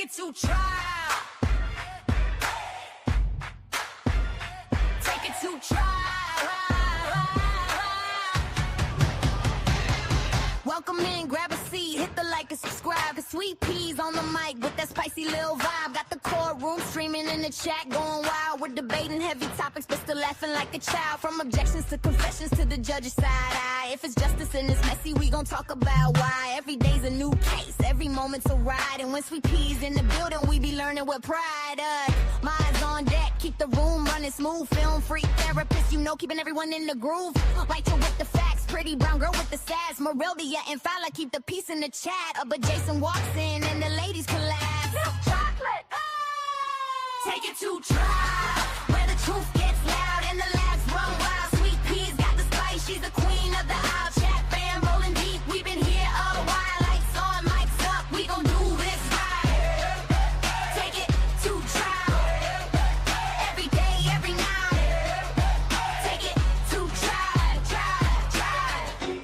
it to trial. Take it to trial. Welcome in, grab a seat, hit the like and subscribe. Cause Sweet Peas on the mic with that spicy little vibe. Got the courtroom streaming in the chat, going wild. We're debating heavy topics, but still laughing like a child. From objections to confessions to the judge's side eye. If it's justice and it's messy, we gon' talk about why. Every day's a new case, every moment's a ride. And when Sweet Peas in the building, we be learning with pride. Minds on deck, keep the room running smooth. Film freak therapist, you know, keeping everyone in the groove. Rachel with the facts, pretty brown girl with the sass. Moreldia and Fowler keep the peace in the chat. But Jason walks in and the ladies collapse. Chocolate, take it to trial, where the truth gets loud and the laughs run wild. Sweet Peas got the spice, she's the queen of the aisle. Chat fam rolling deep, we've been here a while. Lights on, mics up, we gon' do this right. Take it to trial, every day, every night. Take it to trial.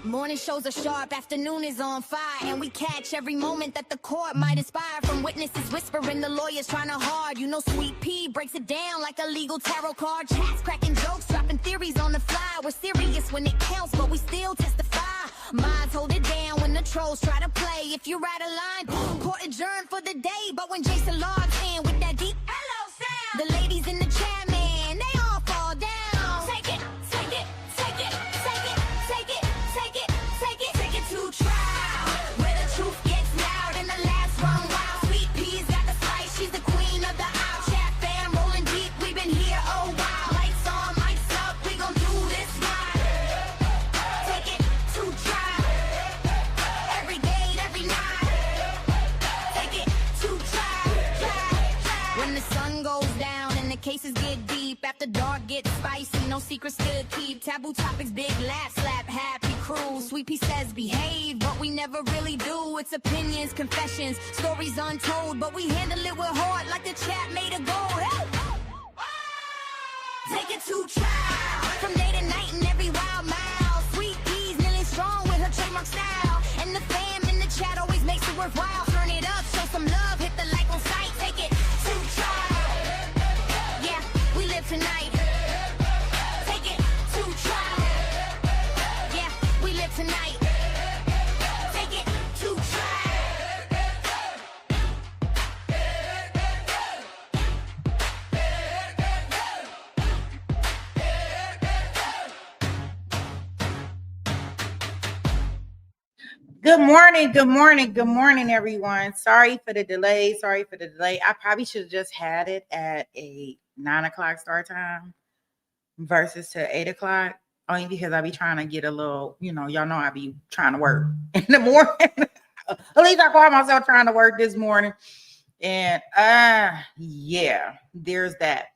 Morning shows are sharp, afternoon is on fire. And we catch every moment that the court might inspire. From witnesses whispering, the lawyers trying to hard. You know Sweet Pea breaks it down like a legal tarot card. Chats cracking jokes, dropping theories on the fly. We're serious when it counts, but we still testify. Minds hold it down when the trolls try to play. If you write a line, court adjourned for the day. But when Jason logs in with that deep hello sound, the ladies in the chat, man, they all fall down. Take it, take it, take it, take it, take it, take it, take it, take it to trial, where the truth gets loud and the laughs run wild. Sweet Peas got the spice, she's the queen of the aisle. Chat fam rolling deep, we've been here a while. Lights on, mics up, we gon' do this right. Take it to trial, every day, every night. Take it to trial. When the sun goes down and the cases get deep, after dark gets spicy, no secrets to keep. Taboo topics, big laugh, slap, happy crew. Sweet Pea says behave, but we never really do. It's opinions, confessions, stories untold, but we handle it with heart like the chat made of gold. Hey! Take it to trial, from day to night and every wild mile. Sweet Peas kneeling strong with her trademark style, and the fam in the chat always makes it worthwhile. Turn it up, show some love, hit the like on sight. Take it to trial, yeah, we live tonight. Take it to trial, yeah, we live tonight. Take it to trial. Good morning, good morning, good morning, everyone. Sorry for the delay. I probably should have just had it at a 9 o'clock start time versus to 8 o'clock, only because I be trying to get a little, y'all know I be trying to work in the morning. At least I call myself trying to work this morning. And yeah, there's that.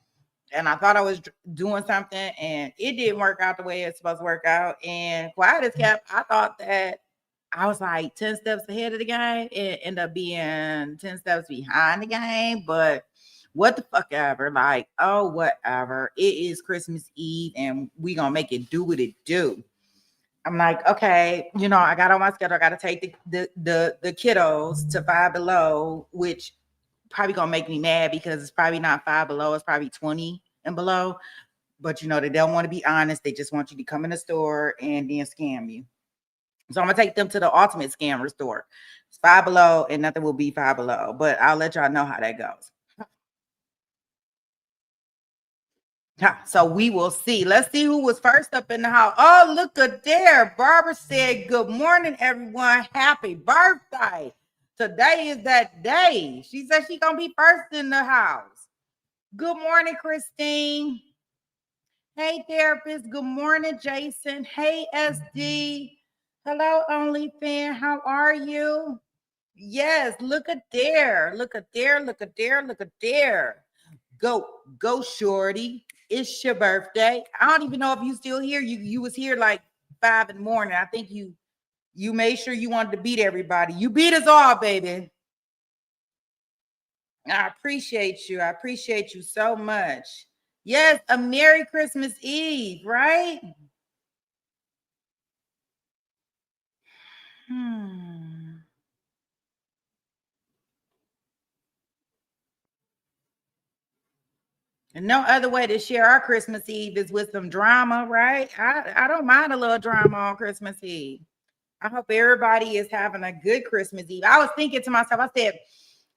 And I thought I was doing something and it didn't work out the way it's supposed to work out. And quiet as kept, I thought that I was like 10 steps ahead of the game. It ended up being 10 steps behind the game. But what the fuck ever. Like, oh, whatever. It is Christmas Eve and we gonna make it do what it do. I'm like, okay, I got on my schedule. I got to take the kiddos to Five Below, which probably gonna make me mad because it's probably not Five Below. It's probably 20 and below. But they don't want to be honest. They just want you to come in the store and then scam you. So I'm gonna take them to the ultimate scammer store. It's Five Below and nothing will be Five Below, but I'll let y'all know how that goes. So we will see. Let's see who was first up in the house. Oh, look at there. Barbara said, good morning, everyone. Happy birthday. Today is that day. She said she's gonna be first in the house. Good morning, Christine. Hey, therapist. Good morning, Jason. Hey, SD. Hello, OnlyFan. How are you? Yes, look at there. Look at there. Look at there. Look at there. Go, shorty. It's your birthday. I don't even know if you still here. You was here like 5 in the morning. I think you made sure you wanted to beat everybody. You beat us all, baby. I appreciate you. I appreciate you so much. Yes, a Merry Christmas Eve, right? No other way to share our Christmas Eve is with some drama, right? I don't mind a little drama on Christmas Eve. I hope everybody is having a good Christmas Eve. I was thinking to myself, I said,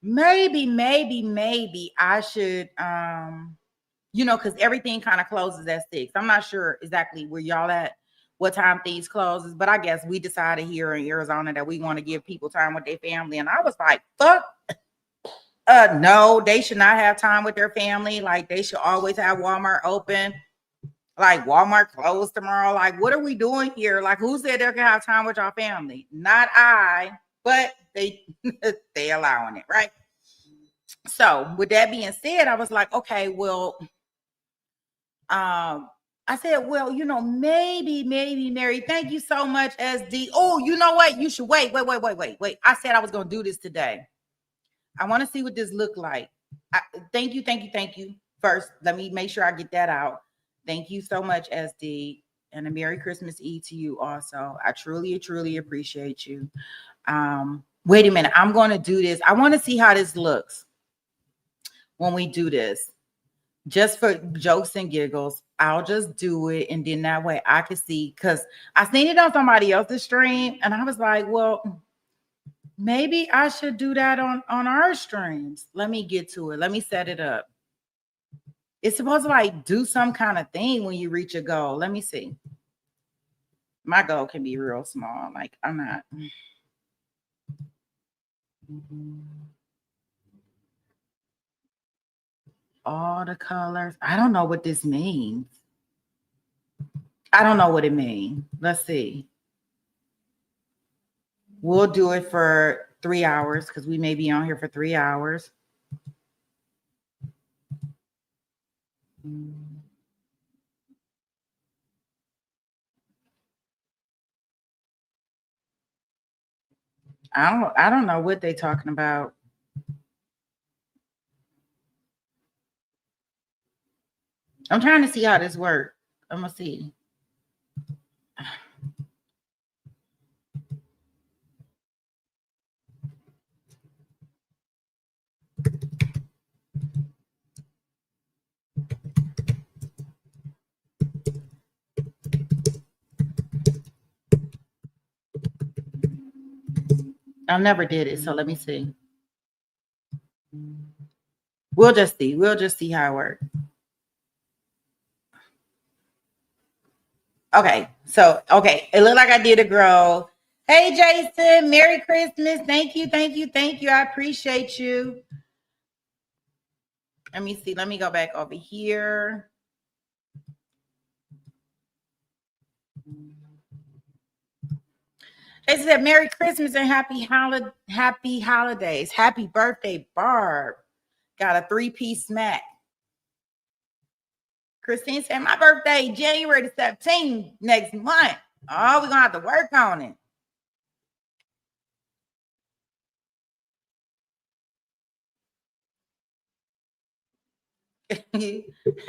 maybe I should, because everything kind of closes at 6. I'm not sure exactly where y'all at, what time things closes, but I guess we decided here in Arizona that we want to give people time with their family. And I was like, fuck. No, they should not have time with their family. Like, they should always have Walmart open. Like, Walmart closed tomorrow. Like, what are we doing here? Like, who said they can have time with your family? Not I, but they allowing it, right? So with that being said, I was like, okay, well, I said, well, maybe, Mary, thank you so much, SD. Oh, you know what? You should wait. I said I was going to do this today. I want to see what this look like. Thank you. First, let me make sure I get that out. Thank you so much, SD, and a Merry Christmas Eve to you also. I truly appreciate you. Wait a minute. I'm going to do this. I want to see how this looks when we do this. Just for jokes and giggles, I'll just do it. And then that way I can see, because I seen it on somebody else's stream. And I was like, well, maybe I should do that on our streams. Let me get to it. Let me set it up. It's supposed to like do some kind of thing when you reach a goal. Let me see. My goal can be real small. Like, I'm not. All the colors. I don't know what this means. I don't know what it means. Let's see. We'll do it for 3 hours because we may be on here for 3 hours. I don't know what they're talking about. I'm trying to see how this works. I'm gonna see. I never did it, so let me see. We'll just see how it works. Okay, so it looked like I did a grow. Hey Jason, Merry Christmas. Thank you. I appreciate you. Let me see. Let me go back over here. They said Merry Christmas and happy holidays. Happy birthday, Barb. Got a 3-piece smack. Christine said, my birthday, January the 17th, next month. Oh, we're going to have to work on it.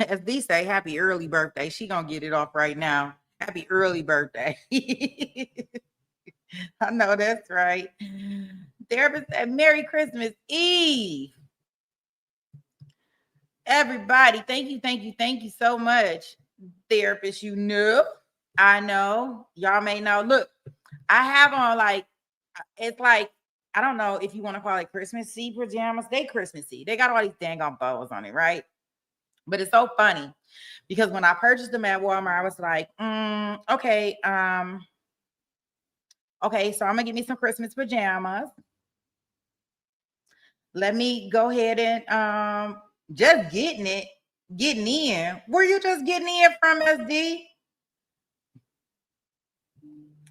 As they say, happy early birthday. She going to get it off right now. Happy early birthday. I know that's right. Therapist said, Merry Christmas Eve. Everybody, thank you so much. Therapist, I know. Y'all may know. Look, I have on like, it's like, I don't know if you want to call it Christmas Eve pajamas. They Christmassy. They got all these dang on bows on it, right? But it's so funny because when I purchased them at Walmart, I was like, okay, so I'm gonna get me some Christmas pajamas. Let me go ahead and just getting in. Were you just getting in from SD?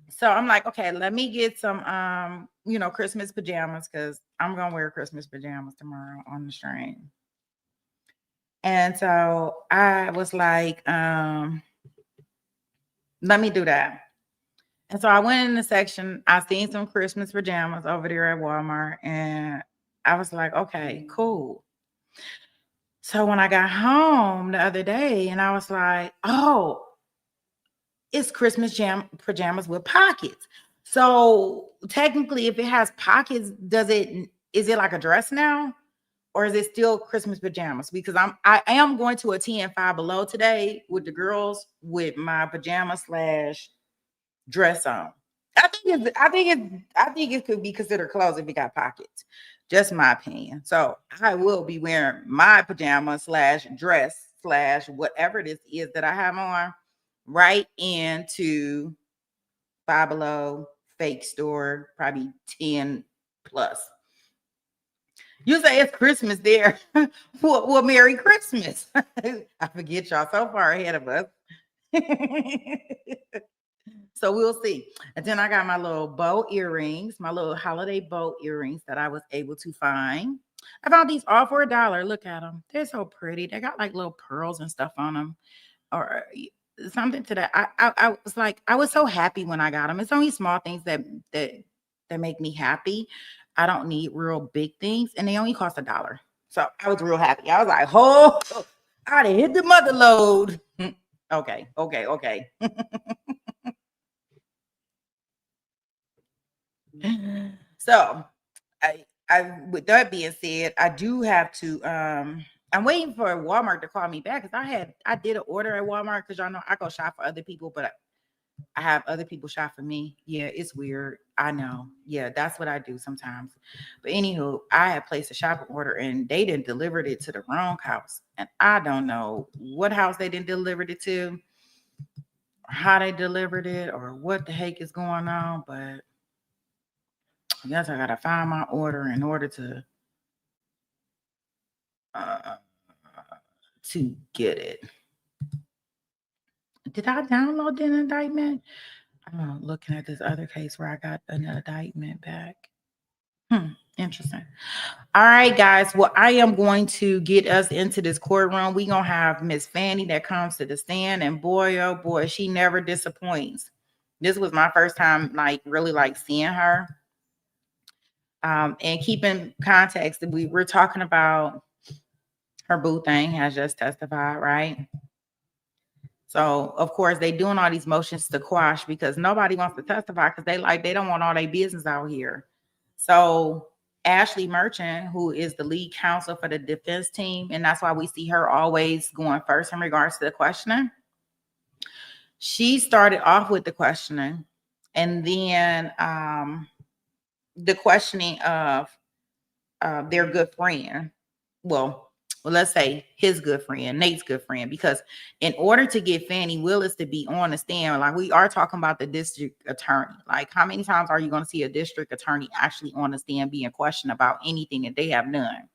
So I'm like, okay, let me get some Christmas pajamas because I'm gonna wear Christmas pajamas tomorrow on the stream. And so I was like, let me do that. And so I went in the section. I seen some Christmas pajamas over there at Walmart, and I was like, okay, cool. So when I got home the other day, and I was like, oh, it's Christmas pajamas with pockets. So technically, if it has pockets, is it like a dress now? or is it still Christmas pajamas? Because I am going to attend Five Below today with the girls with my pajama / dress on. I think it could be considered clothes if it got pockets. Just my opinion. So I will be wearing my pajama / dress / whatever this is that I have on right into Five Below fake store, probably 10 plus. You say it's Christmas there. Well, Merry Christmas. I forget y'all so far ahead of us. So we'll see. And then I got my little bow earrings, my little holiday bow earrings that I was able to find. I found these all for $1. Look at them. They're so pretty. They got like little pearls and stuff on them, or something to that. I was like, I was so happy when I got them. It's only small things that make me happy. I don't need real big things, and they only cost $1. So I was real happy. I was like, oh, I done hit the mother load. Okay. So I with that being said, I do have to I'm waiting for Walmart to call me back because I did an order at Walmart because y'all know I go shop for other people, but I have other people shop for me. Yeah, it's weird. I know. Yeah, that's what I do sometimes. But anywho, I had placed a shopping order and they didn't delivered it to the wrong house. And I don't know what house they didn't deliver it to, or how they delivered it, or what the heck is going on. But I guess I gotta find my order in order to get it. Did I download the indictment? I'm looking at this other case where I got an indictment back. Interesting. All right, guys. Well, I am going to get us into this courtroom. We're going to have Miss Fani that comes to the stand, and boy, oh boy, she never disappoints. This was my first time, really seeing her. And keep in context that we're talking about her boo thing has just testified, right? So of course they doing all these motions to quash because nobody wants to testify because they don't want all their business out here. So Ashley Merchant, who is the lead counsel for the defense team, and that's why we see her always going first in regards to the questioning. She started off with the questioning, and then the questioning of their good friend. Well, let's say his good friend, Nate's good friend, because in order to get Fani Willis to be on the stand, we are talking about the district attorney. How many times are you going to see a district attorney actually on the stand being questioned about anything that they have done?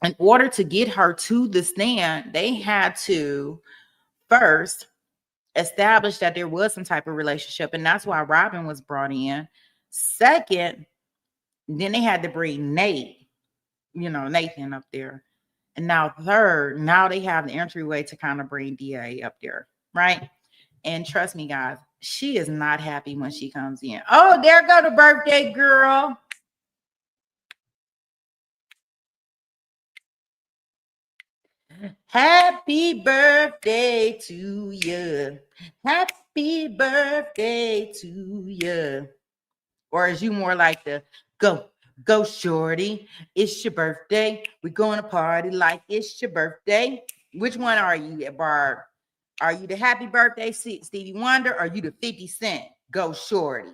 In order to get her to the stand, they had to first establish that there was some type of relationship, and that's why Robin was brought in. Second, then they had to bring Nate, Nathan up there. And now third, now they have the entryway to kind of bring DA up there, right? And trust me, guys, she is not happy when she comes in. Oh, there go the birthday girl. Happy birthday to you. Happy birthday to you. Or as you more like to go shorty. It's your birthday. We're going to party like it's your birthday. Which one are you, Barb? Are you the happy birthday Stevie Wonder, or are you the 50 Cent? Go shorty.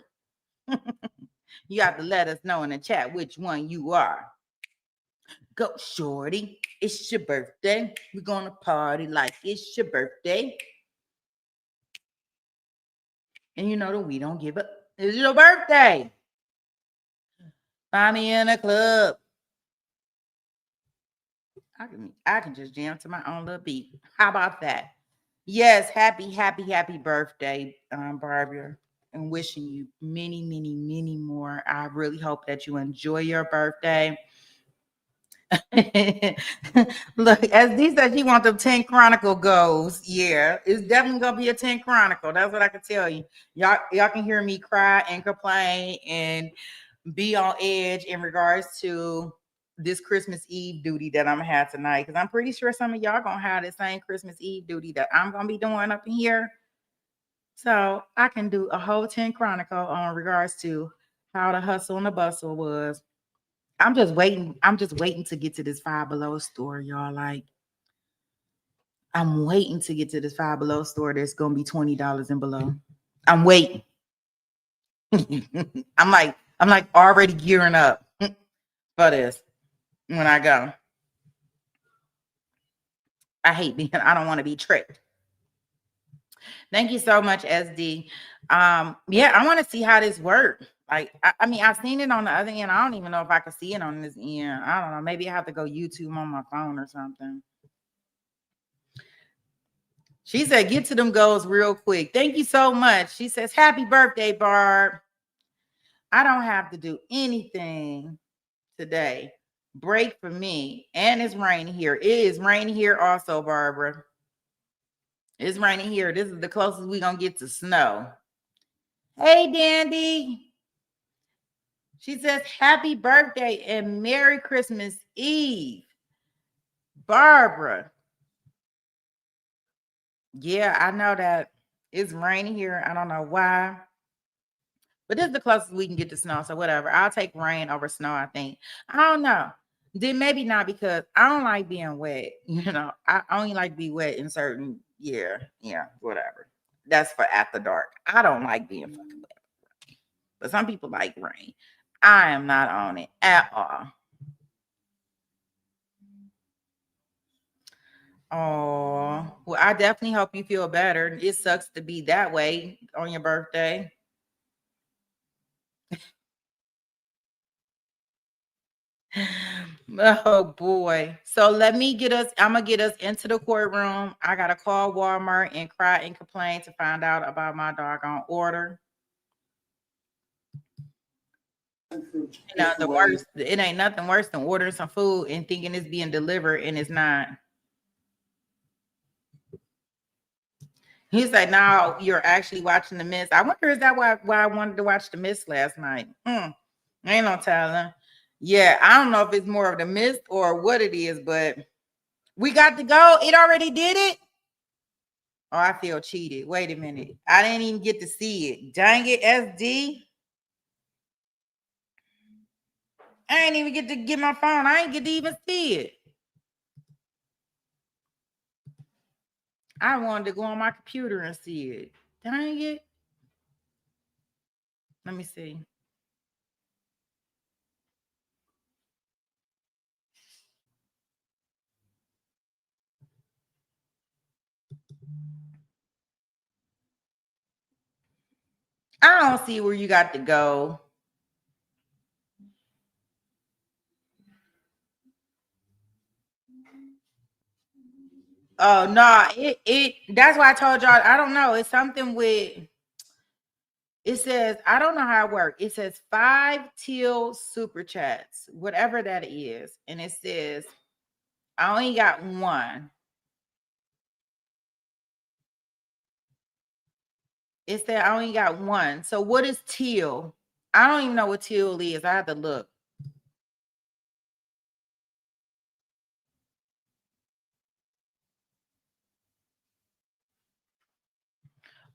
You have to let us know in the chat which one you are. Go shorty. It's your birthday. We're going to party like it's your birthday. And you know that we don't give up. It's your birthday. Find me in a club. I can just jam to my own little beat. How about that? Yes, happy birthday, Barbara, and wishing you many, many, many more. I really hope that you enjoy your birthday. Look, as D said, she wants them 10 Chronicle goes. Yeah, it's definitely gonna be a 10 Chronicle. That's what I can tell you. Y'all can hear me cry and complain and be on edge in regards to this Christmas Eve duty that I'm gonna have tonight, because I'm pretty sure some of y'all gonna have the same Christmas Eve duty that I'm gonna be doing up in here. So I can do a whole 10 Chronicle on regards to how the hustle and the bustle was I'm just waiting. I'm just waiting to get to this Five Below store, y'all. Like, I'm waiting to get to this Five Below store that's gonna be $20 and below. I'm waiting. I'm like already gearing up for this when I go. I hate being, I don't want to be tricked. Thank you so much, SD. Yeah, I want to see how this works. Like, I mean, I've seen it on the other end. I don't even know if I can see it on this end. I don't know. Maybe I have to go YouTube on my phone or something. She said, get to them goals real quick. Thank you so much. She says, happy birthday, Barb. I don't have to do anything today. Break for me. And it's raining here. It is raining here also, Barbara. It's raining here. This is the closest we're going to get to snow. Hey, Dandy. She says, happy birthday and Merry Christmas Eve. Barbara. Yeah, I know that it's raining here. I don't know why. But this is the closest we can get to snow. So whatever. I'll take rain over snow, I think. I don't know. Then maybe not, because I don't like being wet. You know, I only like to be wet in certain, yeah, whatever. That's for after dark. I don't like being fucking wet. But some people like rain. I am not on it at all. Oh, well, I definitely hope you feel better. It sucks to be that way on your birthday. Oh boy. So I'm gonna get us into the courtroom. I gotta call Walmart and cry and complain to find out about my doggone order. You know, the worst, it ain't nothing worse than ordering some food and thinking it's being delivered and it's not. He's like, now you're actually watching The Mist. I wonder, is that why I wanted to watch The Mist last night? Ain't no telling. Yeah, I don't know if it's more of The Mist or what it is, but we got to go. It already did it. Oh, I feel cheated. Wait a minute. I didn't even get to see it. Dang it, SD. I ain't even get to get my phone. I ain't get to even see it. I wanted to go on my computer and see it. Dang it. Let me see. I don't see where you got to go. Oh no, it that's why I told y'all. I don't know. It's something with, it says, I don't know how it works. It says 5 till super chats, whatever that is. And it says, I only got one. It said I only got one. So what is teal? I don't even know what teal is. I have to look.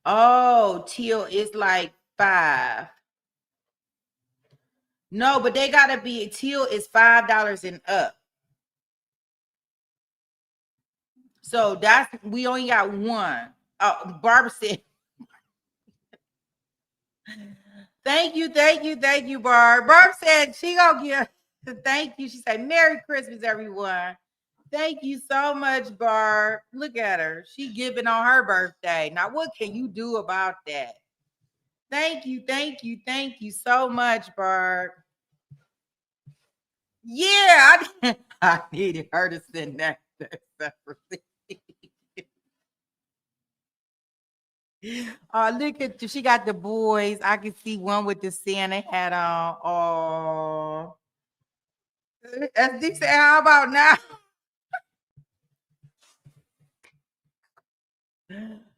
Oh, teal is like 5. No, but they gotta be, teal is $5 and up. So that's, we only got one. Oh, Barbara said, thank you, Barb. Barb said she gonna give. Thank you. She said, Merry Christmas, everyone. Thank you so much, Barb. Look at her. She giving on her birthday. Now, what can you do about that? Thank you so much, Barb. Yeah, I needed her to send that separately. Oh, look at you. She got the boys. I can see one with the Santa hat on. Oh. As Dick said, how about now?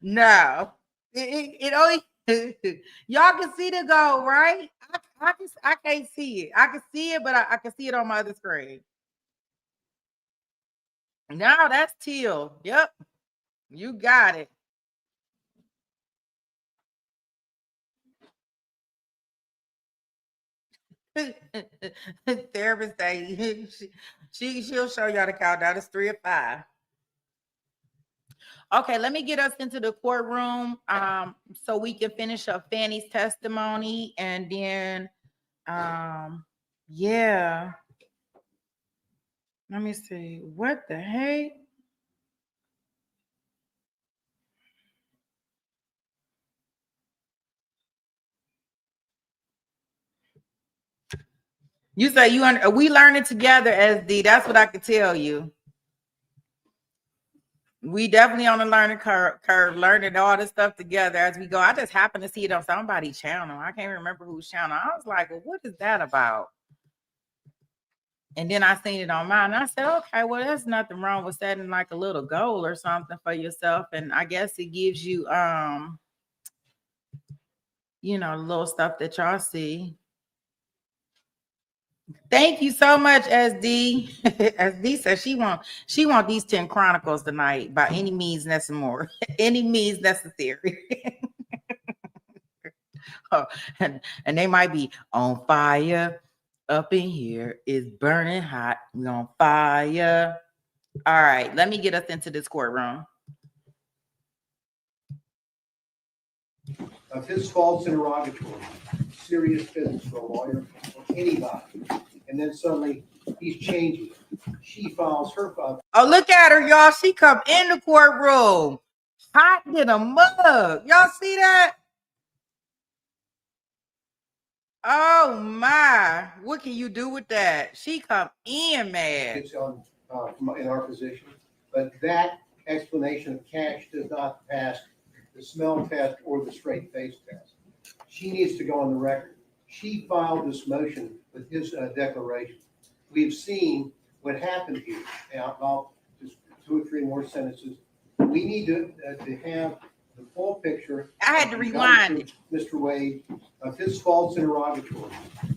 No. It only y'all can see the goal, right? I can't see it. I can see it, but I can see it on my other screen. No, that's teal. Yep. You got it. Therapist say she'll show y'all the countdown. It's 3 or 5. Okay, let me get us into the courtroom so we can finish up Fani's testimony, and then yeah. Let me see. What the heck? You say we learning together, SD. That's what I could tell you. We definitely on the learning curve, learning all this stuff together as we go. I just happened to see it on somebody's channel. I can't remember whose channel. I was like, well, what is that about? And then I seen it on mine. And I said, okay, well, there's nothing wrong with setting like a little goal or something for yourself. And I guess it gives you little stuff that y'all see. Thank you so much, SD. SD says she want these 10 Chronicles tonight by any means necessary. Any means necessary. Oh, and they might be on fire up in here. It's burning hot. We on fire. All right, let me get us into this courtroom. Of his false interrogatory, serious business for a lawyer or anybody. And then suddenly he's changing. She files her file. Oh, look at her, y'all. She come in the courtroom. Hot in a mug. Y'all see that? Oh my. What can you do with that? She come in mad. It's on in our position. But that explanation of cash does not pass the smell test or the straight face test. She needs to go on the record. She filed this motion with his declaration. We've seen what happened here. And I'll just 2 or 3 more sentences. We need to have the full picture. I had to rewind it. Mr. Wade, of his false interrogatory,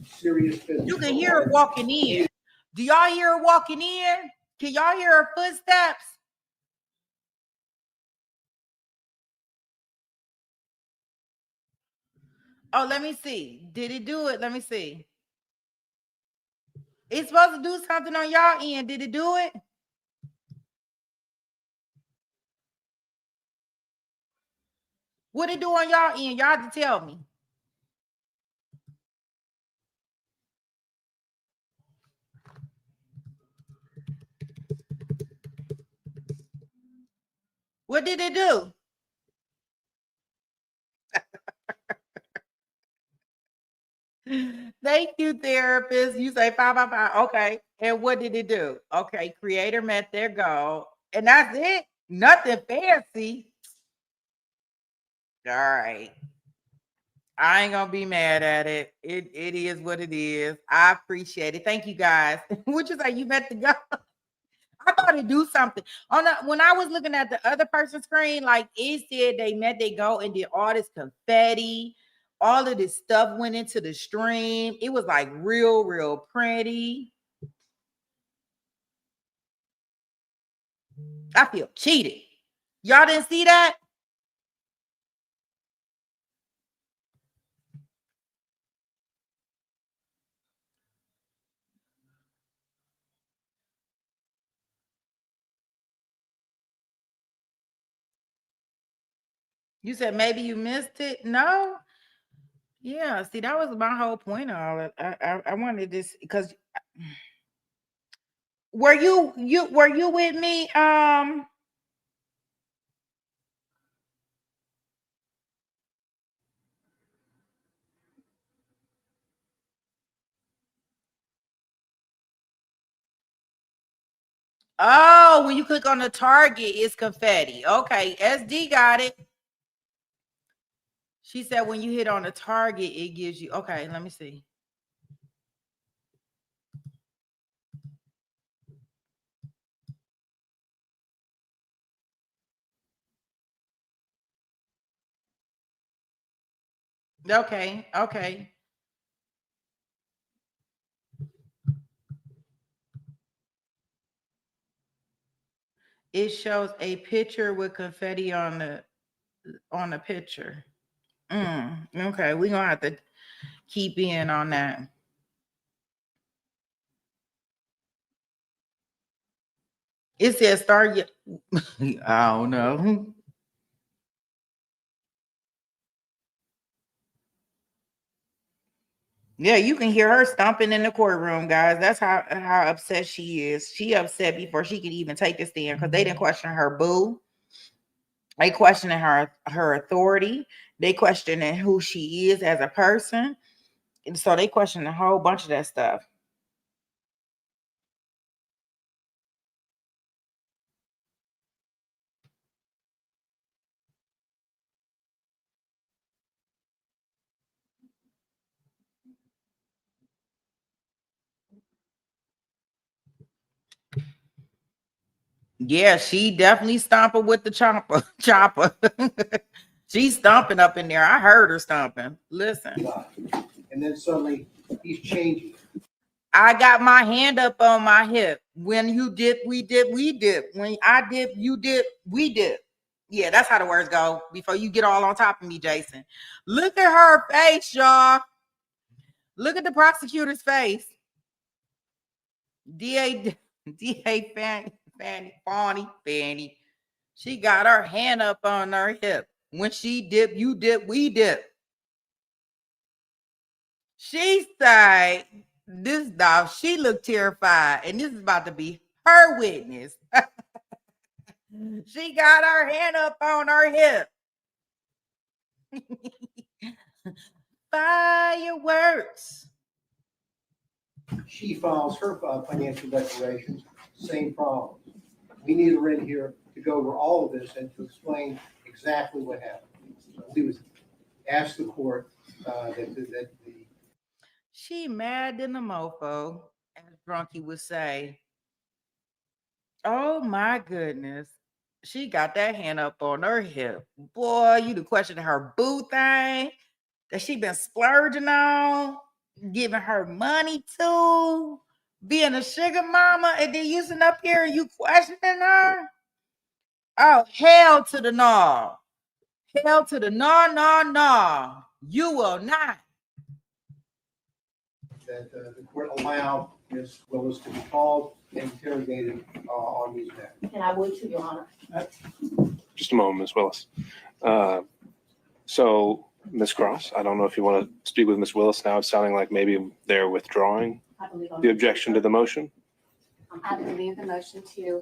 serious business. You can hear her walking in. Do y'all hear her walking in? Can y'all hear her footsteps? Oh, let me see. Did it do it? Let me see. It's supposed to do something on y'all end. Did it do it? What it do on y'all end? Y'all have to tell me. What did it do? Thank you, therapist. You say 5 by 5. Okay. And what did it do? Okay. Creator met their goal. And that's it. Nothing fancy. All right. I ain't gonna be mad at it. It is what it is. I appreciate it. Thank you guys. What you say? You met the goal. I thought it'd do something. When I was looking at the other person's screen, like it said they met their goal and did all this confetti. All of this stuff went into the stream. It was like real, real pretty. I feel cheated. Y'all didn't see that? You said maybe you missed it. No. Yeah. See, that was my whole point of all it. I wanted this because were you with me? Oh, when you click on the target, it's confetti. Okay, SD got it. She said when you hit on the target, it gives you. Okay, let me see. Okay, okay. It shows a picture with confetti on the picture. Okay, we're gonna have to keep in on that. It says start your I don't know. Yeah, you can hear her stomping in the courtroom, guys. That's how upset she is. She upset before she could even take the stand because they didn't question her boo. They questioning her authority. They questioning who she is as a person. And so they questioning a whole bunch of that stuff. Yeah, she definitely stomping with the chopper. She's stomping up in there. I heard her stomping. Listen. And then suddenly he's changing. I got my hand up on my hip. When you did, we did, we did. When I did, you did, we did. Yeah, that's how the words go. Before you get all on top of me, Jason. Look at her face, y'all. Look at the prosecutor's face. DA Fani. She got her hand up on her hip. When she dip, you dip, we dip. She said, this dog, she looked terrified, and this is about to be her witness. She got her hand up on her hip. Fireworks. She files her financial declarations, same problems. We need her in here to go over all of this and to explain exactly what happened. So we would ask the court that the She mad than a mofo, as Drunky would say. Oh my goodness. She got that hand up on her hip. Boy, you the question her boo thing that she been splurging on, giving her money to, being a sugar mama, and then you sitting up here and you questioning her. Oh, hell to the no. Hell to the no. You will not. that the court allow Ms. Willis to be called and interrogated on these matters. And I would too, Your Honor. Just a moment, Ms. Willis. So, Ms. Cross, I don't know if you want to speak with Ms. Willis now. It's sounding like maybe they're withdrawing I believe the objection to the motion, I believe the motion to,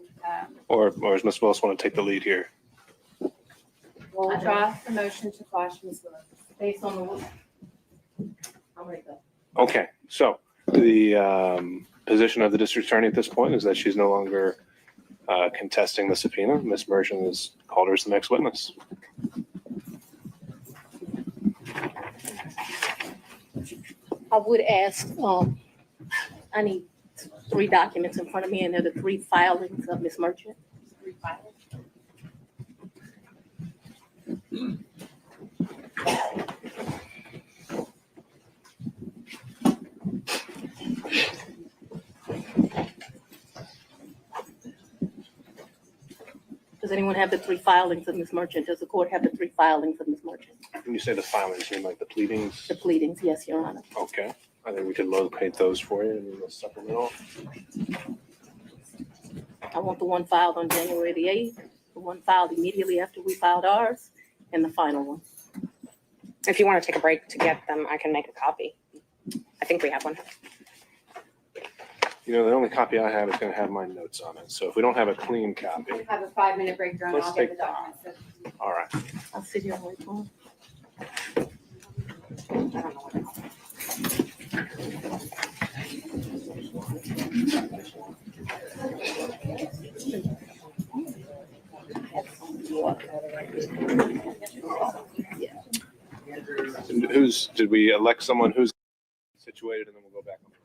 or does Ms. Willis want to take the lead here? we'll withdraw the motion to quash Ms. Willis based on the. I'm ready to go. Okay, so the position of the district attorney at this point is that she's no longer contesting the subpoena. Ms. Merchant has called her as the next witness. I would ask, I need 3 documents in front of me, and they're the 3 filings of Ms. Merchant. 3 filings. Does anyone have the 3 filings of Ms. Merchant? Does the court have the 3 filings of Ms. Merchant? When you say the filings, you mean like the pleadings? The pleadings, yes, Your Honor. Okay, I think we could locate those for you in the supplemental. I want the one filed on January the 8th, the one filed immediately after we filed ours, and the final one. If you want to take a break to get them, I can make a copy. I think we have one. You know, the only copy I have is going to have my notes on it. So if we don't have a clean copy, We have a 5-minute break during, Let's I'll get the take- documents. all right. I'll sit here and wait for him. I don't know what else. And did we elect someone who's situated, and then we'll go back on the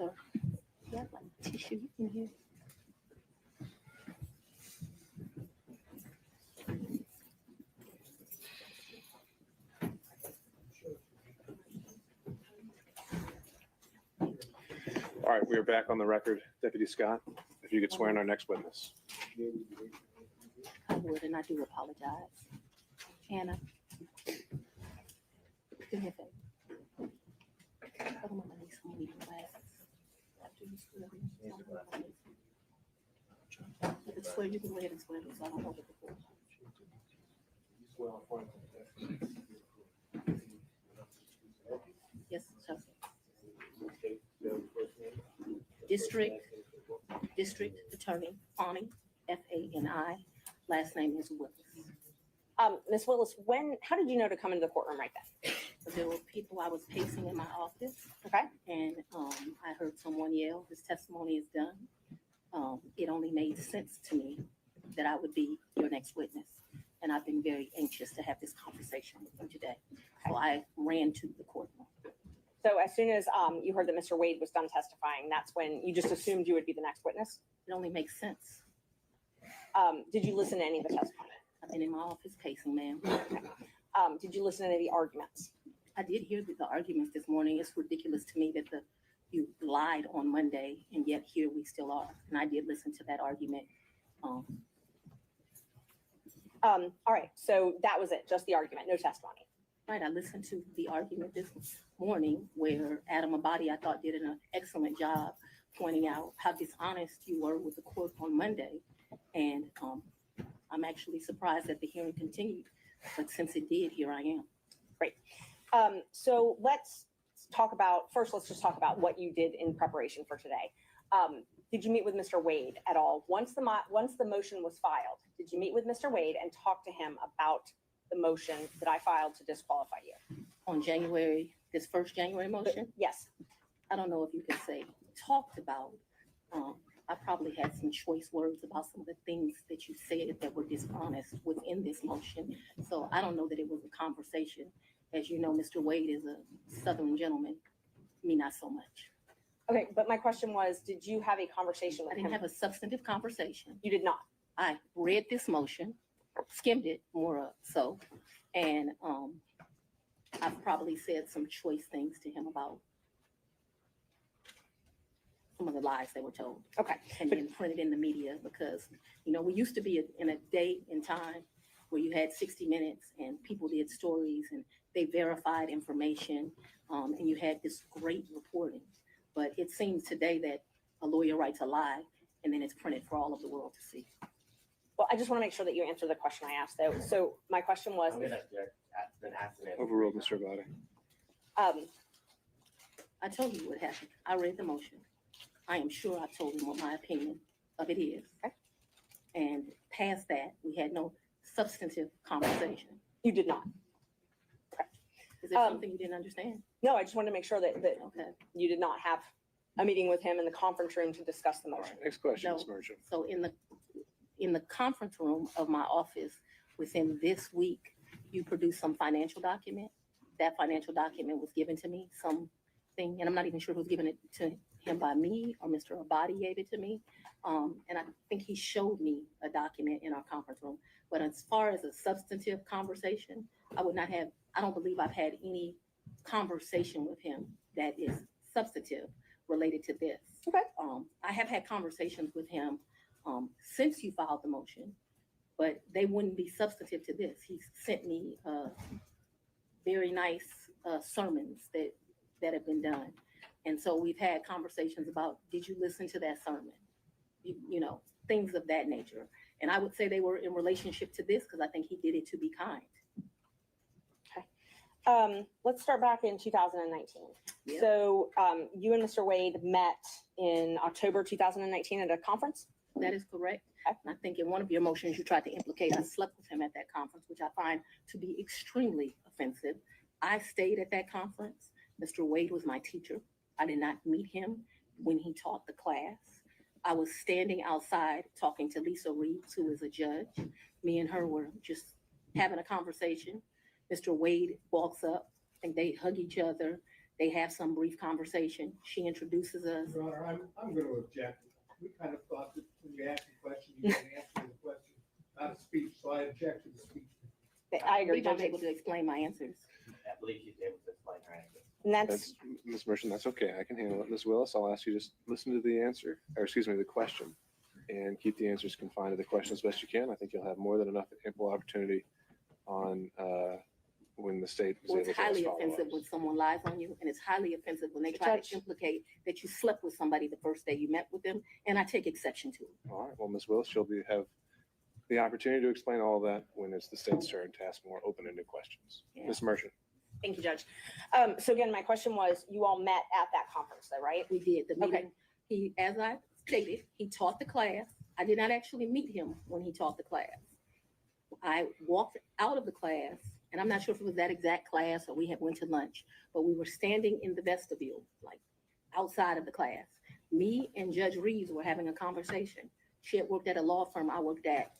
record? You have like tissue in here? All right, we are back on the record. Deputy Scott, if you could swear in our next witness. I would, and I do apologize. Anna. Do me a favor. Put them on my knees. testimony last after you swear in. You can swear, you can go ahead and swear, so I don't hold it before. Yes, sir. District Attorney Fani, Fani. Last name is Willis. Ms. Willis, how did you know to come into the courtroom right then? There were people, I was pacing in my office, Okay. and I heard someone yell, "His testimony is done." It only made sense to me that I would be your next witness. And I've been very anxious to have this conversation with you today. So I ran to the courtroom. So as soon as you heard that Mr. Wade was done testifying, that's when you just assumed you would be the next witness? It only makes sense. Did you listen to any of the testimony? I've been in my office pacing, ma'am. Did you listen to any of the arguments? I did hear the arguments this morning. It's ridiculous to me that you lied on Monday, and yet here we still are. And I did listen to that argument. All right, so that was it, just the argument, no testimony. Right, I listened to the argument this morning where Adam Abadi, I thought, did an excellent job pointing out how dishonest you were with the court on Monday. And I'm actually surprised that the hearing continued, but since it did, here I am. Great. So let's just talk about what you did in preparation for today. Did you meet with Mr. Wade at all? Once the motion was filed, did you meet with Mr. Wade and talk to him about the motion that I filed to disqualify you? On this first January motion? Yes. I don't know if you can say talked about. I probably had some choice words about some of the things that you said that were dishonest within this motion. So I don't know that it was a conversation. As you know, Mr. Wade is a Southern gentleman, me not so much. Okay, but my question was, did you have a conversation with I didn't him? have a substantive conversation. You did not? I read this motion, skimmed it more so, and I've probably said some choice things to him about some of the lies they were told. Okay. And then printed in the media because, we used to be in a day and time where you had 60 Minutes and people did stories and they verified information, and you had this great reporting. But it seems today that a lawyer writes a lie and then it's printed for all of the world to see. Well, I just want to make sure that you answer the question I asked, though. So my question was, I'm gonna object. Been asked and answered. Overruled, Mr. Abadi. I told you what happened. I read the motion. I am sure I told him what my opinion of it is. Okay. And past that, we had no substantive conversation. you did not. Correct. Is there something you didn't understand? No, I just wanted to make sure that Okay. you did not have a meeting with him in the conference room to discuss the motion. Next question, No. Ms. Merchant. So in the conference room of my office within this week, you produced some financial document. That financial document was given to me, something, and I'm not even sure who was giving it to him by me or Mr. Abadi gave it to me. And I think he showed me a document in our conference room. But as far as a substantive conversation, I don't believe I've had any conversation with him that is substantive related to this. Okay. I have had conversations with him since you filed the motion, but they wouldn't be substantive to this. He sent me very nice sermons that have been done. And so we've had conversations about, did you listen to that sermon? You know, things of that nature. And I would say they were in relationship to this because I think he did it to be kind. Let's start back in 2019. Yeah. So you and Mr. Wade met in October 2019 at a conference? That is correct. And I think in one of your motions, you tried to implicate I slept with him at that conference, which I find to be extremely offensive. I stayed at that conference. Mr. Wade was my teacher. I did not meet him when he taught the class. I was standing outside talking to Lisa Reeves, who is a judge. Me and her were just having a conversation. Mr. Wade walks up and they hug each other. They have some brief conversation. She introduces us. Your Honor, I'm going to object. We kind of thought that when you asked a question, you didn't answer the question, not a speech, so I object to the speech. I agree. believe I'm able to explain my answers. I believe she's able to explain her answer. And that's, Ms. Merchant, that's okay. I can handle it. Ms. Willis, I'll ask you just listen to the answer, or excuse me, the question, and keep the answers confined to the question as best you can. I think you'll have more than enough ample opportunity on when the state was Well, able it's to highly follow offensive us. when someone lies on you, and it's highly offensive when they try Judge. to implicate that you slept with somebody the first day you met with them, and I take exception to it. All right, well, Ms. Willis, have the opportunity to explain all of that when it's the state's turn to ask more open-ended questions. Yeah. Ms. Merchant. Thank you, Judge. So again, my question was, you all met at that conference though, right? We did the Okay. meeting. As I stated, he taught the class. I did not actually meet him when he taught the class. I walked out of the class, and I'm not sure if it was that exact class or we had went to lunch, but we were standing in the vestibule, like outside of the class. Me and Judge Reeves were having a conversation. She had worked at a law firm I worked at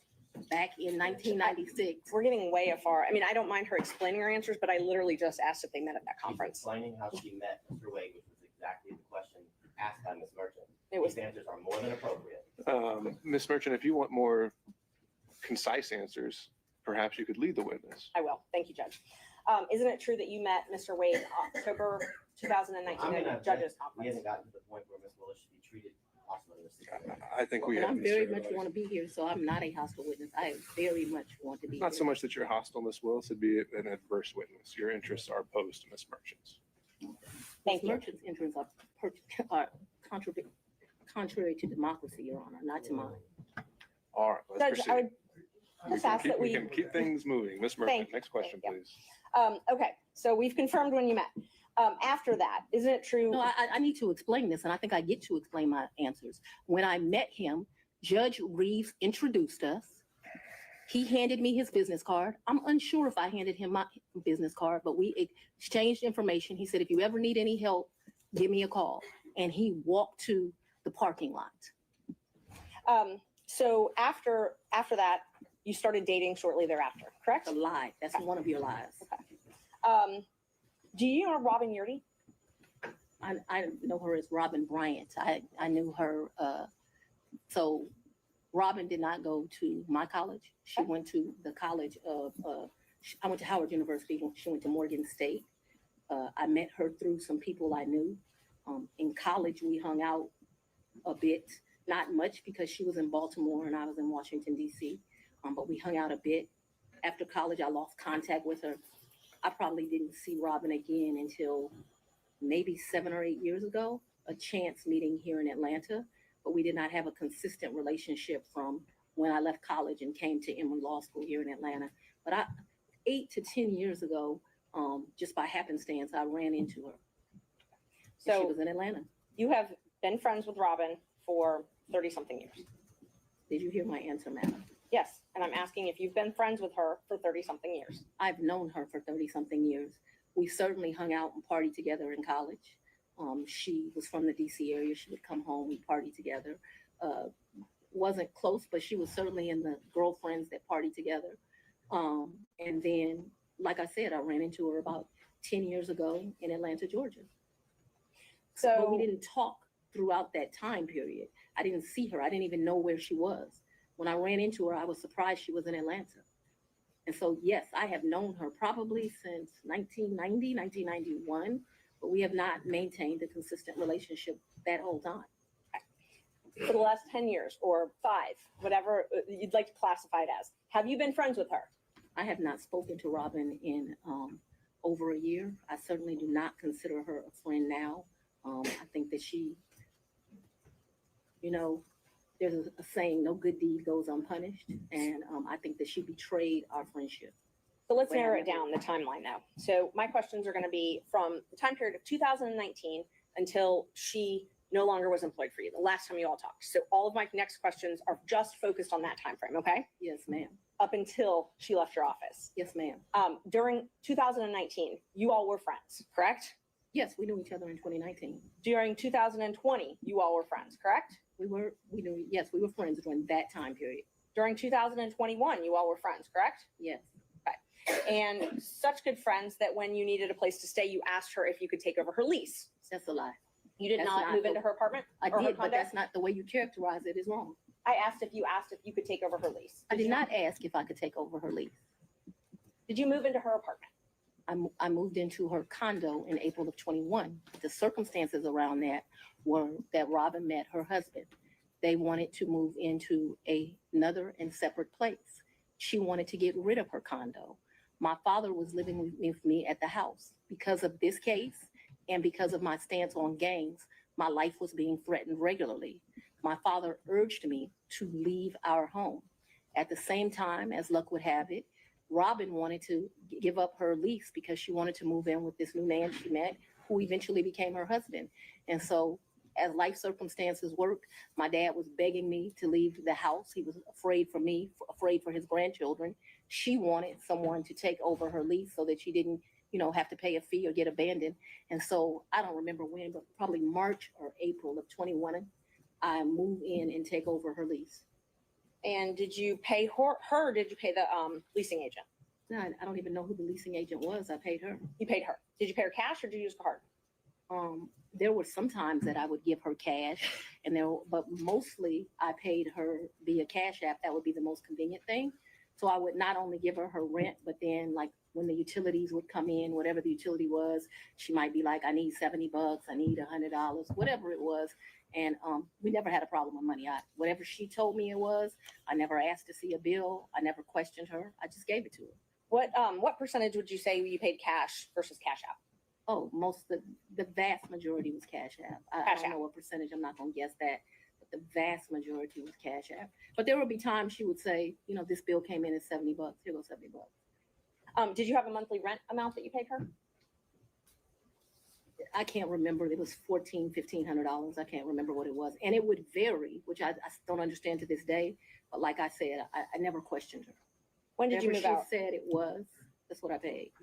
back in 1996. We're getting way afar. I mean, I don't mind her explaining her answers, but I literally just asked if they met at that She's conference. explaining how she met Mr. Wade, which was exactly the question asked by Ms. Merchant. It was These answers are more than appropriate. Ms. Merchant, if you want more concise answers, perhaps you could lead the witness. I will. Thank you, Judge. Isn't it true that you met Mr. Wade October 2019 at a judges We conference? haven't gotten to the point where Ms. Willis should be treated hostily. I think we And have. I'm very much want to be here, so I'm not a hostile witness. I very much want to be Not so here. much that you're hostile, Ms. Willis, it'd be an adverse witness. Your interests are opposed to Ms. Merchant's. Thank you. Merchant's interests are contrary to democracy, Your Honor, not to mine. All right, let's Judge, I proceed. would just ask that We we, can keep things moving. Ms. Thank Merchant, you. next question, Yeah. please. okay, so we've confirmed when you met. After that, isn't it true? No, I need to explain this, and I think I get to explain my answers. When I met him, Judge Reeves introduced us. He handed me his business card. I'm unsure if I handed him my business card, but we exchanged information. He said, if you ever need any help, give me a call. And he walked to the parking lot. So after that, you started dating shortly thereafter, correct? A lie. That's one of your lies. Do you know Robin Yurdy? I know her as Robin Bryant. I knew her. So Robin did not go to my college. She went to the college of, I went to Howard University. She went to Morgan State. I met her through some people I knew. In college, we hung out a bit, not much because she was in Baltimore and I was in Washington, D.C. But we hung out a bit. After college, I lost contact with her. I probably didn't see Robin again until maybe 7 or 8 years ago, a chance meeting here in Atlanta, but we did not have a consistent relationship from when I left college and came to Emory Law School here in Atlanta. But 8 to 10 years ago, just by happenstance, I ran into her. So she was in Atlanta. You have been friends with Robin for 30-something years. Did you hear my answer, madam? Yes, and I'm asking if you've been friends with her for 30-something years. I've known her for 30-something years. We certainly hung out and partied together in college. She was from the DC area. She would come home, we'd party together. Wasn't close, but she was certainly in the girlfriends that partied together. And then, like I said, I ran into her about 10 years ago in Atlanta, Georgia. But we didn't talk throughout that time period. I didn't see her. I didn't even know where she was. When I ran into her, I was surprised she was in Atlanta. And so, yes, I have known her probably since 1990, 1991, but we have not maintained a consistent relationship that whole time. For the last 10 years or 5, whatever you'd like to classify it as, have you been friends with her? I have not spoken to Robin in over a year. I certainly do not consider her a friend now. I think that she, there's a saying, no good deed goes unpunished. And I think that she betrayed our friendship. So let's narrow it down, the timeline now. So my questions are going to be from the time period of 2019 until she no longer was employed for you, the last time you all talked. So all of my next questions are just focused on that time frame, okay? Yes, ma'am. Up until she left your office. Yes, ma'am. During 2019, you all were friends, correct? Yes, we knew each other in 2019. During 2020, you all were friends, correct? We were friends during that time period. During 2021, you all were friends, correct? Yes. And such good friends that when you needed a place to stay, you asked her if you could take over her lease. That's a lie. You did That's not not move the- into her apartment? I or her did, but condo? that's not the way you characterize it is wrong. I asked if you could take over her lease. I did you not ask if I could take over her lease. Did you move into her apartment? I moved into her condo in April of 21. The circumstances around that were that Robin met her husband. They wanted to move into another and separate place. She wanted to get rid of her condo. My father was living with me at the house. Because of this case and because of my stance on gangs, my life was being threatened regularly. My father urged me to leave our home. At the same time, as luck would have it, Robin wanted to give up her lease because she wanted to move in with this new man she met, who eventually became her husband. And so, as life circumstances worked, my dad was begging me to leave the house. He was afraid for me, afraid for his grandchildren. She wanted someone to take over her lease so that she didn't, have to pay a fee or get abandoned. And so I don't remember when, but probably March or April of 21, I moved in and take over her lease. And did you pay her or did you pay the leasing agent? No, I don't even know who the leasing agent was. I paid her. You paid her. Did you pay her cash or did you use a card? There were some times that I would give her cash, but mostly I paid her via Cash App. That would be the most convenient thing. So I would not only give her rent, but then like when the utilities would come in, whatever the utility was, she might be like, I need $70, I need $100, whatever it was. And we never had a problem with money. Whatever she told me it was, I never asked to see a bill. I never questioned her. I just gave it to her. What percentage would you say you paid cash versus Cash App? Oh, the vast majority was Cash App. I don't know what percentage. I'm not going to guess that. But the vast majority was Cash App. But there would be times she would say, this bill came in at $70. Here goes $70. Did you have a monthly rent amount that you paid her? I can't remember. It was $1,500. I can't remember what it was. And it would vary, which I don't understand to this day. But like I said, I never questioned her. When did you move out? She said it was. That's what I paid.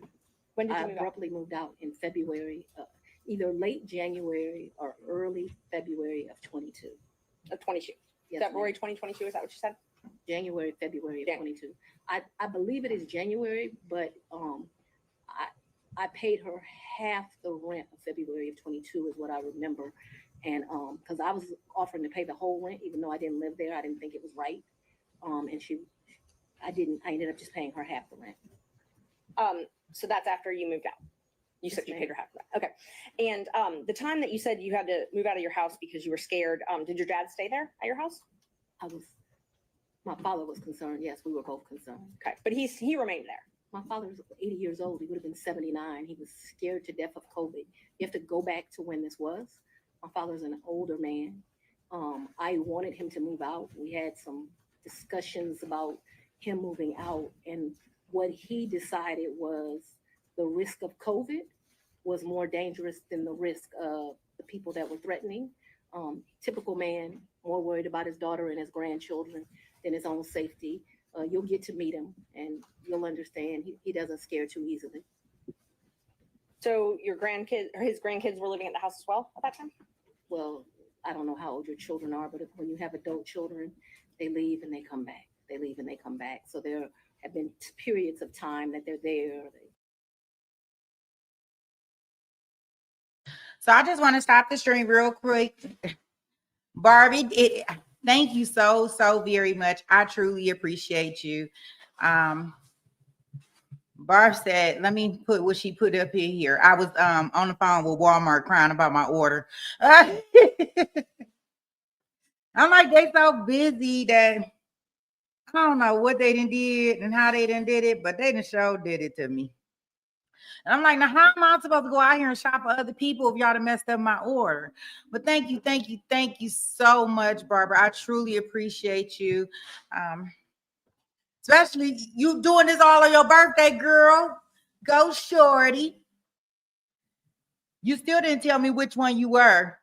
When did you I move abruptly moved out in February, either late January or early February of 22. Of 22. Yes, February ma'am. 2022, is that what you said? January, February of Yeah. 22. I believe it is January, but I paid her half the rent of February of 22 is what I remember. And because I was offering to pay the whole rent, even though I didn't live there, I didn't think it was right. And I ended up just paying her half the rent. So that's after you moved out. You said Yes, you ma'am. paid her half of that. Okay. And the time that you said you had to move out of your house because you were scared, did your dad stay there at your house? My father was concerned. Yes, we were both concerned. Okay. But he remained there. My father was 80 years old. He would have been 79. He was scared to death of COVID. You have to go back to when this was. My father's an older man. I wanted him to move out. We had some discussions about him moving out, and what he decided was the risk of COVID was more dangerous than the risk of the people that were threatening. Typical man, more worried about his daughter and his grandchildren than his own safety. You'll get to meet him and you'll understand he doesn't scare too easily. So his grandkids were living at the house as well at that time? Well, I don't know how old your children are, but when you have adult children, they leave and they come back. They leave and they come back. So there have been periods of time that they're there. So I just want to stop the stream real quick. Barbie, thank you so very much. I truly appreciate you. Barb said, let me put what she put up here. I was on the phone with Walmart crying about my order. I'm like, they so busy that I don't know what they done did and how they done did it, but they done sure did it to me. And I'm like, now how am I supposed to go out here and shop for other people if y'all done messed up my order? But thank you so much, Barbara. I truly appreciate you. Especially you doing this all on your birthday, girl. Go shorty. You still didn't tell me which one you were.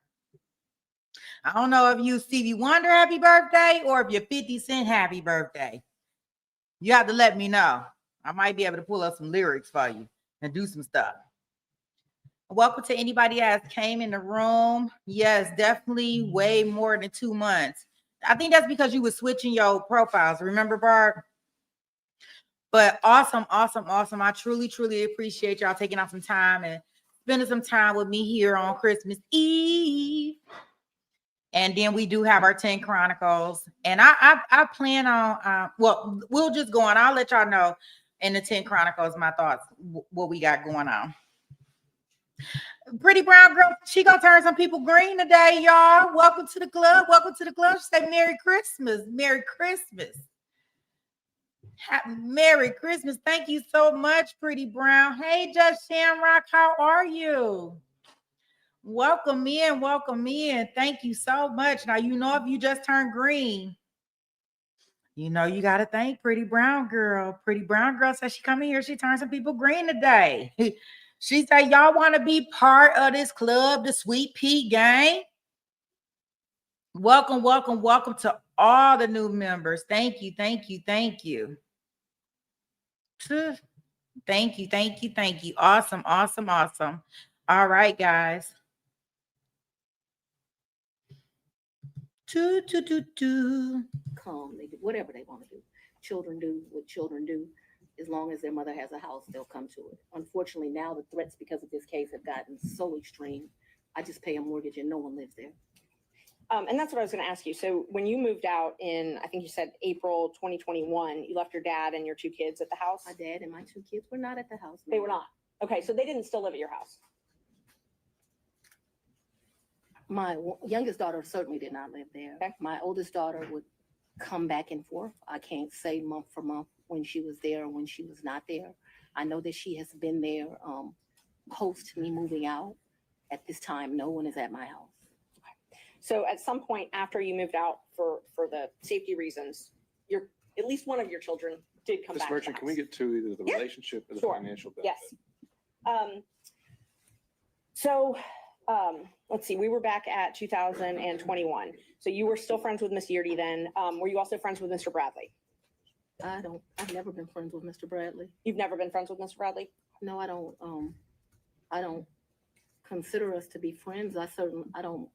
I don't know if you Stevie Wonder happy birthday or if you're 50 Cent happy birthday. You have to let me know. I might be able to pull up some lyrics for you and do some stuff. Welcome to anybody that came in the room. Yes, definitely way more than 2 months. I think that's because you were switching your profiles. Remember, Barb? But awesome. I truly appreciate y'all taking out some time and spending some time with me here on Christmas Eve. And then we do have our 10 Chronicles. And I plan on, we'll just go on. I'll let y'all know in the 10 Chronicles my thoughts, what we got going on. Pretty brown girl, she gonna turn some people green today, y'all. Welcome to the club. She said, Merry Christmas. Merry Christmas. Merry Christmas. Thank you so much, Pretty Brown. Hey, Judge Shamrock, how are you? Welcome in, welcome in. Thank you so much. Now, you know, if you just turned green, you know, you got to thank Pretty Brown Girl. Pretty Brown Girl says she come in here, she turned some people green today. She said, y'all want to be part of this club, the Sweet Pea Gang? Welcome, welcome, welcome to all the new members. Thank you, thank you, thank you. Thank you, thank you, thank you. Awesome, awesome, awesome. All right, guys. Calm. They do whatever they want to do. Children do what children do. As long as their mother has a house, they'll come to it. Unfortunately, now the threats because of this case have gotten so extreme. I just pay a mortgage and no one lives there. And that's what I was going to ask you. So when you moved out in, I think you said April 2021, you left your dad and your two kids at the house? My dad and my two kids were not at the house. They were not. Okay, so they didn't still live at your house? My youngest daughter certainly did not live there. Okay. My oldest daughter would come back and forth. I can't say month for month when she was there or when she was not there. I know that she has been there post me moving out. At this time, no one is at my house. So at some point after you moved out for the safety reasons, at least one of your children did come Ms. back. Merchant, can we get to either the Yeah. relationship or the Sure. financial benefit? Yes. Let's see, we were back at 2021. So you were still friends with Miss Yeardy then. Were you also friends with Mr. Bradley? I've never been friends with Mr. Bradley. You've never been friends with Mr. Bradley? No, I don't consider us to be friends. I don't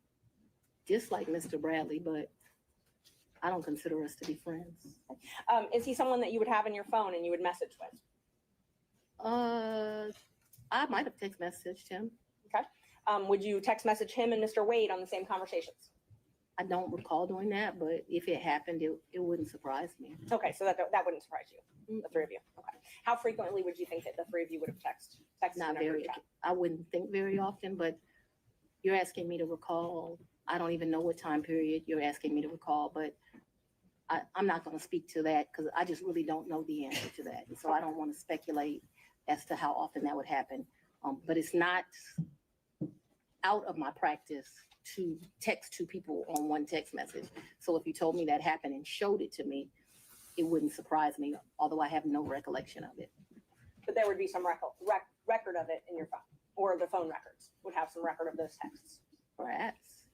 dislike Mr. Bradley, but I don't consider us to be friends. Is he someone that you would have in your phone and you would message with? I might have text messaged him. Okay. Would you text message him and Mr. Wade on the same conversations? I don't recall doing that, but if it happened, it wouldn't surprise me. Okay, so that wouldn't surprise you, the three of you. Okay. How frequently would you think that the three of you would have texted? Not very. I wouldn't think very often, but you're asking me to recall. I don't even know what time period you're asking me to recall, but I'm not going to speak to that because I just really don't know the answer to that. So I don't want to speculate as to how often that would happen. But it's not out of my practice to text two people on one text message. So if you told me that happened and showed it to me, it wouldn't surprise me, although I have no recollection of it. But there would be some record of it in your phone, or the phone records would have some record of those texts. Perhaps.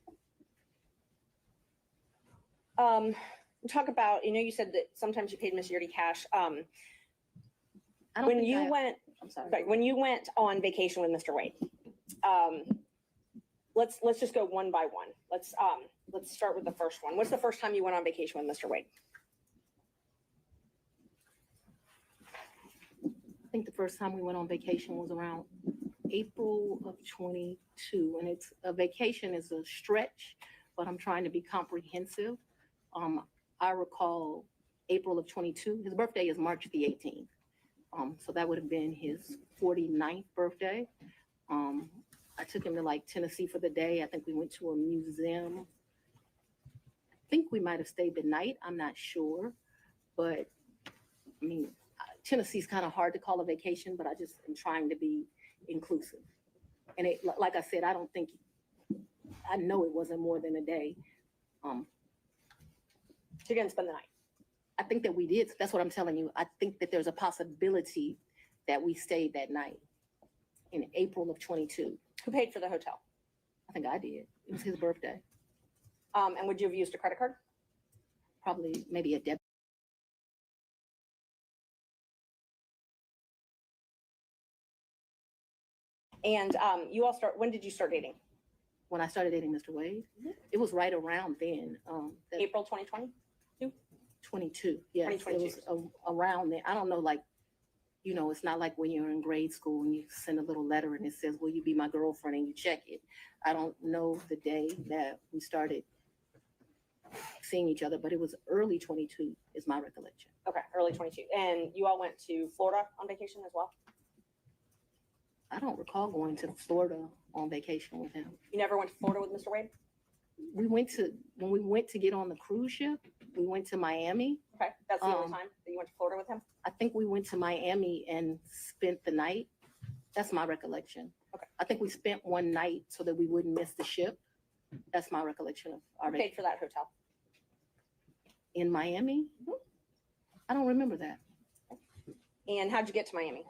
Talk about, you said that sometimes you paid Miss Yeardy cash. I'm sorry. When you went on vacation with Mr. Wade, let's just go one by one. Let's start with the first one. What's the first time you went on vacation with Mr. Wade? I think the first time we went on vacation was around April of 22, and a vacation is a stretch, but I'm trying to be comprehensive. I recall April of 22. His birthday is March the 18th. So that would have been his 49th birthday. I took him to like Tennessee for the day. I think we went to a museum. I think we might have stayed the night. I'm not sure. But I mean, Tennessee's kind of hard to call a vacation, but I just am trying to be inclusive. And like I said, I know it wasn't more than a day. So you didn't spend the night? I think that we did. That's what I'm telling you. I think that there's a possibility that we stayed that night in April of 22. Who paid for the hotel? I think I did. It was his birthday. And would you have used a credit card? Probably maybe a debit. And when did you start dating? When I started dating Mr. Wade, it was right around then. April 2020? 22. Yes, 2022. It was around then. I don't know, it's not like when you're in grade school and you send a little letter and it says, will you be my girlfriend, and you check it. I don't know the day that we started seeing each other, but it was early 22 is my recollection. Okay, early 22. And you all went to Florida on vacation as well? I don't recall going to Florida on vacation with him. You never went to Florida with Mr. Wade? When we went to get on the cruise ship, we went to Miami. Okay, that's the only time that You went to Florida with him? I think we went to Miami and spent the night. That's my recollection. Okay. I think we spent one night so that we wouldn't miss the ship. That's my recollection of our Who paid for that hotel? in Miami. Mhm. I don't remember that. And how'd you get to Miami?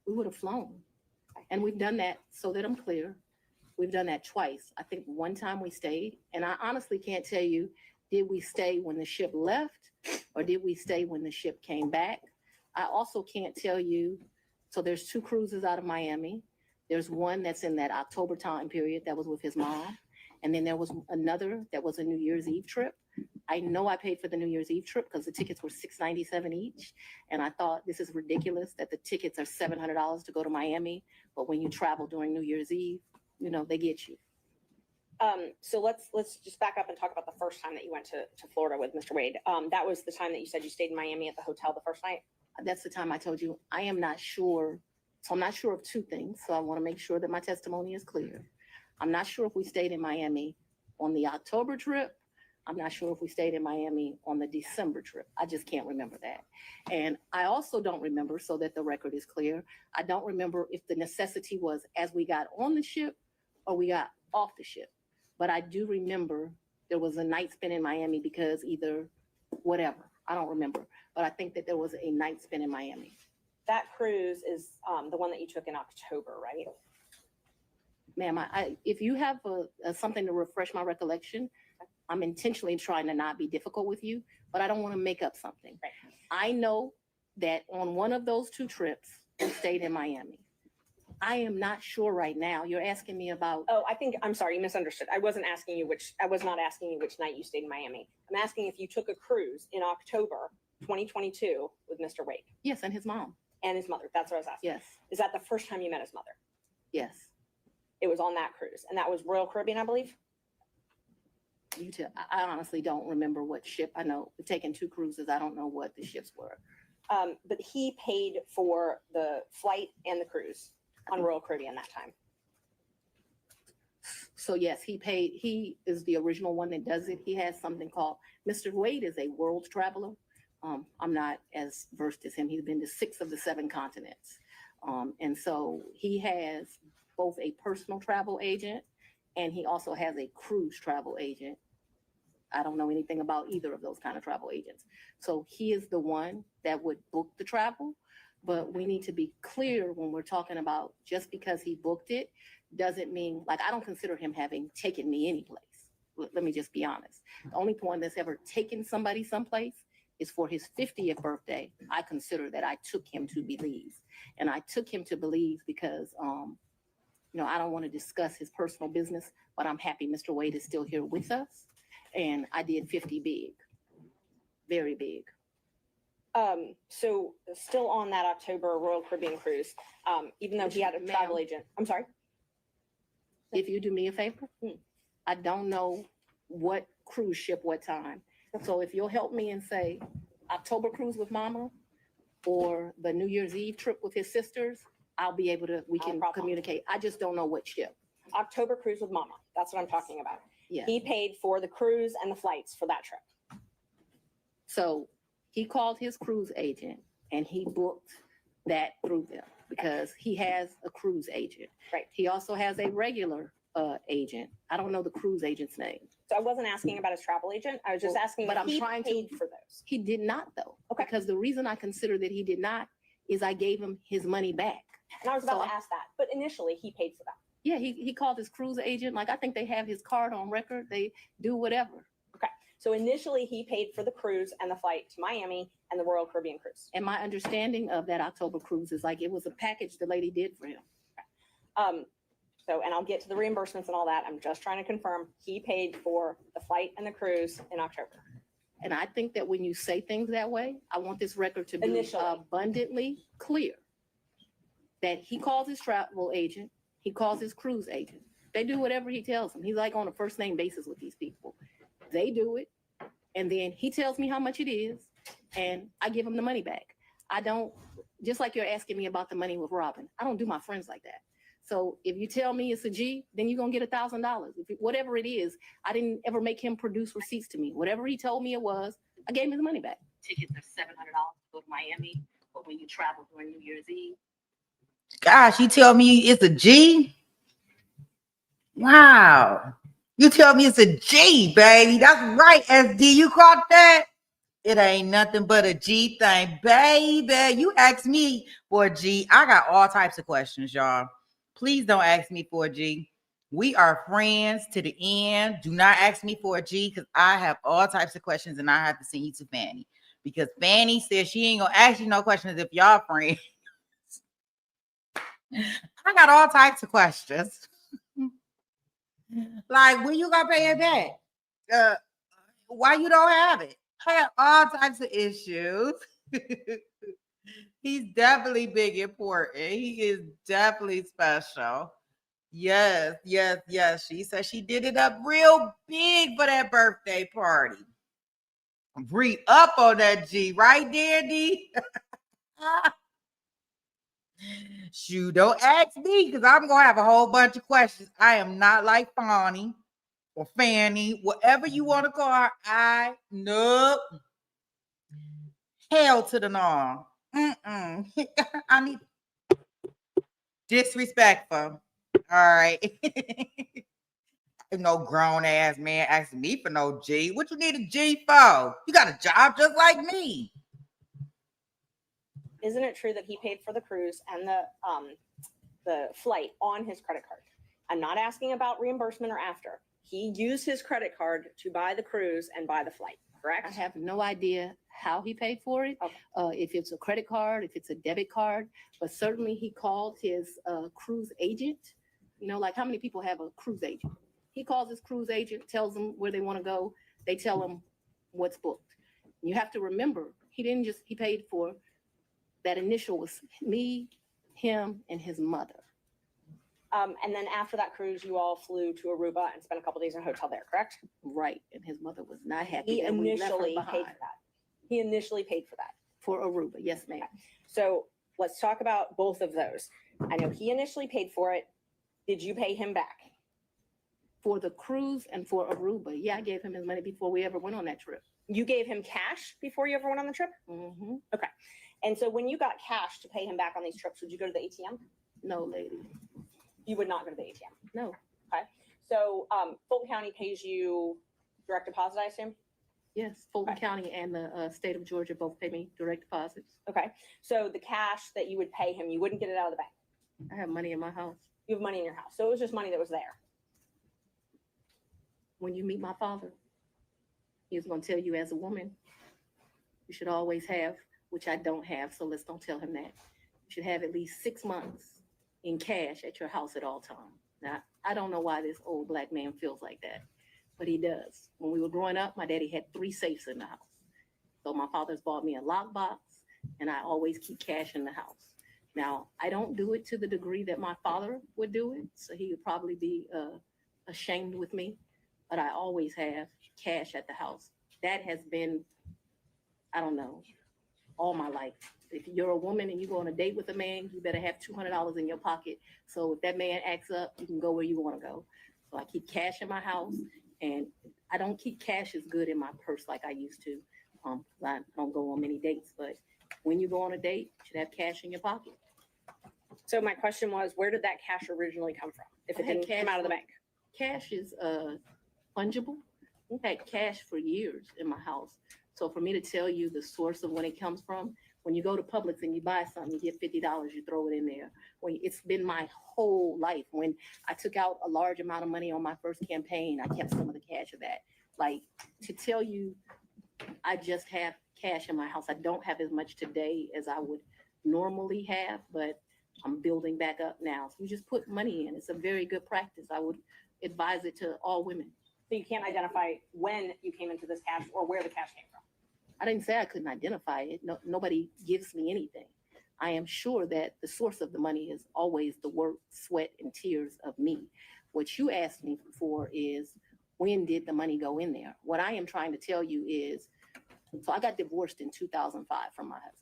We would have flown. And we've done that, so that I'm clear. We've done that twice. I think one time we stayed, and I honestly can't tell you, did we stay when the ship left or did we stay when the ship came back? I also can't tell you, so there's 2 cruises out of Miami. There's one that's in that October time period that was with his mom. And then there was another that was a New Year's Eve trip. I know I paid for the New Year's Eve trip because the tickets were $697 each. And I thought this is ridiculous that the tickets are $700 to go to Miami. But when you travel during New Year's Eve, you know, they get you. So let's just back up and talk about the first time that you went to Florida with Mr. Wade. That was the time that you said you stayed in Miami at the hotel the first night? That's the time I told you, I am not sure. So I'm not sure of 2 things. So I want to make sure that my testimony is clear. I'm not sure if we stayed in Miami on the October trip. I'm not sure if we stayed in Miami on the December trip. I just can't remember that. And I also don't remember, so that the record is clear, I don't remember if the necessity was as we got on the ship or we got off the ship. But I do remember there was a night spent in Miami because either whatever, I don't remember. But I think that there was a night spent in Miami. That cruise is the one that you took in October, right? Ma'am, if you have something to refresh my recollection, I'm intentionally trying to not be difficult with you, but I don't want to make up something. Right. I know that on one of those 2 trips, we stayed in Miami. I am not sure right now. You're asking me about. Oh, I'm sorry, you misunderstood. I was not asking you which night you stayed in Miami. I'm asking if you took a cruise in October 2022 with Mr. Wade. Yes, and his mom. And his mother. That's what I was asking. Yes. Is that the first time you met his mother? Yes. It was on that cruise, and that was Royal Caribbean, I believe. I honestly don't remember what ship. I know we've taken 2 cruises. I don't know what the ships were. But he paid for the flight and the cruise on Royal Caribbean that time. So yes, he paid. He is the original one that does it. He has something called, Mr. Wade is a world traveler. I'm not as versed as him. He's been to 6 of the 7 continents. And so he has both a personal travel agent and he also has a cruise travel agent. I don't know anything about either of those kind of travel agents. So he is the one that would book the travel, but we need to be clear when we're talking about just because he booked it doesn't mean, like, I don't consider him having taken me anyplace. Let me just be honest. The only one that's ever taken somebody someplace is for his 50th birthday. I consider that I took him to Belize. And I took him to Belize because, I don't want to discuss his personal business, but I'm happy Mr. Wade is still here with us. And I did 50 big, very big. So still on that October Royal Caribbean cruise, even though he had a travel agent. I'm sorry. If you do me a favor, I don't know what cruise ship, what time. So if you'll help me and say October cruise with mama or the New Year's Eve trip with his sisters, I'll be able to, we can communicate. I just don't know what ship. October cruise with mama. That's what I'm talking about. Yeah. He paid for the cruise and the flights for that trip. So he called his cruise agent and he booked that through them because he has a cruise agent. Right. He also has a regular agent. I don't know the cruise agent's name. So I wasn't asking about his travel agent. I was just asking but if I'm he trying paid to, for those. He did not though. Okay. Because the reason I consider that he did not is I gave him his money back. And I was about to ask that, but initially he paid for that. Yeah, he called his cruise agent. Like, I think they have his card on record. They do whatever. Okay. So initially he paid for the cruise and the flight to Miami and the Royal Caribbean cruise. And my understanding of that October cruise is like it was a package the lady did for him. And I'll get to the reimbursements and all that. I'm just trying to confirm he paid for the flight and the cruise in October. And I think that when you say things that way, I want this record to be Initially. abundantly clear that he calls his travel agent, he calls his cruise agent. They do whatever he tells them. He's like on a first name basis with these people. They do it. And then he tells me how much it is and I give him the money back. I don't, just like you're asking me about the money with Robin, I don't do my friends like that. So if you tell me it's a G, then you're going to get $1,000. Whatever it is, I didn't ever make him produce receipts to me. Whatever he told me it was, I gave him his money back. tickets are $700 to go to Miami, but when you travel during New Year's Eve, Gosh, you tell me it's a G? Wow. You tell me it's a G, baby. That's right, SD. You caught that? It ain't nothing but a G thing, baby. You asked me for a G. I got all types of questions, y'all. Please don't ask me for a G. We are friends to the end. Do not ask me for a G because I have all types of questions and I have to send you to Fani. Because Fani says she ain't gonna ask you no questions if y'all friends. I got all types of questions. Like, when you gonna pay it back? Why you don't have it? I got all types of issues. He's definitely big important. He is definitely special. Yes, yes, yes. She said she did it up real big for that birthday party. Re up on that G, right, Dandy? Shoot, don't ask me because I'm gonna have a whole bunch of questions. I am not like Fani or Fanny, whatever you want to call her. Nope. Hell to the no. I need disrespectful. All right. No grown ass man asking me for no G. What you need a G for? You got a job just like me. Isn't it true that he paid for the cruise and the flight on his credit card? I'm not asking about reimbursement or after. He used his credit card to buy the cruise and buy the flight, correct? I have no idea how he paid for it. Okay. If it's a credit card, if it's a debit card, but certainly he called his cruise agent. You know, like how many people have a cruise agent? He calls his cruise agent, tells them where they want to go. They tell him what's booked. You have to remember, he paid for that initial was me, him, and his mother. And then after that cruise, you all flew to Aruba and spent a couple days in a hotel there, correct? Right, and his mother was not happy. He that we left her initially behind. paid for that. He initially paid for that. For Aruba, yes, ma'am. So let's talk about both of those. I know he initially paid for it. Did you pay him back? For the cruise and for Aruba, yeah, I gave him his money before we ever went on that trip. You gave him cash before you ever went on the trip? Mm-hmm. Okay. And so when you got cash to pay him back on these trips, would you go to the ATM? No, lady. You would not go to the ATM. No. Okay. So Fulton County pays you direct deposit, I assume? Yes, Fulton Okay. County and the state of Georgia both pay me direct deposits. Okay. So the cash that you would pay him, you wouldn't get it out of the bank. I have money in my house. You have money in your house. So it was just money that was there. When you meet my father, he's going to tell you as a woman, you should always have, which I don't have, so let's don't tell him that. You should have at least 6 months in cash at your house at all times. Now, I don't know why this old black man feels like that, but he does. When we were growing up, my daddy had 3 safes in the house. So my father's bought me a lockbox, and I always keep cash in the house. Now, I don't do it to the degree that my father would do it, so he would probably be ashamed with me, but I always have cash at the house. That has been, I don't know, all my life. If you're a woman and you go on a date with a man, you better have $200 in your pocket. So if that man acts up, you can go where you want to go. So I keep cash in my house, and I don't keep cash as good in my purse like I used to. I don't go on many dates, but when you go on a date, you should have cash in your pocket. So my question was, where did that cash originally come from? If it I had didn't cash come out of the from- bank? Cash is fungible. I've had cash for years in my house. So for me to tell you the source of when it comes from, when you go to Publix and you buy something, you get $50, you throw it in there. It's been my whole life. When I took out a large amount of money on my first campaign, I kept some of the cash of that. Like, to tell you, I just have cash in my house. I don't have as much today as I would normally have, but I'm building back up now. So you just put money in. It's a very good practice. I would advise it to all women. So you can't identify when you came into this cash or where the cash came from? I didn't say I couldn't identify it. No, nobody gives me anything. I am sure that the source of the money is always the work, sweat, and tears of me. What you asked me for is, when did the money go in there? What I am trying to tell you is, so I got divorced in 2005 from my husband.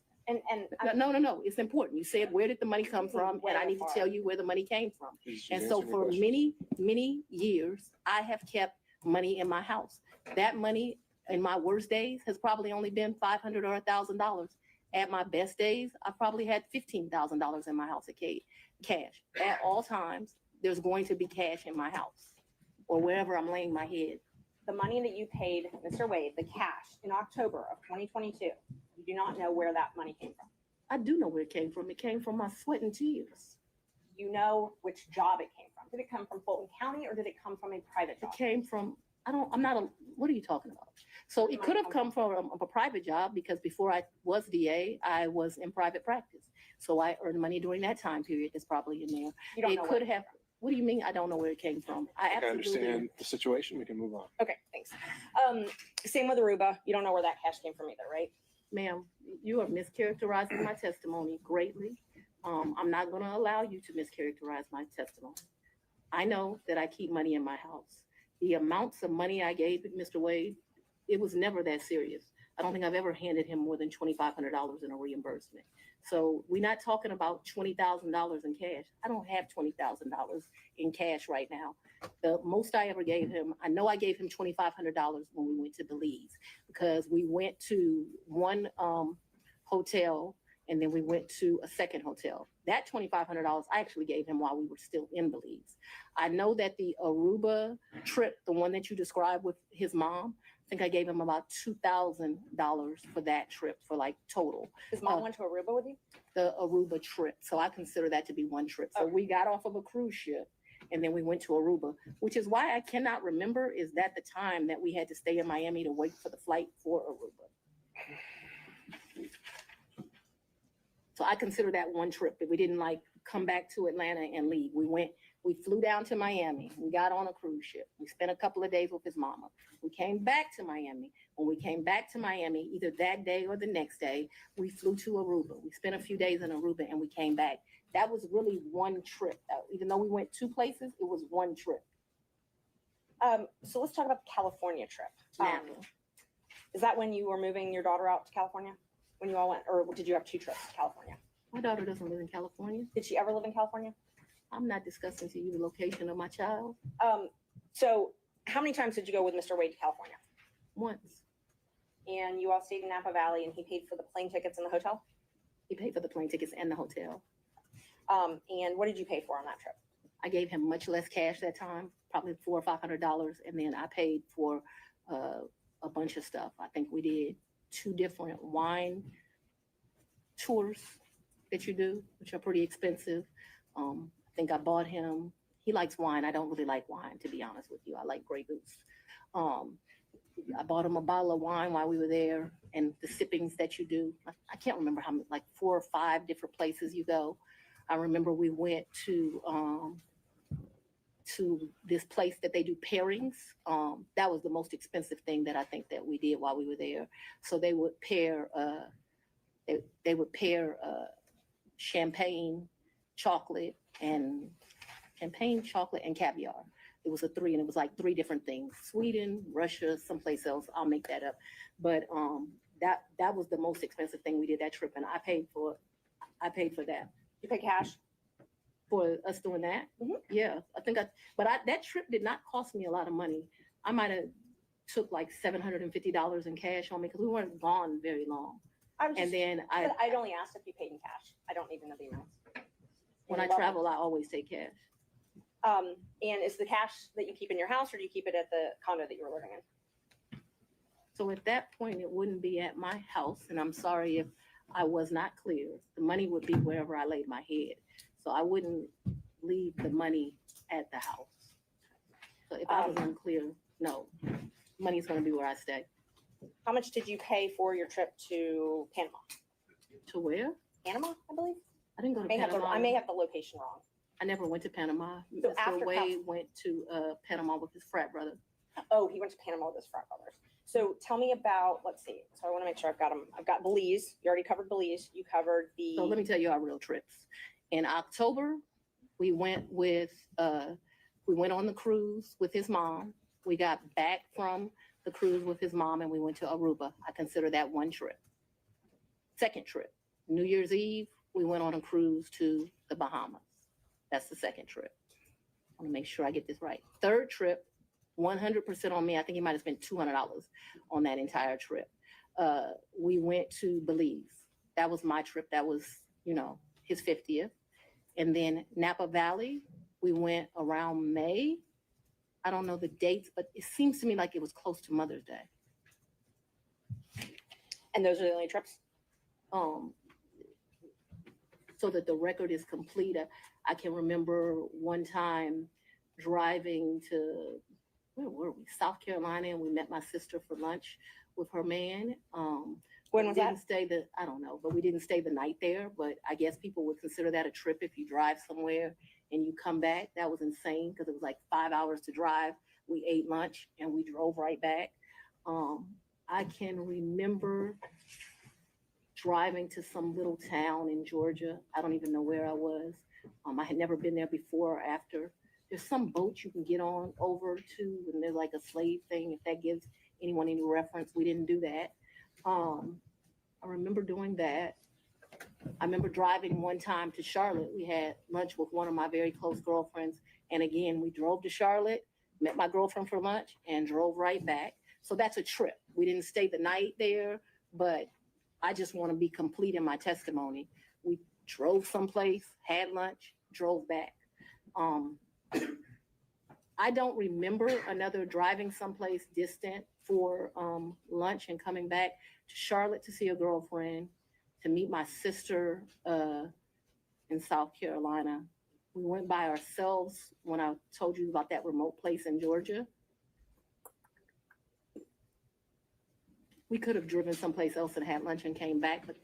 No. It's important. You said, where did the money come from? And I need to tell you where the money came from. And so for many, many years, I have kept money in my house. That money, in my worst days has probably only been $500 or $1,000. At my best days, I probably had $15,000 in my house at cash. At all times, there's going to be cash in my house or wherever I'm laying my head. The money that you paid Mr. Wade, the cash in October of 2022, you do not know where that money came from. I do know where it came from. It came from my sweat and tears. You know which job it came from. Did it come from Fulton County or did it come from a private job? It came from, what are you talking about? So it could have come from a private job because before I was DA, I was in private practice. So I earned money during that time period. That's probably in there. You don't It know could where. have, what do you mean? I don't know where it came from. I I absolutely understand the situation. We can move on. Okay, thanks. Same with Aruba. You don't know where that cash came from either, right? Ma'am, you are mischaracterizing my testimony greatly. I'm not going to allow you to mischaracterize my testimony. I know that I keep money in my house. The amounts of money I gave Mr. Wade, it was never that serious. I don't think I've ever handed him more than $2,500 in a reimbursement. So we're not talking about $20,000 in cash. I don't have $20,000 in cash right now. The most I ever gave him, I know I gave him $2,500 when we went to Belize because we went to one hotel and then we went to a second hotel. That $2,500 I actually gave him while we were still in Belize. I know that the Aruba trip, the one that you described with his mom, I think I gave him about $2,000 for that trip for like total. His mom went to Aruba with you? The Aruba trip. So I consider that to be one trip. So we got off of a cruise ship and then we went to Aruba, which is why I cannot remember is that the time that we had to stay in Miami to wait for the flight for Aruba. So I consider that one trip that we didn't like come back to Atlanta and leave. We flew down to Miami. We got on a cruise ship. We spent a couple of days with his mama. We came back to Miami. When we came back to Miami, either that day or the next day, we flew to Aruba. We spent a few days in Aruba and we came back. That was really one trip. Even though we went two places, it was one trip. So let's talk about the California trip. Now, Is that when you were moving your daughter out to California? When you all went, or did you have two trips to California? my daughter doesn't live in California. Did she ever live in California? I'm not discussing to you the location of my child. So how many times did you go with Mr. Wade to California? Once. And you all stayed in Napa Valley and he paid for the plane tickets and the hotel? He paid for the plane tickets and the hotel. And what did you pay for on that trip? I gave him much less cash that time, probably $400 or $500, and then I paid for a bunch of stuff. I think we did 2 different wine tours that you do, which are pretty expensive. I think I bought him. He likes wine. I don't really like wine, to be honest with you. I like Grey Goose. I bought him a bottle of wine while we were there, and the sippings that you do. I can't remember how many, like 4 or 5 different places you go. I remember we went to this place that they do pairings. That was the most expensive thing that I think that we did while we were there. So they would pair champagne, chocolate, and caviar. It was a 3, and it was like 3 different things: Sweden, Russia, someplace else. I'll make that up. But that was the most expensive thing we did that trip, and I paid for that. You pay cash? For us doing that? Mhm. Yeah, that trip did not cost me a lot of money. I might have took like $750 in cash on me because we weren't gone very long. And then I'd only asked if you paid in cash. I don't even know the amounts. when I travel, I always take cash. And is the cash that you keep in your house, or do you keep it at the condo that you were living in? So at that point, it wouldn't be at my house, and I'm sorry if I was not clear. The money would be wherever I laid my head. So I wouldn't leave the money at the house. So if I was unclear, no, money's gonna be where I stay. How much did you pay for your trip to Panama? To where? Panama, I believe. I didn't go to I Panama. may have the location wrong. I never went to Panama. So Mr. after Wade went to Panama with his frat brother. Oh, he went to Panama with his frat brothers. So tell me about, let's see. So I want to make sure I've got them. I've got Belize. You already covered Belize. You covered the. So let me tell you our real trips. In October, we went on the cruise with his mom. We got back from the cruise with his mom and we went to Aruba. I consider that one trip. Second trip, New Year's Eve, we went on a cruise to the Bahamas. That's the second trip. I want to make sure I get this right. Third trip, 100% on me. I think he might have spent $200 on that entire trip. We went to Belize. That was my trip. That was, his 50th. And then Napa Valley, we went around May. I don't know the dates, but it seems to me like it was close to Mother's Day. And those are the only trips? So that the record is complete. I can remember one time driving to, where were we? South Carolina, and we met my sister for lunch with her man. When was that? I don't know, but we didn't stay the night there. But I guess people would consider that a trip if you drive somewhere and you come back. That was insane because it was like 5 hours to drive. We ate lunch and we drove right back. I can remember driving to some little town in Georgia. I don't even know where I was. I had never been there before or after. There's some boat you can get on over to, and there's like a slave thing, if that gives anyone any reference. We didn't do that. I remember doing that. I remember driving one time to Charlotte. We had lunch with one of my very close girlfriends. And again, we drove to Charlotte, met my girlfriend for lunch, and drove right back. So that's a trip. We didn't stay the night there, but I just want to be complete in my testimony. We drove someplace, had lunch, drove back. I don't remember another driving someplace distant for lunch and coming back to Charlotte to see a girlfriend, to meet my sister in South Carolina. We went by ourselves when I told you about that remote place in Georgia. We could have driven someplace else and had lunch and came back, but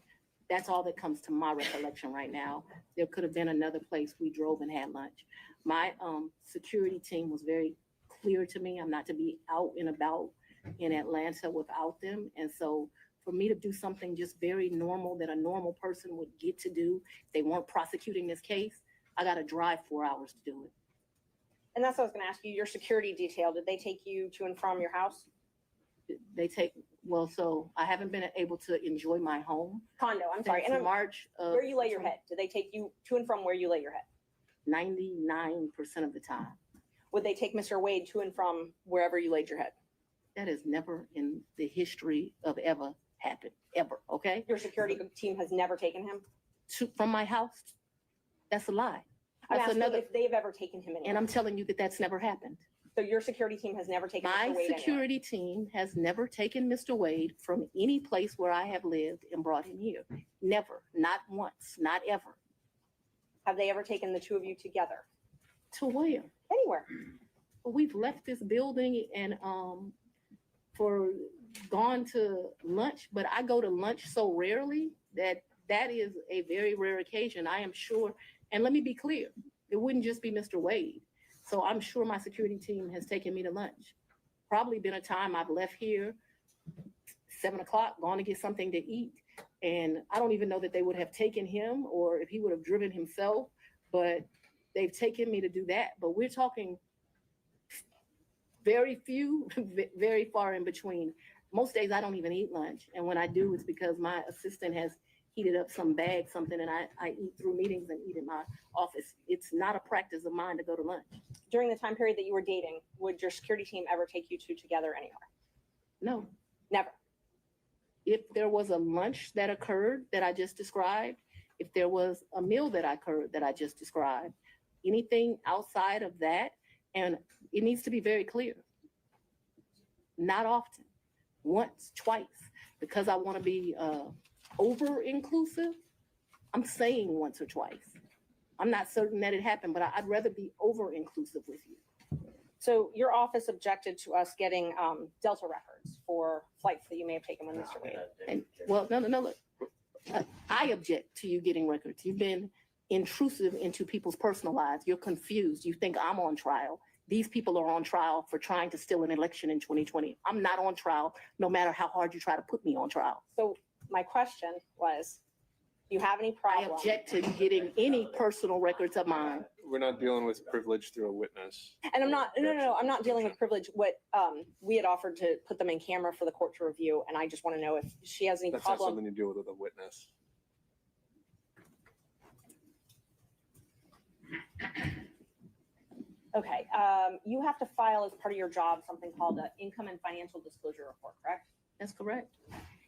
that's all that comes to my recollection right now. There could have been another place we drove and had lunch. My security team was very clear to me. I'm not to be out and about in Atlanta without them. And so for me to do something just very normal that a normal person would get to do if they weren't prosecuting this case, I got to drive 4 hours to do it. And that's what I was going to ask you. Your security detail, did they take you to and from your house? So I haven't been able to enjoy my home. Condo, I'm sorry. Since And March of where you lay your head? Did they take you to and from where you lay your head? 99% of the time. Would they take Mr. Wade to and from wherever you laid your head? That has never in the history of ever happened, ever, okay? Your security team has never taken him? From my house? That's a lie. I'm That's asking another, if they've ever taken him anywhere. and I'm telling you that that's never happened. So your security team has never taken Mr. My Wade anywhere? security team has never taken Mr. Wade from any place where I have lived and brought him here. Never, not once, not ever. Have they ever taken the two of you together? To where? Anywhere. We've left this building and gone to lunch, but I go to lunch so rarely that is a very rare occasion. I am sure, and let me be clear, it wouldn't just be Mr. Wade. So I'm sure my security team has taken me to lunch. Probably been a time I've left here 7 o'clock, gone to get something to eat. And I don't even know that they would have taken him or if he would have driven himself, but they've taken me to do that. But we're talking very few, very far in between. Most days I don't even eat lunch. And when I do, it's because my assistant has heated up some bag, something, and I eat through meetings and eat in my office. It's not a practice of mine to go to lunch. During the time period that you were dating, would your security team ever take you two together anywhere? No. Never. If there was a lunch that occurred that I just described, if there was a meal that occurred that I just described, anything outside of that, and it needs to be very clear. Not often. Once, twice, because I want to be over-inclusive. I'm saying once or twice. I'm not certain that it happened, but I'd rather be over-inclusive with you. So your office objected to us getting Delta records for flights that you may have taken with Mr. Wade. And well, no, look, I object to you getting records. You've been intrusive into people's personal lives. You're confused. You think I'm on trial. These people are on trial for trying to steal an election in 2020. I'm not on trial, no matter how hard you try to put me on trial. So my question was, do you have any I problem? object to you getting any personal records of mine. We're not dealing with privilege through a witness. And I'm not, no, I'm not dealing with privilege. What we had offered to put them in camera for the court to review, and I just want to know if she has any That's not problem. something you deal with a witness. Okay, you have to file as part of your job something called an income and financial disclosure report, correct? That's correct.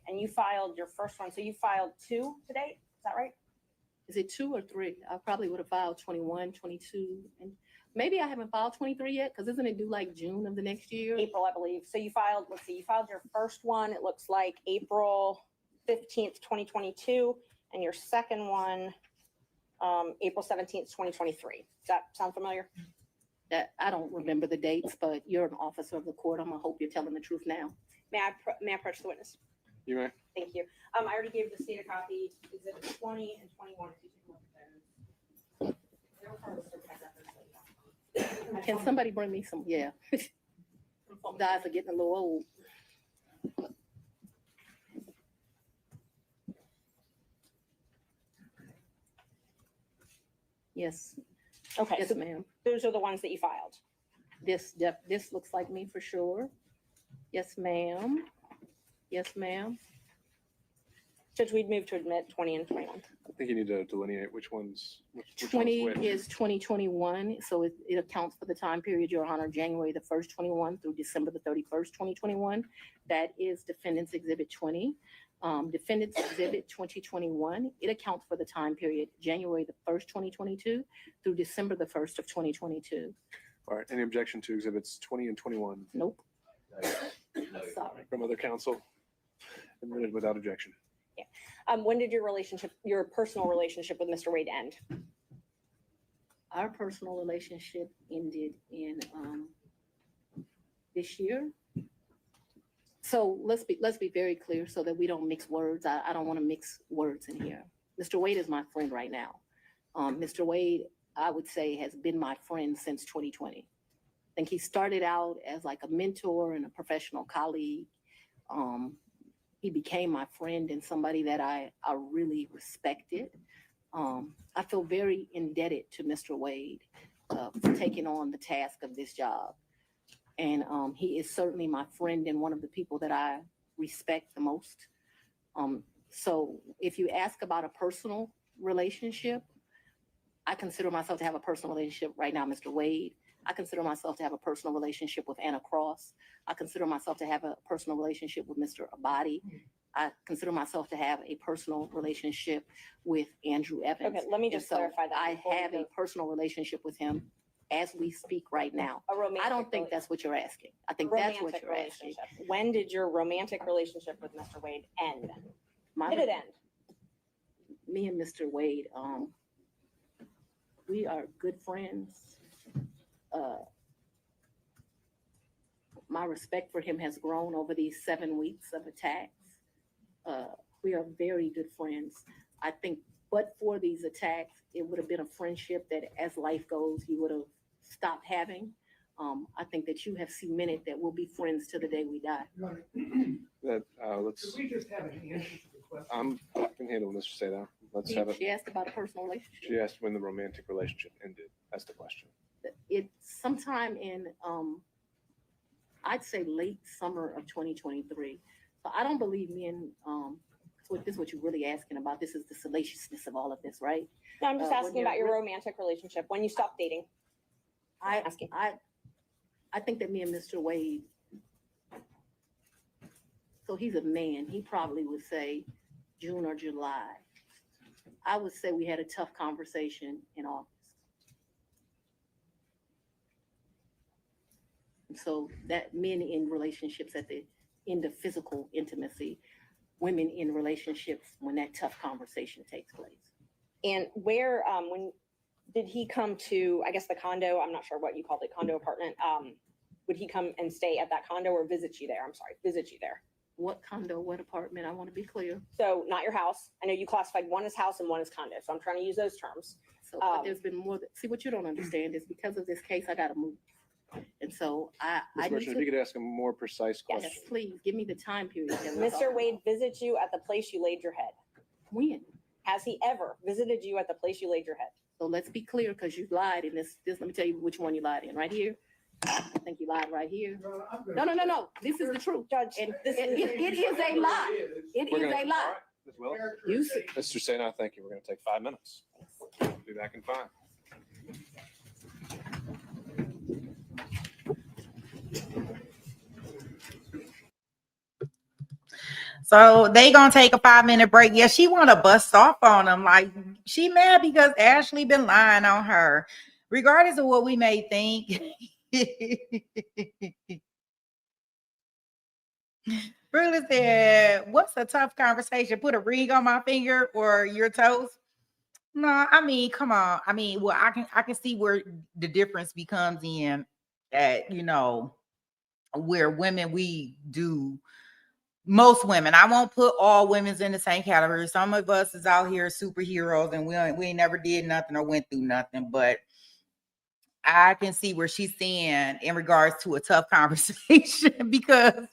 And you filed your first one, so you filed 2 today, is that right? Is it 2 or 3? I probably would have filed 21, 22, and maybe I haven't filed 23 yet, because isn't it due like June of the next year? April, I believe. So you filed, let's see, you filed your first one, it looks like April 15th, 2022, and your second one, April 17th, 2023. Does that sound familiar? That I don't remember the dates, but you're an officer of the court. I'm gonna hope you're telling the truth now. May I approach the witness? You may. Thank you. I already gave the state a copy, exhibit 20 and 21, if you take a look at those. They're part of the certified records. Can somebody bring me some? Yeah. Guys are getting a little old. Yes. Okay, Yes, so ma'am. those are the ones that you filed. This looks like me for sure. Yes, ma'am. Yes, ma'am. Judge, we'd move to admit 20 and 21. I think you need to delineate which one's which 20 one's which. is 2021, so it accounts for the time period, Your Honor, January the 1st, 21 through December the 31st, 2021. That is Defendant's Exhibit 20. Defendant's Exhibit 2021, it accounts for the time period, January the 1st, 2022 through December the 1st of 2022. All right. Any objection to exhibits 20 and 21 Nope, No, no, sorry. from other counsel? Admitted without objection. When did your personal relationship with Mr. Wade end? Our personal relationship ended in this year. So let's be very clear so that we don't mix words. I don't want to mix words in here. Mr. Wade is my friend right now. Mr. Wade, I would say, has been my friend since 2020. I think he started out as like a mentor and a professional colleague. He became my friend and somebody that I really respected. I feel very indebted to Mr. Wade for taking on the task of this job. And he is certainly my friend and one of the people that I respect the most. So if you ask about a personal relationship, I consider myself to have a personal relationship right now, Mr. Wade. I consider myself to have a personal relationship with Anna Cross. I consider myself to have a personal relationship with Mr. Abadi. I consider myself to have a personal relationship with Andrew Evans. Okay, let me And just so clarify that. I before we have a go. personal relationship with him as we speak right now. A romantic I don't think rela- that's what you're asking. I think that's what romantic you're asking. relationship. When did your romantic relationship with Mr. Wade end? My- Did it end? Me and Mr. Wade, we are good friends. My respect for him has grown over these 7 weeks of attacks. We are very good friends. I think, but for these attacks, it would have been a friendship that, as life goes, he would have stopped having. I think that you have cemented that we'll be friends till the day we die. Right. That Could let's. we just have an answer to the question? I can handle this. Say that. Let's have it. She asked about a personal relationship. She asked when the romantic relationship ended. That's the question. It's sometime in, I'd say late summer of 2023. So I don't believe me in, this is what you're really asking about. This is the salaciousness of all of this, right? No, I'm just when asking you're about your re- romantic relationship, when you stopped dating. I Asking. think that me and Mr. Wade, so he's a man, he probably would say June or July. I would say we had a tough conversation in August. So that men in relationships at the end of physical intimacy, women in relationships when that tough conversation takes place. And where, when did he come to, I guess, the condo? I'm not sure what you called it, condo apartment. Would he come and stay at that condo or visit you there? I'm sorry, visit you there. What condo, what apartment? I want to be clear. So not your house. I know you classified one as house and one as condo. So I'm trying to use those terms. So, but there's been more, see, what you don't understand is because of this case, I got to move. And so I Ms. need Merchant, if you to, could ask a more precise Yes. question. please give me the time period. that we're Mr. talking Wade about. visits you at the place you laid your head. When? Has he ever visited you at the place you laid your head? So let's be clear, because you lied in this, let me tell you which one you lied in, right here. I think you lied right here. No, I'm gonna- No, this is the truth. Judge, And this it is, is a lie. It We're is gonna- a lie. Ms. Willis? You see, Mr. Sayna, thank you. We're going to take 5 minutes. Be back in 5. So they gonna take a 5-minute break. Yeah, she want to bust off on them. Like, she mad because Ashley been lying on her. Regardless of what we may think. Bruna said, what's a tough conversation? Put a ring on my finger or your toes? No, I mean, come on. I mean, well, I can see where the difference becomes in that, where women we do. Most women, I won't put all women's in the same category. Some of us is out here superheroes and we ain't never did nothing or went through nothing. But I can see where she's saying in regards to a tough conversation because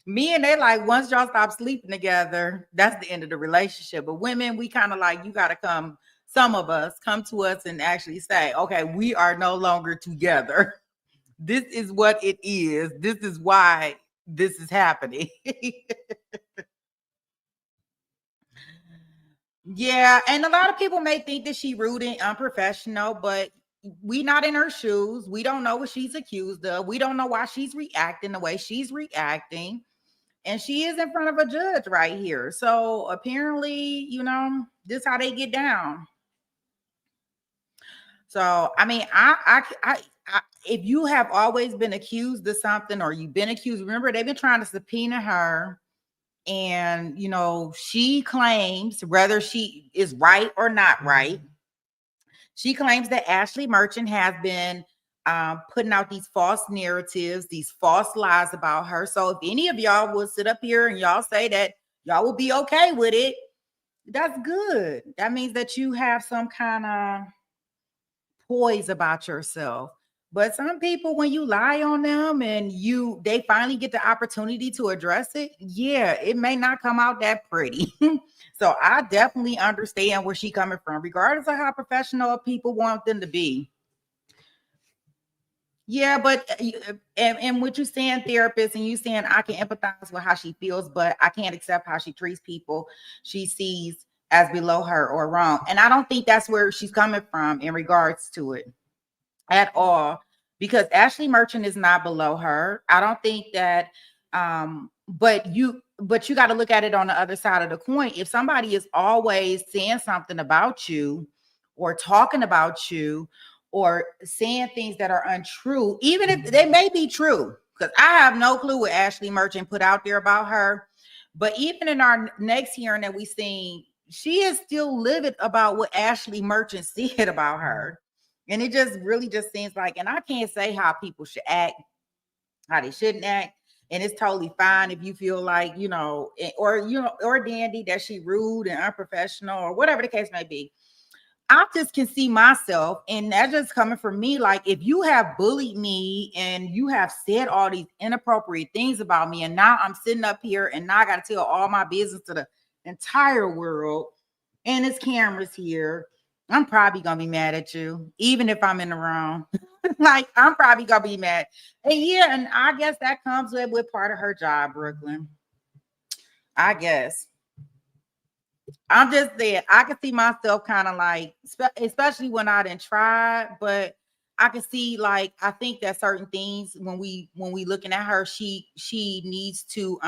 me and they like, once y'all stop sleeping together, that's the end of the relationship. But women, we kind of like, you got to come, some of us come to us and actually say, okay, we are no longer together. This is what it is. This is why this is happening. Yeah, and a lot of people may think that she rude and unprofessional, but we not in her shoes. We don't know what she's accused of. We don't know why she's reacting the way she's reacting. And she is in front of a judge right here. So apparently, this is how they get down. So, I mean, I if you have always been accused of something or you've been accused, remember, they've been trying to subpoena her. And, she claims, whether she is right or not right, she claims that Ashley Merchant has been putting out these false narratives, these false lies about her. So if any of y'all would sit up here and y'all say that y'all will be okay with it, that's good. That means that you have some kind of poise about yourself. But some people, when you lie on them and they finally get the opportunity to address it, yeah, it may not come out that pretty. So I definitely understand where she's coming from, regardless of how professional people want them to be. Yeah, but and what you saying, therapist, and you saying I can empathize with how she feels, but I can't accept how she treats people she sees as below her or wrong. And I don't think that's where she's coming from in regards to it at all, because Ashley Merchant is not below her. I don't think that but you got to look at it on the other side of the coin. If somebody is always saying something about you or talking about you or saying things that are untrue, even if they may be true, because I have no clue what Ashley Merchant put out there about her, but even in our next hearing that we seen, she is still livid about what Ashley Merchant said about her. And it just really just seems like, and I can't say how people should act, how they shouldn't act. And it's totally fine if you feel like, or dandy that she rude and unprofessional or whatever the case may be. I just can see myself, and that's just coming from me. Like, if you have bullied me and you have said all these inappropriate things about me, and now I'm sitting up here and now I got to tell all my business to the entire world, and it's cameras here, I'm probably gonna be mad at you, even if I'm in the wrong. Like, I'm probably gonna be mad. And yeah, and I guess that comes with part of her job, Brooklyn. I guess. I'm just there. I can see myself kind of like, especially when I didn't try, but I can see, like, I think that certain things when we looking at her, she needs to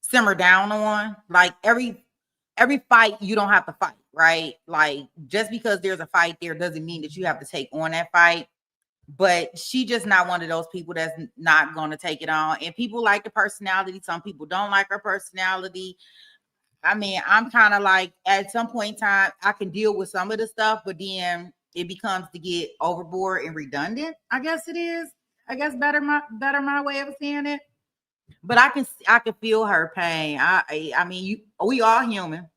simmer down on. Like, every fight, you don't have to fight, right? Like, just because there's a fight there doesn't mean that you have to take on that fight. But she just not one of those people that's not going to take it on. And people like the personality. Some people don't like her personality. I mean, I'm kind of like, at some point in time, I can deal with some of the stuff, but then it becomes to get overboard and redundant. I guess it is. I guess better my way of saying it. But I can feel her pain. I mean, we all human.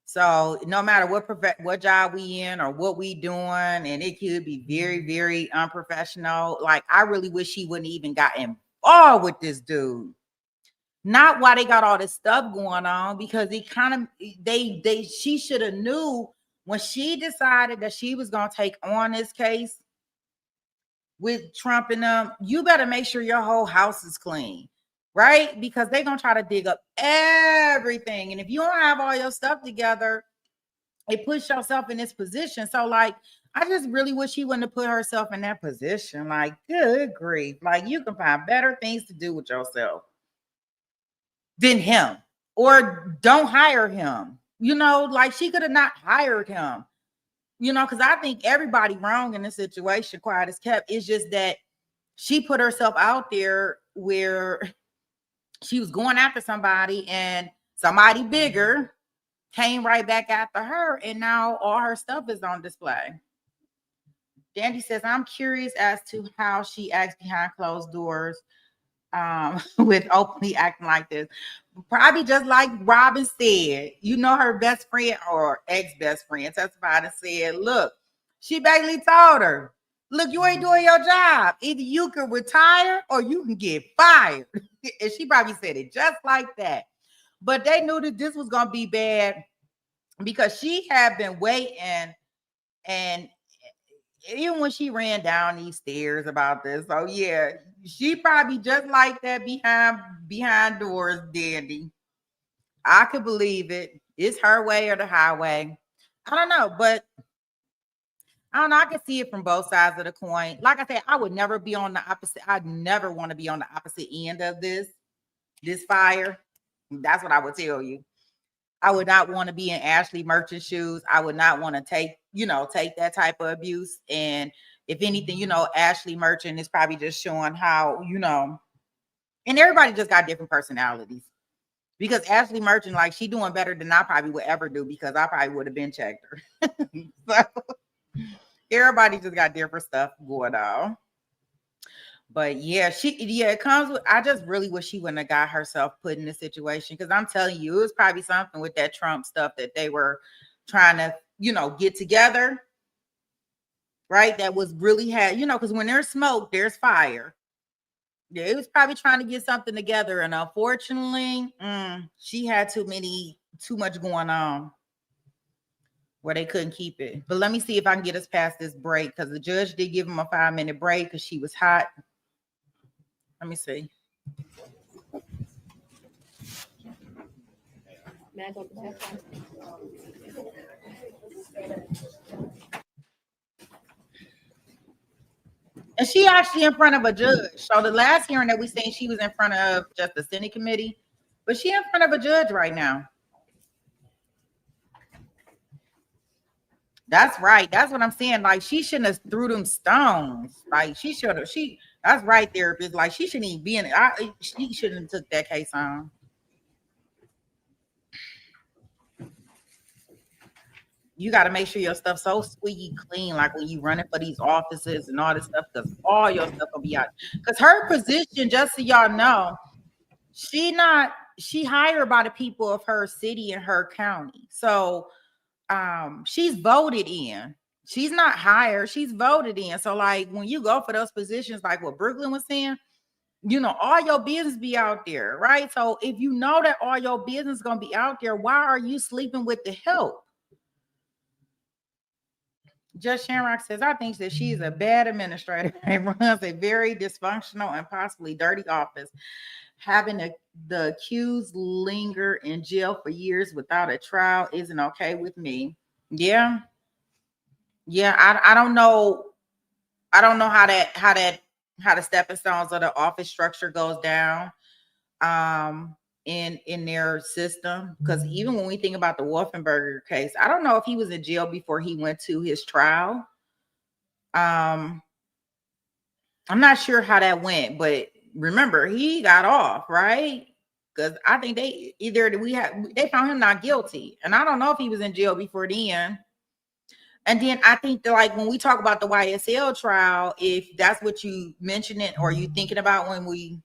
So no matter what job we in or what we doing, and it could be very, very unprofessional. Like, I really wish she wouldn't even got involved with this dude. Not why they got all this stuff going on, because it kind of she should have knew when she decided that she was gonna take on this case with Trump and them. You better make sure your whole house is clean, right? Because they're gonna try to dig up everything, and if you don't have all your stuff together, it puts yourself in this position. So, like, I just really wish she wouldn't have put herself in that position. Like, good grief. Like, you can find better things to do with yourself than him, or don't hire him. You know, like she could have not hired him, you know, because I think everybody wrong in this situation, quiet as kept. It's just that she put herself out there where she was going after somebody and somebody bigger came right back after her, and now all her stuff is on display. Dandy says, I'm curious as to how she acts behind closed doors with openly acting like this. Probably just like Robin said, you know, her best friend or ex-best friend testified and said, look, she basically told her, look, you ain't doing your job. Either you can retire or you can get fired. And she probably said it just like that. But they knew that this was going to be bad because she had been waiting, and even when she ran down these stairs about this. So yeah, she probably just like that behind doors, Dandy. I could believe it. It's her way or the highway. I don't know, but I don't know. I can see it from both sides of the coin. Like I said, I would never be on the opposite. I'd never want to be on the opposite end of this fire. That's what I would tell you. I would not want to be in Ashley Merchant's shoes. I would not want to take that type of abuse. And if anything, you know, Ashley Merchant is probably just showing how, you know, and everybody just got different personalities. Because Ashley Merchant, like, she doing better than I probably would ever do, because I probably would have been checked her. So everybody just got different stuff going on. But yeah, it comes with, I just really wish she wouldn't have got herself put in this situation, because I'm telling you, it was probably something with that Trump stuff that they were trying to, you know, get together, right? That was really had, you know, because when there's smoke, there's fire. Yeah, it was probably trying to get something together, and unfortunately, she had too much going on where they couldn't keep it. But let me see if I can get us past this break, because the judge did give him a 5-minute break because she was hot. Let me see. And she actually in front of a judge. So the last hearing that we seen, she was in front of just the Senate committee, but she in front of a judge right now. That's right. That's what I'm saying. Like, she shouldn't have threw them stones. Like, she should have. That's right, therapist. Like, she shouldn't even be in it. She shouldn't have took that case on. You got to make sure your stuff's so squeaky clean, like when you running for these offices and all this stuff, because all your stuff will be out. Because her position, just so y'all know, she hired by the people of her city and her county. So she's voted in. She's not hired, she's voted in. So like when you go for those positions, like what Brooklyn was saying, you know, all your business be out there, right? So if you know that all your business is gonna be out there, why are you sleeping with the help? Judge Shamrock says, I think that she's a bad administrator and runs a very dysfunctional and possibly dirty office. Having the accused linger in jail for years without a trial isn't okay with me. Yeah. I don't know. I don't know how the stepping stones of the office structure goes down in their system. Because even when we think about the Wolfenberger case, I don't know if he was in jail before he went to his trial. I'm not sure how that went, but remember, he got off, right? Because I think they found him not guilty, and I don't know if he was in jail before then. And then I think that, like, when we talk about the YSL trial, if that's what you mentioned it or you thinking about when we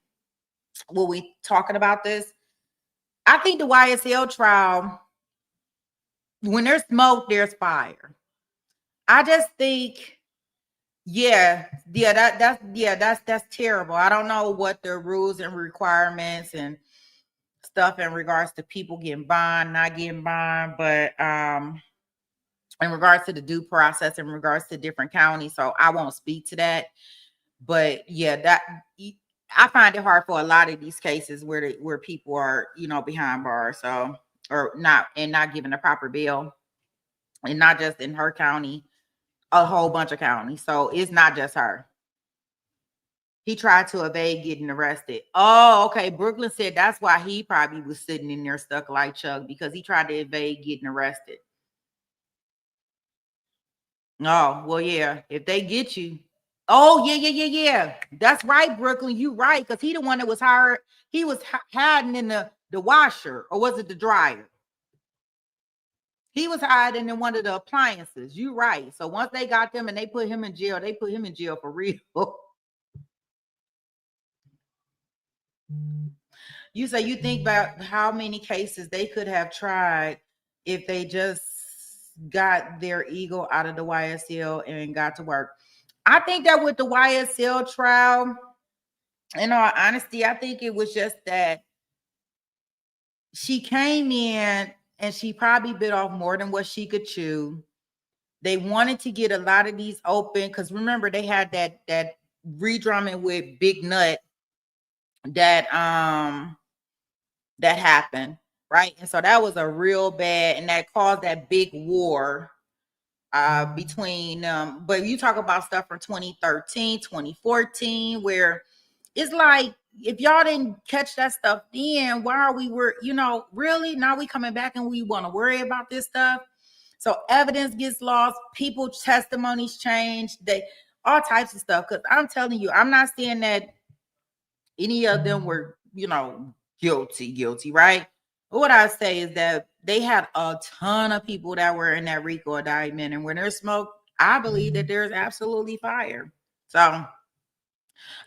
talking about this, I think the YSL trial, when there's smoke, there's fire. I just think, that's terrible. I don't know what the rules and requirements and stuff in regards to people getting bond, not getting bond, but in regards to the due process, in regards to different counties. So I won't speak to that. But yeah, that I find it hard for a lot of these cases where people are, you know, behind bars, so or not given a proper bail, and not just in her county, a whole bunch of counties. So it's not just her. He tried to evade getting arrested. Oh, okay. Brooklyn said that's why he probably was sitting in there stuck like Chuck, because he tried to evade getting arrested. Oh, well, yeah. If they get you. Oh, yeah. That's right, Brooklyn. You right. Because he the one that was hired. He was hiding in the washer, or was it the dryer? He was hiding in one of the appliances. You right. So once they got them and they put him in jail, they put him in jail for real. You say you think about how many cases they could have tried if they just got their ego out of the YSL and got to work. I think that with the YSL trial, in all honesty, I think it was just that she came in and she probably bit off more than what she could chew. They wanted to get a lot of these open because remember they had that redrumming with Big Nut that happened, right? And so that was a real bad, and that caused that big war between but you talk about stuff from 2013, 2014, where it's like, if y'all didn't catch that stuff then, why are we really now we coming back and we want to worry about this stuff? So evidence gets lost, people's testimonies change, they all types of stuff. Because I'm telling you, I'm not saying that any of them were, guilty, right? But what I say is that they had a ton of people that were in that RICO indictment, and when there's smoke, I believe that there's absolutely fire. So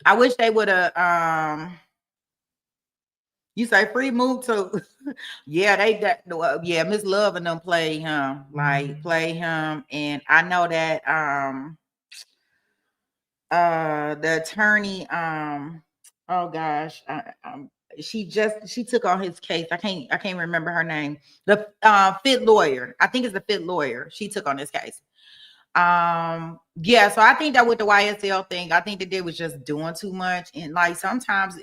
I wish they would have. You say free move to, yeah, yeah, Miss Love and them play him, and I know that the attorney, oh gosh, she took on his case. I can't remember her name. The fit lawyer, I think it's the fit lawyer. She took on this case. Yeah, so I think that with the YSL thing, I think that they was just doing too much, and like sometimes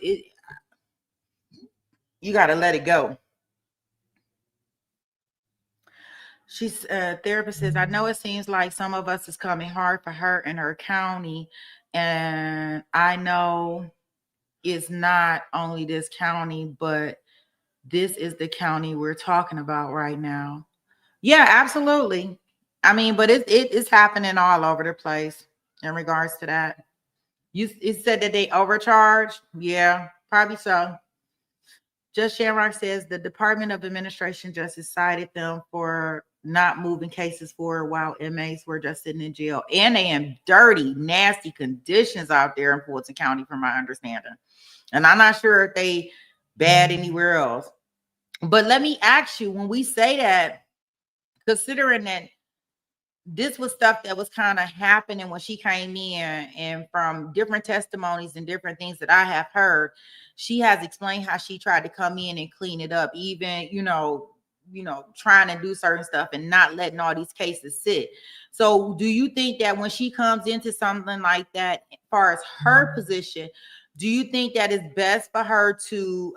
you got to let it go. She's therapist says, I know it seems like some of us is coming hard for her and her county, and I know it's not only this county, but this is the county we're talking about right now. Yeah, absolutely. I mean, but it's happening all over the place in regards to that. It said that they overcharged. Yeah, probably so. Judge Shamrock says the Department of Administration Justice cited them for not moving cases forward while inmates were just sitting in jail. And they in dirty, nasty conditions out there in Fulton County, from my understanding. And I'm not sure if they bad anywhere else. But let me ask you, when we say that, considering that this was stuff that was kind of happening when she came in, and from different testimonies and different things that I have heard, she has explained how she tried to come in and clean it up, even, trying to do certain stuff and not letting all these cases sit. So do you think that when she comes into something like that, as far as her position, do you think that it's best for her to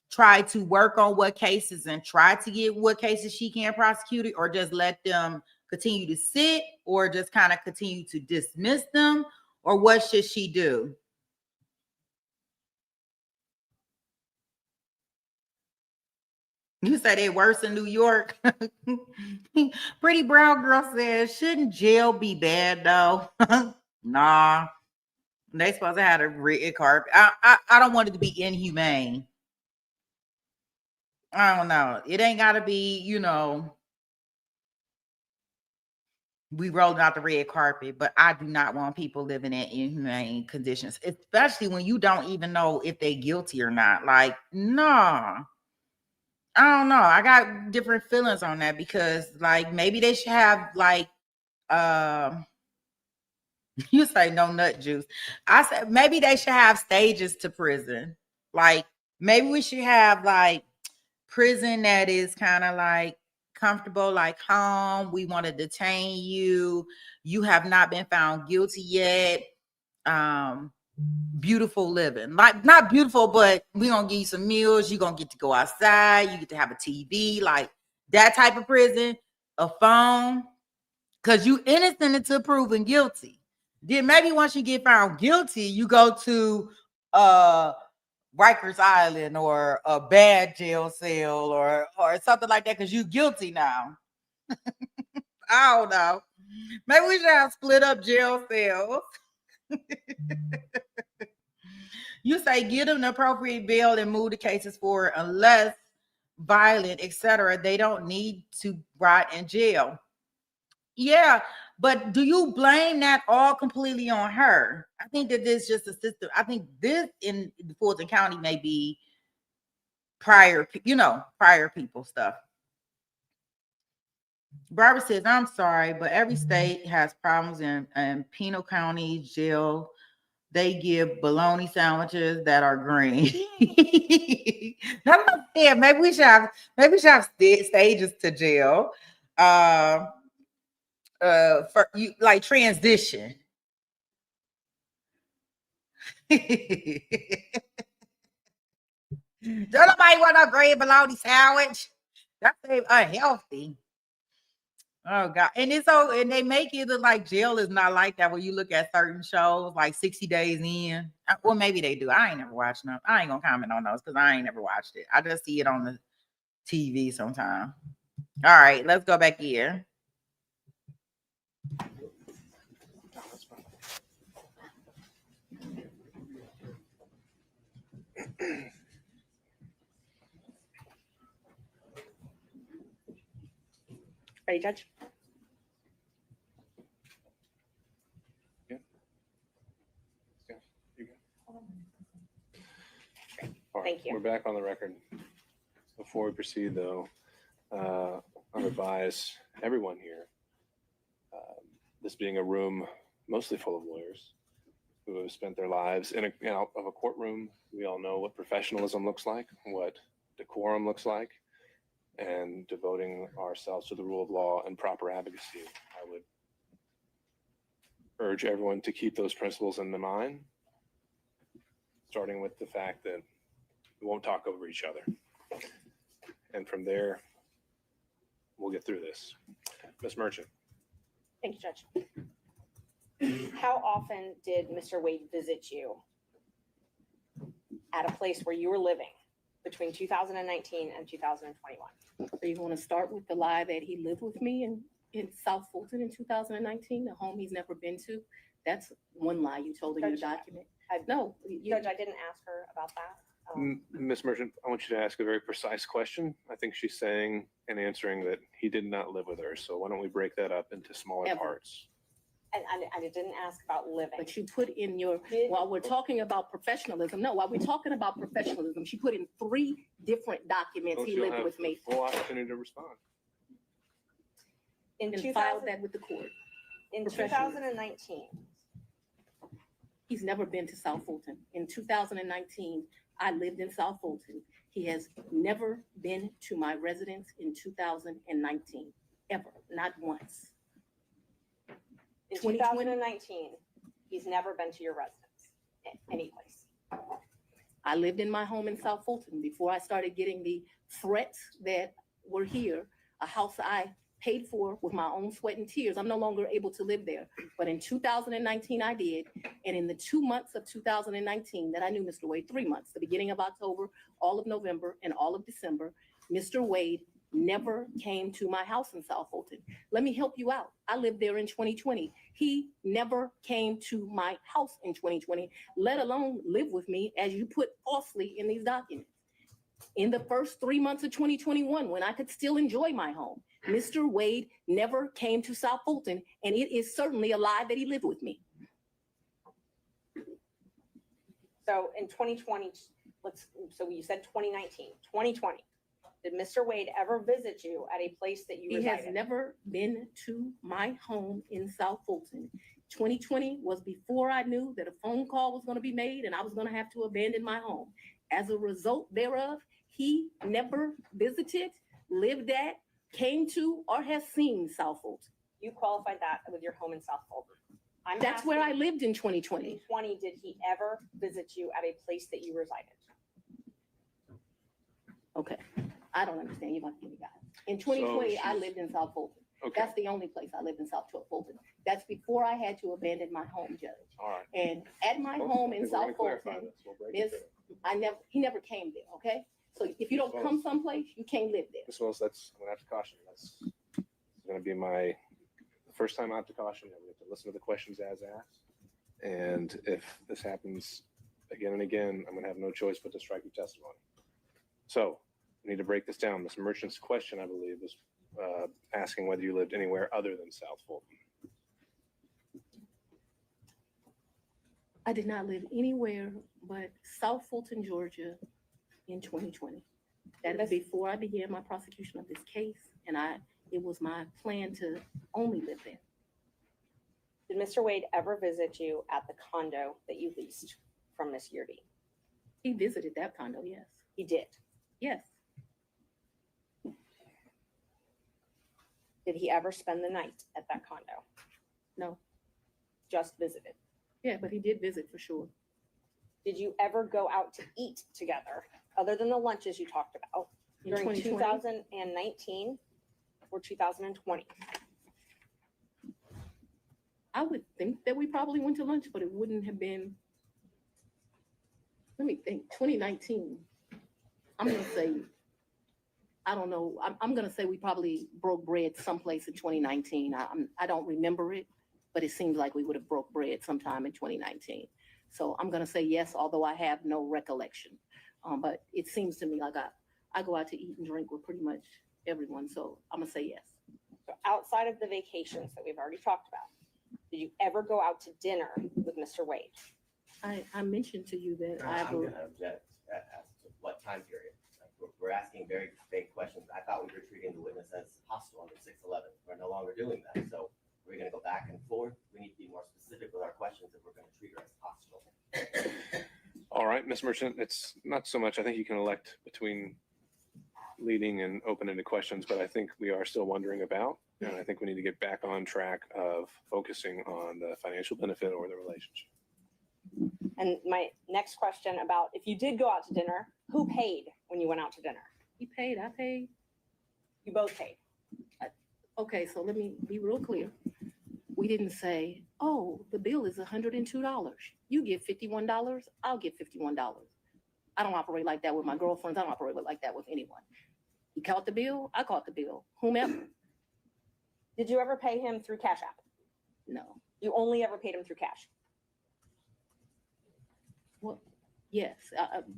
try to work on what cases and try to get what cases she can prosecute it, or just let them continue to sit, or just kind of continue to dismiss them, or what should she do? You say they worse in New York. Pretty Brown Girl says, shouldn't jail be bad though? Nah, they supposed to have a red carpet. I don't want it to be inhumane. I don't know. It ain't gotta be, we rolled out the red carpet, but I do not want people living in inhumane conditions, especially when you don't even know if they're guilty or not. Like, nah. I don't know. I got different feelings on that, because like maybe they should have like you say no nut juice. I said maybe they should have stages to prison. Like maybe we should have like prison that is kind of like comfortable, like home. We want to detain you. You have not been found guilty yet. Beautiful living, like not beautiful, but we're gonna give you some meals, you're gonna get to go outside, you get to have a TV, like that type of prison, a phone. because you innocent until proven guilty. Then maybe once you get found guilty, you go to Rikers Island or a bad jail cell or something like that because you guilty now. I don't know. Maybe we should have split up jail cells. You say give them the appropriate bail and move the cases forward unless violent, etc. They don't need to rot in jail. Yeah, but do you blame that all completely on her? I think that this is just a system. I think this in Fulton County may be prior people stuff. Barbara says, I'm sorry, but every state has problems in penal county jail. They give bologna sandwiches that are green. That's what I'm saying. Maybe we should have stages to jail. For you like transition. Don't nobody want a green bologna sandwich. That's unhealthy. Oh God. And they make it look like jail is not like that when you look at certain shows like 60 Days In. Well, maybe they do. I ain't never watched them. I ain't gonna comment on those because I ain't never watched it. I just see it on the TV sometime. All right, let's go back here. Ready, Judge? Thank you. We're back on the record. Before we proceed, though, I advise everyone here, this being a room mostly full of lawyers who have spent their lives in a courtroom. We all know what professionalism looks like, what decorum looks like, and devoting ourselves to the rule of law and proper advocacy. I would urge everyone to keep those principles in mind, starting with the fact that we won't talk over each other. And from there, we'll get through this. Ms. Merchant. Thank you, Judge. How often did Mr. Wade visit you at a place where you were living between 2019 and 2021? Are you going to start with the lie that he lived with me in South Fulton in 2019, a home he's never been to? That's one lie you told in your document. No. Judge, I didn't ask her about that. Ms. Merchant, I want you to ask a very precise question. I think she's saying and answering that he did not live with her. So why don't we break that up into smaller parts? And I didn't ask about living. But you put in your, while we're talking about professionalism, she put in 3 different documents he lived with me. Full opportunity to respond. And filed that with the court. In 2019. He's never been to South Fulton. In 2019, I lived in South Fulton. He has never been to my residence in 2019, ever, not once. In 2019, he's never been to your residence, any place. I lived in my home in South Fulton before I started getting the threats that were here, a house I paid for with my own sweat and tears. I'm no longer able to live there. But in 2019, I did. And in the 2 months of 2019 that I knew Mr. Wade, 3 months, the beginning of October, all of November, and all of December, Mr. Wade never came to my house in South Fulton. Let me help you out. I lived there in 2020. He never came to my house in 2020, let alone live with me, as you put falsely in these documents. In the first 3 months of 2021, when I could still enjoy my home, Mr. Wade never came to South Fulton, and it is certainly a lie that he lived with me. So in 2020, so you said 2019, 2020. Did Mr. Wade ever visit you at a place that you resided? He has never been to my home in South Fulton. 2020 was before I knew that a phone call was going to be made and I was going to have to abandon my home. As a result thereof, he never visited, lived at, came to, or has seen South Fulton. You qualified that with your home in South Fulton. That's where I lived in 2020. In 2020, did he ever visit you at a place that you resided? Okay. I don't understand. You want to give me that. In 2020, I lived in South Fulton. Okay, That's the only place I lived in South Fulton. That's before I had to abandon my home, Judge. all right. And at my Well, home I in think we're gonna South clarify Fulton, this. We'll break it Miss, down. he never came there, okay? So if you don't come someplace, you can't live there. Ms. Willis, I'm gonna have to caution you. That's gonna be the first time I have to caution you. We have to listen to the questions as asked. And if this happens again and again, I'm gonna have no choice but to strike your testimony. So we need to break this down. Ms. Merchant's question, I believe, was asking whether you lived anywhere other than South Fulton. I did not live anywhere but South Fulton, Georgia in 2020. That is before I began my prosecution of this case, and it was my plan to only live there. Did Mr. Wade ever visit you at the condo that you leased from Miss Yurdi? He visited that condo, yes. He did. Yes. Did he ever spend the night at that condo? No. Just visited. Yeah, but he did visit for sure. Did you ever go out to eat together, other than the lunches you talked about, In during 2020? 2019 or 2020? I would think that we probably went to lunch, but it wouldn't have been, let me think, 2019. I'm going to say, I don't know. I'm going to say we probably broke bread someplace in 2019. I don't remember it, but it seems like we would have broke bread sometime in 2019. So I'm going to say yes, although I have no recollection. But it seems to me like I go out to eat and drink with pretty much everyone. So I'm going to say yes. So outside of the vacations that we've already talked about, did you ever go out to dinner with Mr. Wade? I mentioned to you that I I'm gonna object as to what time period. Like, we're asking very vague questions. I thought we were treating the witness as hostile under 611. We're no longer doing that. So we're gonna go back and forth. We need to be more specific with our questions if we're gonna treat her as hostile. All right, Ms. Merchant, it's not so much, I think you can elect between leading and open-ended questions, but I think we are still wondering about, and I think we need to get back on track of focusing on the financial benefit or the relationship. And my next question about if you did go out to dinner, who paid when you went out to dinner? He paid, I paid. You both paid. Okay, so let me be real clear. We didn't say, oh, the bill is $102. You give $51, I'll give $51. I don't operate like that with my girlfriends. I don't operate like that with anyone. He caught the bill, I caught the bill. Whomever. Did you ever pay him through Cash App? No. You only ever paid him through cash? Well, yes.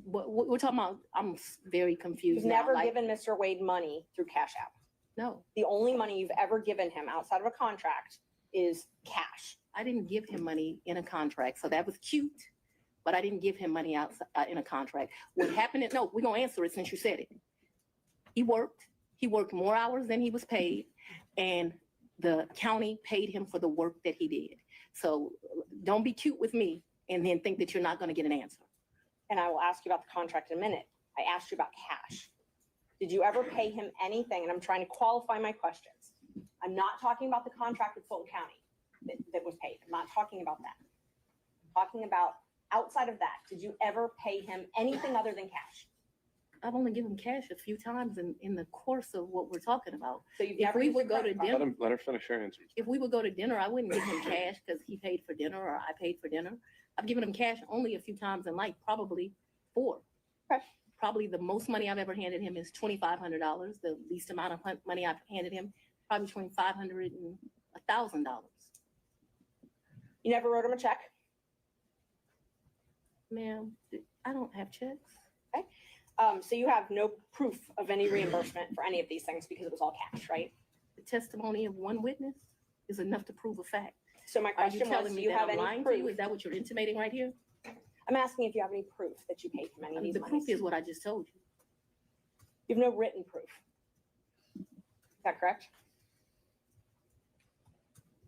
We're talking about, I'm very confused You've now. never Like, given Mr. Wade money through Cash App. no, The only money you've ever given him outside of a contract is cash. I didn't give him money in a contract. So that was cute, but I didn't give him money outside in a contract. What happened is, no, we're going to answer it since you said it. He worked more hours than he was paid, and the county paid him for the work that he did. So don't be cute with me and then think that you're not going to get an answer. And I will ask you about the contract in a minute. I asked you about cash. Did you ever pay him anything? And I'm trying to qualify my questions. I'm not talking about the contract with Fulton County that was paid. I'm not talking about that. I'm talking about outside of that. Did you ever pay him anything other than cash? I've only given cash a few times in the course of what we're talking about. So you've If never we used would a go to credit card? dinner, Let her finish her answer. if we would go to dinner, I wouldn't give him cash because he paid for dinner or I paid for dinner. I've given him cash only a few times in life, probably 4. Okay. Probably the most money I've ever handed him is $2,500. The least amount of money I've handed him, probably between $500 and $1,000. You never wrote him a check? Ma'am, I don't have checks. So you have no proof of any reimbursement for any of these things because it was all cash, right? The testimony of one witness is enough to prove a fact. So my Are you question was, telling do me you that have I'm any lying to you? proof? Is that what you're intimating right here? I'm asking if you have any proof that you paid him any of these The proof monies. is what I just told you. You have no written proof. Is that correct?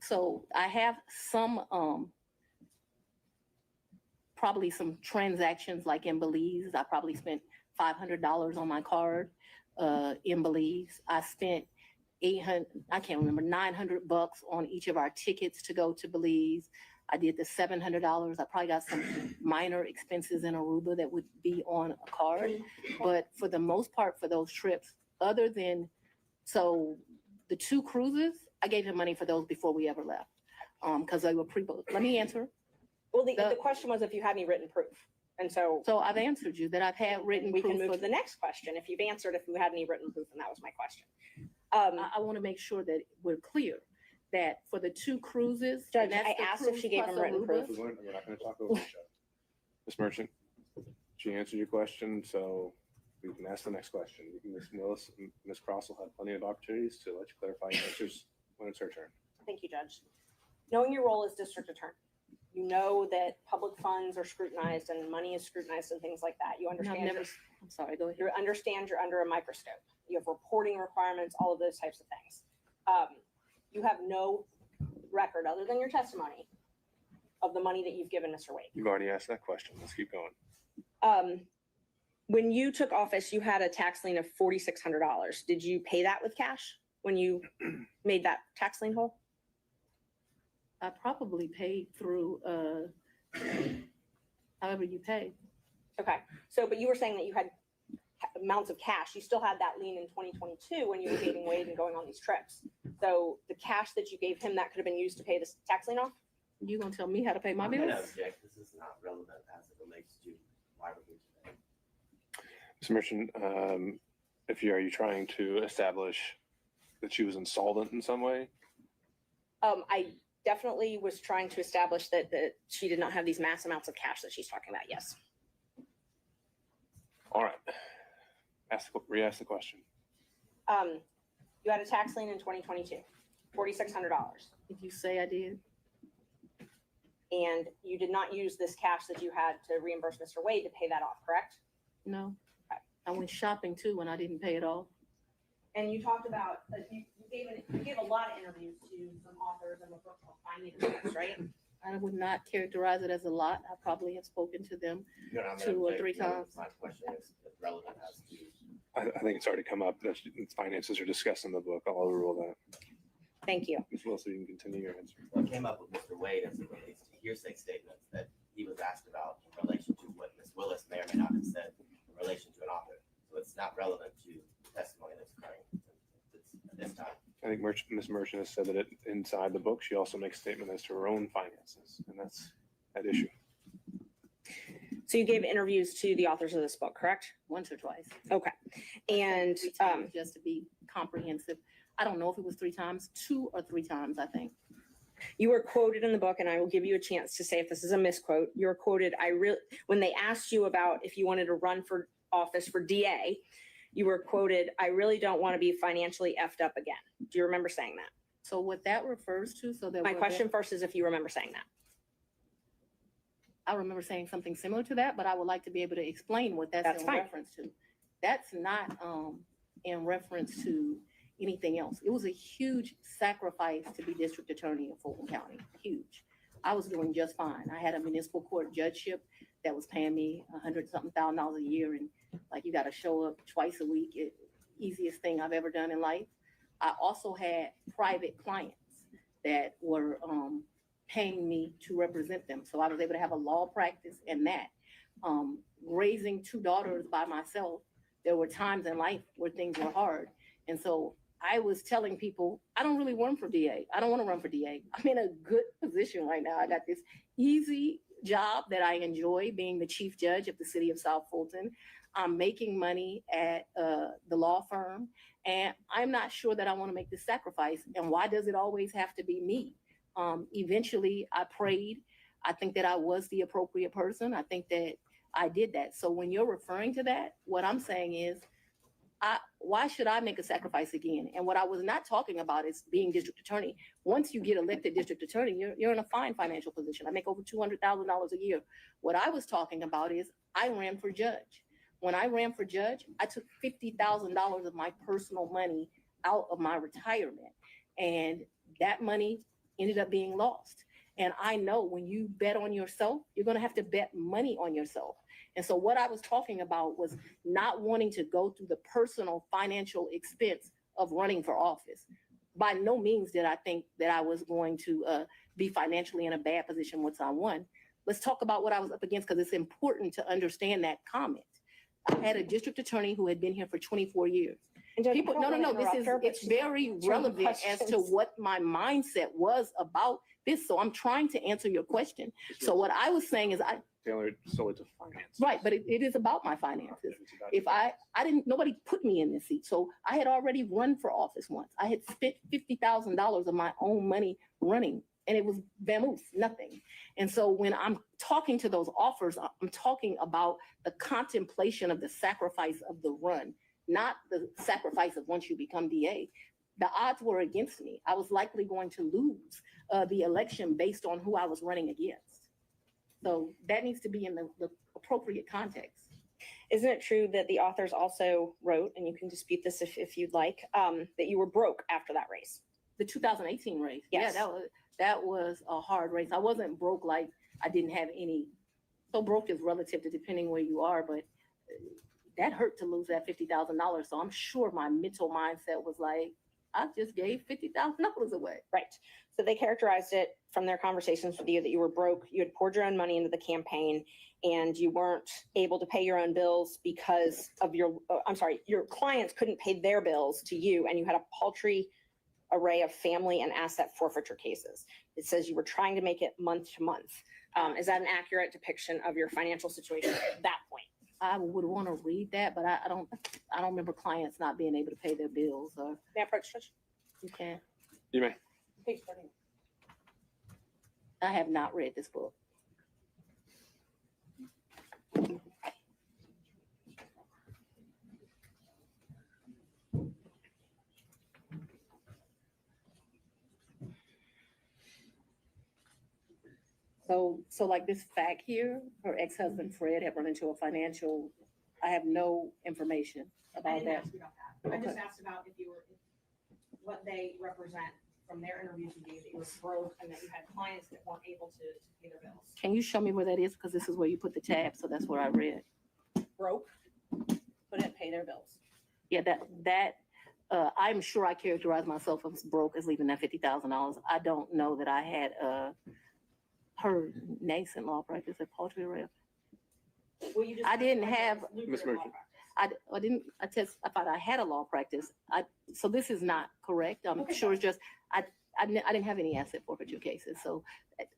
So I have some, probably some transactions like in Belize. I probably spent $500 on my card in Belize. I spent 800, I can't remember, $900 on each of our tickets to go to Belize. I did the $700. I probably got some minor expenses in Aruba that would be on a card. But for the most part, for those trips, other than, so the 2 cruises, I gave him money for those before we ever left, because they were pre-booked. Let me answer. Well, the question was if you had any written proof. And so I've answered you that I've had written we proof. can move to the next question. If you've answered, if you had any written proof, and that was my question. I want to make sure that we're clear that for the 2 cruises. Judge, and that's I the asked if cruise she gave him plus written Aruba. proof. We're not going to talk over each other. Ms. Merchant, she answered your question, so we can ask the next question. Ms. Willis and Ms. Cross will have plenty of opportunities to let you clarify your answers when it's her turn. Thank you, Judge. Knowing your role as district attorney, you know that public funds are scrutinized and money is scrutinized and things like that. You And understand. I'm sorry, go ahead. You understand you're under a microscope. You have reporting requirements, all of those types of things. You have no record other than your testimony of the money that you've given Mr. Wade. You've already asked that question. Let's keep going. When you took office, you had a tax lien of $4,600. Did you pay that with cash when you made that tax lien whole? I probably paid through, however you pay. Okay. So, but you were saying that you had amounts of cash. You still had that lien in 2022 when you were dating Wade and going on these trips. So the cash that you gave him, that could have been used to pay this tax lien off? You gonna tell me how to pay my I'm bills? gonna object. This is not relevant as it relates to why we're here today. Ms. Merchant, are you trying to establish that she was insolvent in some way? I definitely was trying to establish that she did not have these mass amounts of cash that she's talking about. Yes. All right. Re-ask the question. You had a tax lien in 2022, $4,600, Did you say I did? and you did not use this cash that you had to reimburse Mr. Wade to pay that off, correct? No. I went shopping too when I didn't pay it off. And you talked about, you gave a lot of interviews to some authors in the book called Fani Willis, right? I would not characterize it as a lot. I probably have spoken to them. You're not 2 or 3 gonna- times. My question is relevant as to. I think it's already come up that finances are discussed in the book. I'll overrule that. Thank you. Ms. Wilson, you can continue your answer. What came up with Mr. Wade as it relates to hearsay statements that he was asked about in relation to what Ms. Willis may or may not have said in relation to an author. So it's not relevant to testimony that's occurring at this time. I think Ms. Merchant has said that inside the book, she also makes a statement as to her own finances, and that's at issue. So you gave interviews to the authors of this book, correct? Once or twice. Okay. And 3 times, just to be comprehensive. I don't know if it was 3 times, 2 or 3 times, I think. you were quoted in the book, and I will give you a chance to say if this is a misquote. You were quoted, when they asked you about if you wanted to run for office for DA, you were quoted, "I really don't want to be financially effed up again." Do you remember saying that? So what that refers to, so that My question first is if you remember saying that. I remember saying something similar to that, but I would like to be able to explain what that's That's in fine. reference to. That's not in reference to anything else. It was a huge sacrifice to be district attorney in Fulton County, huge. I was doing just fine. I had a municipal court judgeship that was paying me $100-something thousand a year, and like you got to show up twice a week. Easiest thing I've ever done in life. I also had private clients that were paying me to represent them. So I was able to have a law practice and that. Raising 2 daughters by myself, there were times in life where things were hard. And so I was telling people, I don't really run for DA. I don't want to run for DA. I'm in a good position right now. I got this easy job that I enjoy, being the chief judge of the city of South Fulton. I'm making money at the law firm, and I'm not sure that I want to make this sacrifice. And why does it always have to be me? Eventually, I prayed. I think that I was the appropriate person. I think that I did that. So when you're referring to that, what I'm saying is, why should I make a sacrifice again? And what I was not talking about is being district attorney. Once you get elected district attorney, you're in a fine financial position. I make over $200,000 a year. What I was talking about is I ran for judge. When I ran for judge, I took $50,000 of my personal money out of my retirement. And that money ended up being lost. And I know when you bet on yourself, you're going to have to bet money on yourself. And so what I was talking about was not wanting to go through the personal financial expense of running for office. By no means did I think that I was going to be financially in a bad position once I won. Let's talk about what I was up against, because it's important to understand that comment. I had a district attorney who had been here for 24 years. And Judge, I People, don't no, wanna this interrupt is, her, but it's she's very answering relevant as to questions. what my mindset was about this. So I'm trying to answer your question. So what I was saying is Tailored solely to finance. right, but it is about my finances. If I didn't, nobody put me in this seat. So I had already run for office once. I had spent $50,000 of my own money running, and it was vamoose, nothing. And so when I'm talking to those offers, I'm talking about the contemplation of the sacrifice of the run, not the sacrifice of once you become DA. The odds were against me. I was likely going to lose the election based on who I was running against. So that needs to be in the appropriate context. Isn't it true that the authors also wrote, and you can dispute this if you'd like, that you were broke after that race? The 2018 race. Yes. Yeah, that was a hard race. I wasn't broke like I didn't have any. So broke is relative to depending where you are, but that hurt to lose that $50,000. So I'm sure my mental mindset was like, I just gave $50,000 away. Right. So they characterized it from their conversations with you that you were broke, you had poured your own money into the campaign, and you weren't able to pay your own bills because of your clients couldn't pay their bills to you, and you had a paltry array of family and asset forfeiture cases. It says you were trying to make it month to month. Is that an accurate depiction of your financial situation at that point? I would want to read that, but I don't remember clients not being able to pay their bills. Or May I approach, Judge? you can. You may. Page 13. I have not read this book. So like this fact here, her ex-husband Fred had run into a financial, I have no information I about didn't that. ask you about that. I just Okay. asked about what they represent from their interviews with you, that you were broke and that you had clients that weren't able to pay their bills. Can you show me where that is? Because this is where you put the tab, so that's where I read. Broke, couldn't pay their bills. Yeah, I'm sure I characterized myself as broke as leaving that $50,000. I don't know that I had her nascent law practice at paltry array. Well, you just I didn't testified have- that it was Ms. lucrative law Merchant. practice. I thought I had a law practice. So this is not correct. I'm Okay, sure it's just, I didn't have any asset forfeiture cases. So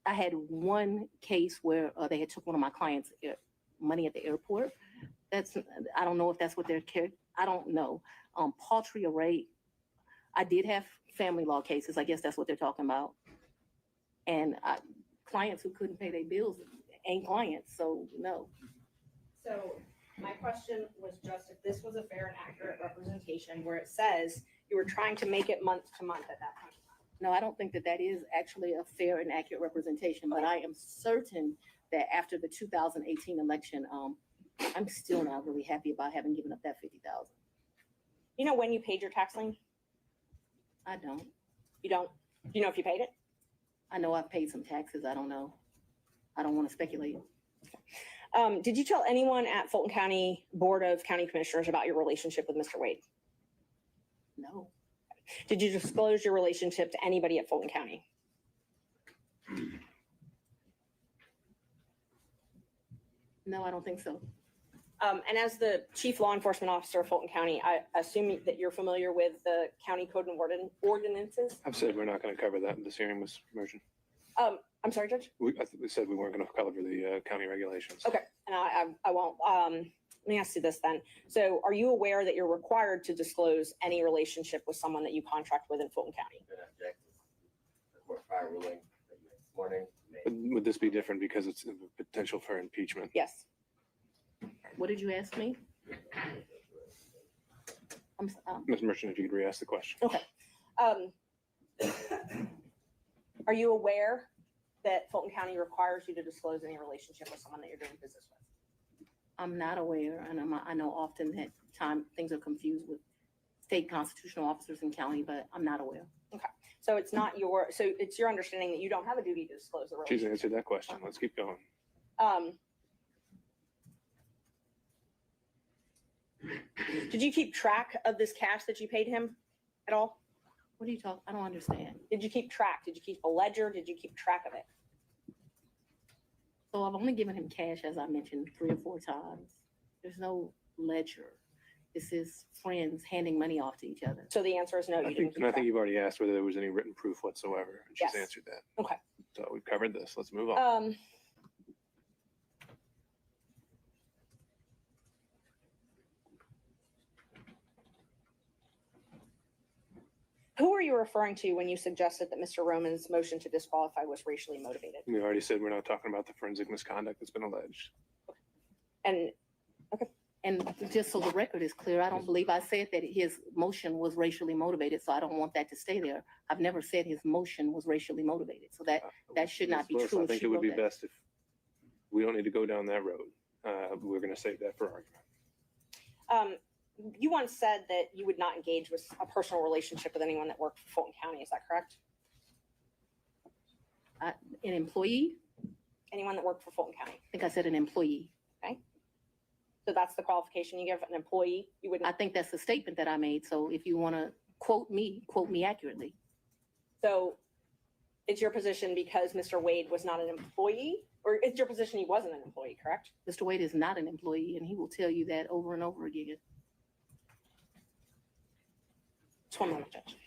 I had one case where they had took one of my clients' money at the airport. I don't know if that's what I don't know. Paltry array, I did have family law cases. I guess that's what they're talking about. And clients who couldn't pay their bills ain't clients, so no. So my question was just if this was a fair and accurate representation where it says you were trying to make it month to month at that point. No, I don't think that is actually a fair and accurate representation, but I am certain that after the 2018 election, I'm still not really happy about having given up that $50,000. You know when you paid your tax lien? I don't. You don't? Do you know if you paid it? I know I've paid some taxes. I don't know. I don't want to speculate. Did you tell anyone at Fulton County Board of County Commissioners about your relationship with Mr. Wade? No. Did you disclose your relationship to anybody at Fulton County? No, I don't think so. And as the chief law enforcement officer of Fulton County, I assume that you're familiar with the county code and ordinances. I've said we're not going to cover that in this hearing, Ms. Merchant. I'm sorry, Judge. We said we weren't going to cover the county regulations. Okay, and I won't. Let me ask you this then. So are you aware that you're required to disclose any relationship with someone that you contract with in Fulton County? I'm gonna object to the court prior ruling that you made this morning. Would this be different because it's a potential for impeachment? Yes. What did you ask me? Ms. Merchant, if you could re-ask the question. Okay. Are you aware that Fulton County requires you to disclose any relationship with someone that you're doing business with? I'm not aware, and I know often that things are confused with state constitutional officers in county, but I'm not aware. So it's your understanding that you don't have a duty to disclose the She's relationship. answered that question. Let's keep going. Did you keep track of this cash that you paid him at all? What are you talking? I don't understand. Did you keep track? Did you keep a ledger? Did you keep track of it? So I've only given him cash, as I mentioned, 3 or 4 times. There's no ledger. This is friends handing money off to each other. So the answer is no, you didn't keep And I think track. you've already asked whether there was any written proof whatsoever, and she's Yes. answered that. Okay. So we've covered this. Let's move on. Who are you referring to when you suggested that Mr. Roman's motion to disqualify was racially motivated? We already said we're not talking about the forensic misconduct that's been alleged. And And just so the record is clear, I don't believe I said that his motion was racially motivated, so I don't want that to stay there. I've never said his motion was racially motivated, so that should not be Ms. Willis, true I if think she it would wrote be that. best if we don't need to go down that road. We're going to save that for argument. you once said that you would not engage with a personal relationship with anyone that worked for Fulton County. Is that correct? An employee? Anyone that worked for Fulton County. I think I said an employee. So that's the qualification you give an employee. You I wouldn't. think that's the statement that I made, so if you want to quote me accurately. So it's your position because Mr. Wade was not an employee, or it's your position he wasn't an employee, correct? Mr. Wade is not an employee, and he will tell you that over and over again. Just one moment, Judge.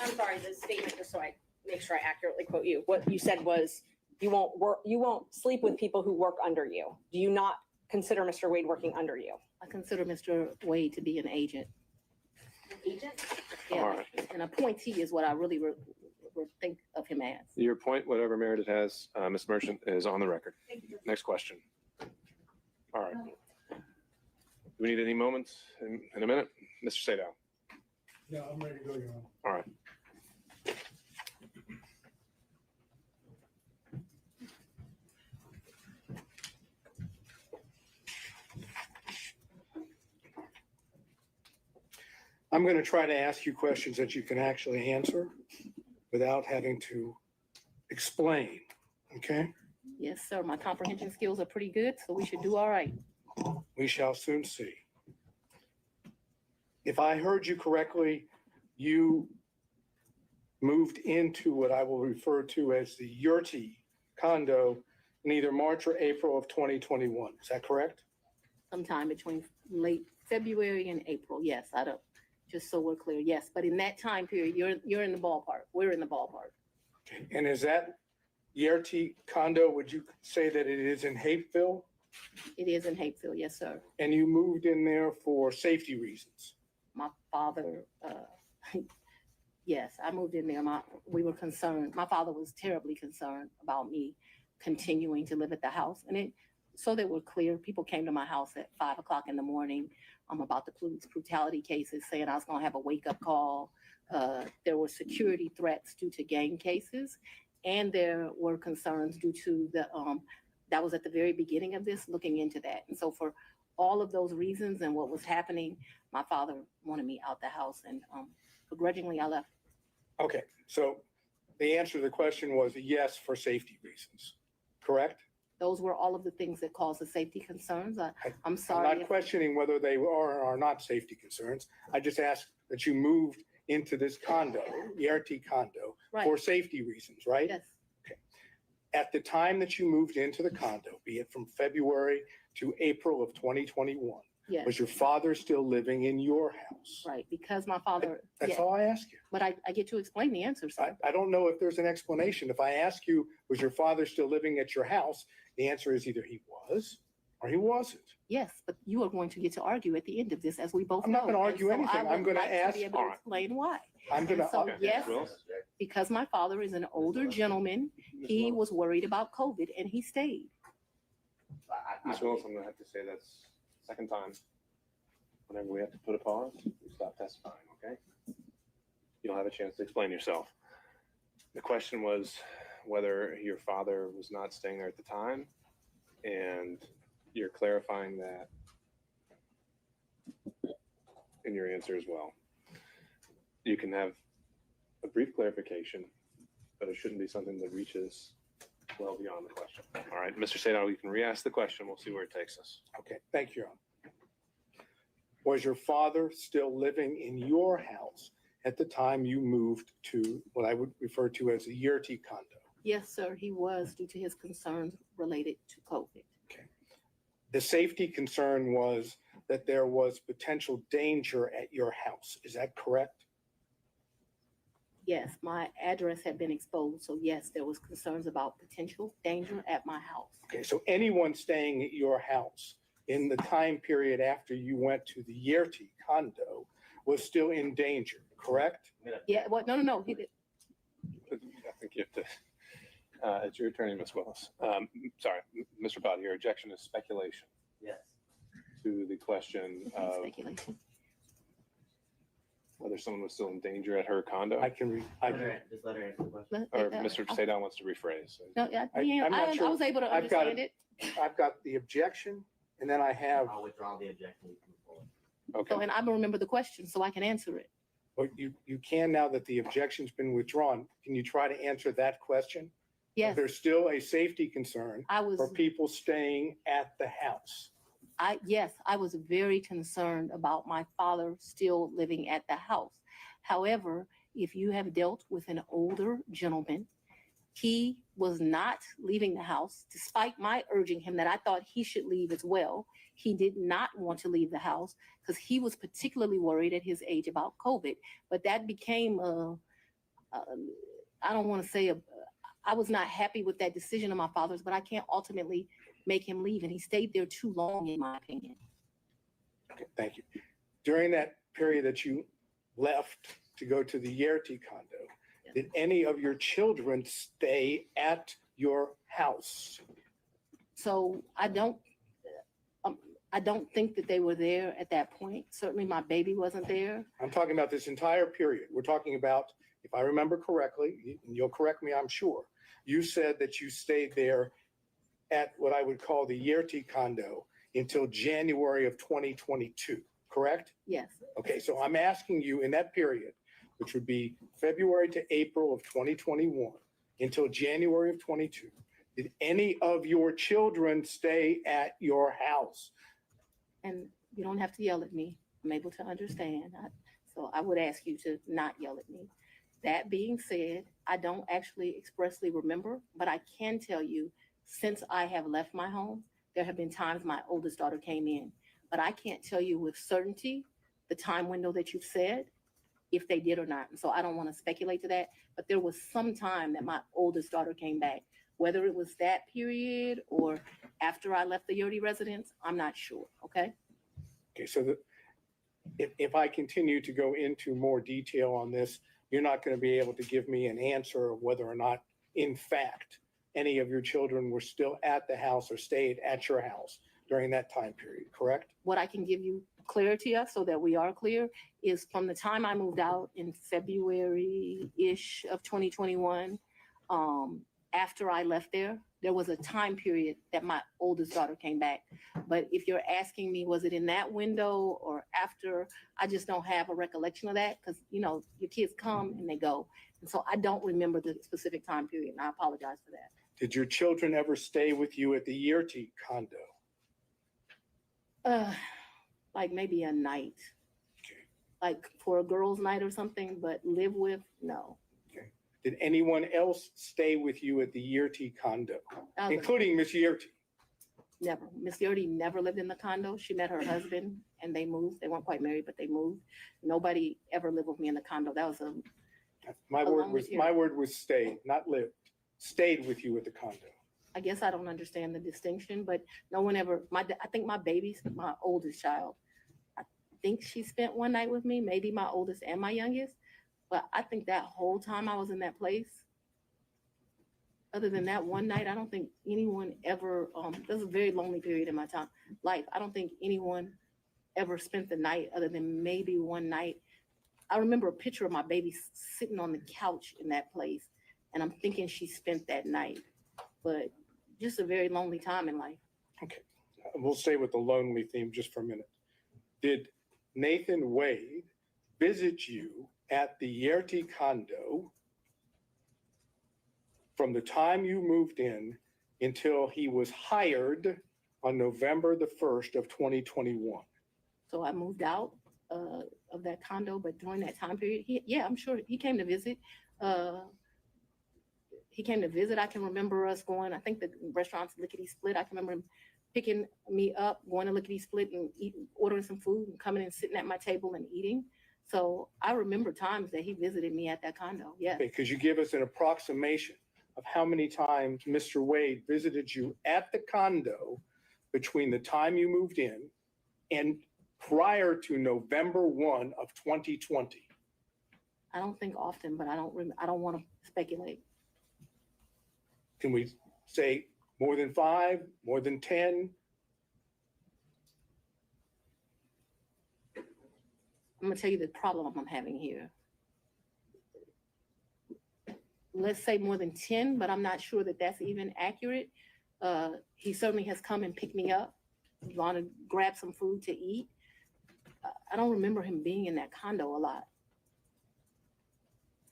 I'm sorry, the statement, just so I make sure I accurately quote you. What you said was you won't sleep with people who work under you. Do you not consider Mr. Wade working under you? I consider Mr. Wade to be an agent. Agent? All Yeah, right. an appointee is what I really would think of him as. Your point, whatever merit it has, Ms. Merchant, is on the record. Next question. All right. Do we need any moments in a minute? Mr. Sadow. Yeah, I'm ready to go, Your Honor. All right. I'm going to try to ask you questions that you can actually answer without having to explain, okay? Yes, sir. My comprehension skills are pretty good, so we should do all right. We shall soon see. If I heard you correctly, you moved into what I will refer to as the Yurti condo in either March or April of 2021. Is that correct? Sometime between late February and April. Yes, I don't, just so we're clear. Yes, but in that time period, you're in the ballpark. We're in the ballpark. Okay. And is that Yurti condo, would you say that it is in Hapeville? It is in Hapeville. Yes, sir. And you moved in there for safety reasons? My father, yes, I moved in there. We were concerned. My father was terribly concerned about me continuing to live at the house. And so they were clear. People came to my house at 5 o'clock in the morning about the police brutality cases, saying I was going to have a wake-up call. There were security threats due to gang cases, and there were concerns due to that was at the very beginning of this, looking into that. And so for all of those reasons and what was happening, my father wanted me out the house, and begrudgingly I left. Okay, so the answer to the question was a yes for safety reasons, correct? Those were all of the things that caused the safety concerns. I'm I'm sorry. not questioning whether they are or are not safety concerns. I just asked that you moved into this condo, the RT condo, Right. for safety reasons, right? Yes, At the time that you moved into the condo, be it from February to April of 2021, yes, was your father still living in your house? right, because my father, That's yeah, all I asked you. but I get to explain the answer, sir. I don't know if there's an explanation. If I ask you, was your father still living at your house? The answer is either he was or he wasn't. Yes, but you are going to get to argue at the end of this, as we both I'm know. not gonna and argue so I anything. I'm would gonna like to ask- be able to explain why. I'm gonna, And so, yes, Willis? because my father is an older gentleman, he was worried about COVID and he stayed. Ms. Willis, I'm going to have to say that's second time. Whenever we have to put a pause, we stop testifying, okay? You don't have a chance to explain yourself. The question was whether your father was not staying there at the time, and you're clarifying that in your answer as well. You can have a brief clarification, but it shouldn't be something that reaches well beyond the question. All right, Mr. Sadow, you can re-ask the question. We'll see where it takes us. okay, thank you, Your Honor. Was your father still living in your house at the time you moved to what I would refer to as the Yurti condo? Yes, sir, he was due to his concerns related to COVID. The safety concern was that there was potential danger at your house. Is that correct? Yes, my address had been exposed, so yes, there was concerns about potential danger at my house. Okay, so anyone staying at your house in the time period after you went to the Yerty condo was still in danger, correct? Yeah, well, no, he did. I think you have to, it's your attorney, Ms. Willis. Sorry, Mr. Bott, your objection is speculation Yes. to the question of Speculation. whether someone was still in danger at her condo. I can, Just let her answer the question. Or Mr. Sadon wants to rephrase. No, yeah, I'm not I sure. was able to I've got understand it. I've got the objection and then I have, I'll withdraw the objection. You can move forward. Okay. So, and I don't remember the question, so I can answer it. but you can now that the objection's been withdrawn. Can you try to answer that question? Yes, There's still a safety concern I was. for people staying at the house. Yes, I was very concerned about my father still living at the house. However, if you have dealt with an older gentleman, he was not leaving the house despite my urging him that I thought he should leave as well. He did not want to leave the house because he was particularly worried at his age about COVID. But that became, I don't want to say, I was not happy with that decision of my father's, but I can't ultimately make him leave. And he stayed there too long, in my opinion. Okay, thank you. During that period that you left to go to the Yerty condo, did any of your children stay at your house? So I don't think that they were there at that point. Certainly my baby wasn't there. I'm talking about this entire period. We're talking about, if I remember correctly, and you'll correct me, I'm sure, you said that you stayed there at what I would call the Yerty condo until January of 2022, correct? Yes. Okay, so I'm asking you in that period, which would be February to April of 2021 until January of 22, did any of your children stay at your house? And you don't have to yell at me. I'm able to understand. So I would ask you to not yell at me. That being said, I don't actually expressly remember, but I can tell you since I have left my home, there have been times my oldest daughter came in, but I can't tell you with certainty the time window that you've said, if they did or not. And so I don't want to speculate to that, but there was some time that my oldest daughter came back, whether it was that period or after I left the Yerty residence, I'm not sure. Okay. Okay, so if I continue to go into more detail on this, you're not going to be able to give me an answer of whether or not, in fact, any of your children were still at the house or stayed at your house during that time period, correct? What I can give you clarity of so that we are clear is from the time I moved out in February-ish of 2021, after I left there was a time period that my oldest daughter came back. But if you're asking me, was it in that window or after, I just don't have a recollection of that because, you know, your kids come and they go. And so I don't remember the specific time period, and I apologize for that. Did your children ever stay with you at the Yerty condo? Like maybe a night, Okay. like for a girls' night or something, but live with, no. Did anyone else stay with you at the Yerty condo, including Miss Yerty? Never. Miss Yerty never lived in the condo. She met her husband and they moved. They weren't quite married, but they moved. Nobody ever lived with me in the condo. That was My word was stayed, not lived. Stayed with you at the condo. I guess I don't understand the distinction, but no one ever, I think my baby's my oldest child. I think she spent one night with me, maybe my oldest and my youngest. But I think that whole time I was in that place, other than that one night, I don't think anyone ever, this is a very lonely period in my life. I don't think anyone ever spent the night other than maybe one night. I remember a picture of my baby sitting on the couch in that place, and I'm thinking she spent that night, but just a very lonely time in life. Okay, we'll stay with the lonely theme just for a minute. Did Nathan Wade visit you at the Yerty condo from the time you moved in until he was hired on November the 1st of 2021? So I moved out of that condo, but during that time period, I'm sure he came to visit. he came to visit. I can remember us going, I think the restaurant's Lickety Split. I can remember him picking me up, going to Lickety Split and ordering some food and coming and sitting at my table and eating. So I remember times that he visited me at that condo. Yeah. Okay, could you give us an approximation of how many times Mr. Wade visited you at the condo between the time you moved in and prior to November 1 of 2020? I don't think often, but I don't want to speculate. Can we say more than 5, more than 10? I'm gonna tell you the problem I'm having here. Let's say more than 10, but I'm not sure that that's even accurate. He certainly has come and picked me up, gone to grab some food to eat. I don't remember him being in that condo a lot.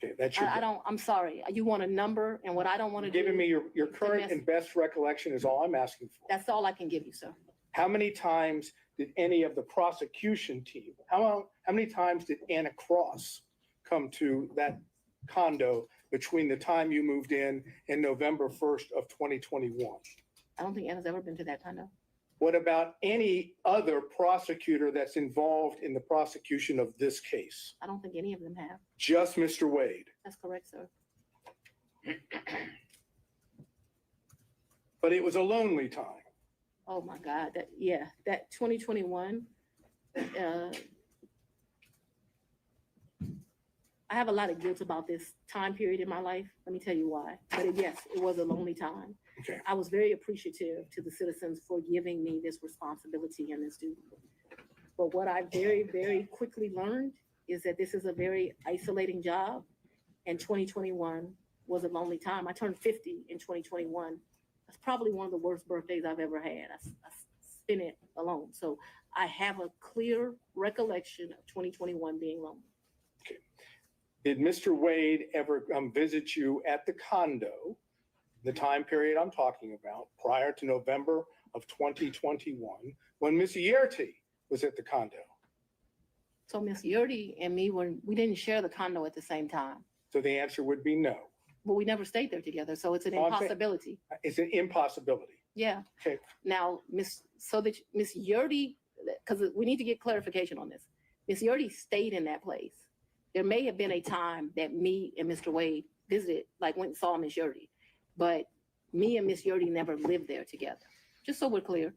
Okay, that's your. I'm sorry. You want a number, and what I don't want to do. Giving me your current and best recollection is all I'm asking for. That's all I can give you, sir. How many times did any of the prosecution team, how many times did Anna Cross come to that condo between the time you moved in and November 1st of 2021? I don't think Anna's ever been to that condo. What about any other prosecutor that's involved in the prosecution of this case? I don't think any of them have. Just Mr. Wade. That's correct, sir. But it was a lonely time. Oh my God, that 2021, I have a lot of guilt about this time period in my life. Let me tell you why. But yes, it was a lonely time. Okay. I was very appreciative to the citizens for giving me this responsibility and this duty. But what I very, very quickly learned is that this is a very isolating job, and 2021 was a lonely time. I turned 50 in 2021. That's probably one of the worst birthdays I've ever had. I spent it alone. So I have a clear recollection of 2021 being lonely. Okay. Did Mr. Wade ever visit you at the condo, the time period I'm talking about, prior to November of 2021, when Ms. Yerty was at the condo? So Miss Yerty and me, we didn't share the condo at the same time. So the answer would be no. But we never stayed there together, so it's an Oh, I'm saying- impossibility. It's an impossibility. Yeah. Okay. Now, Miss Yerty, because we need to get clarification on this. Miss Yerty stayed in that place. There may have been a time that me and Mr. Wade visited, like went and saw Miss Yerty, but me and Miss Yerty never lived there together. Just so we're clear.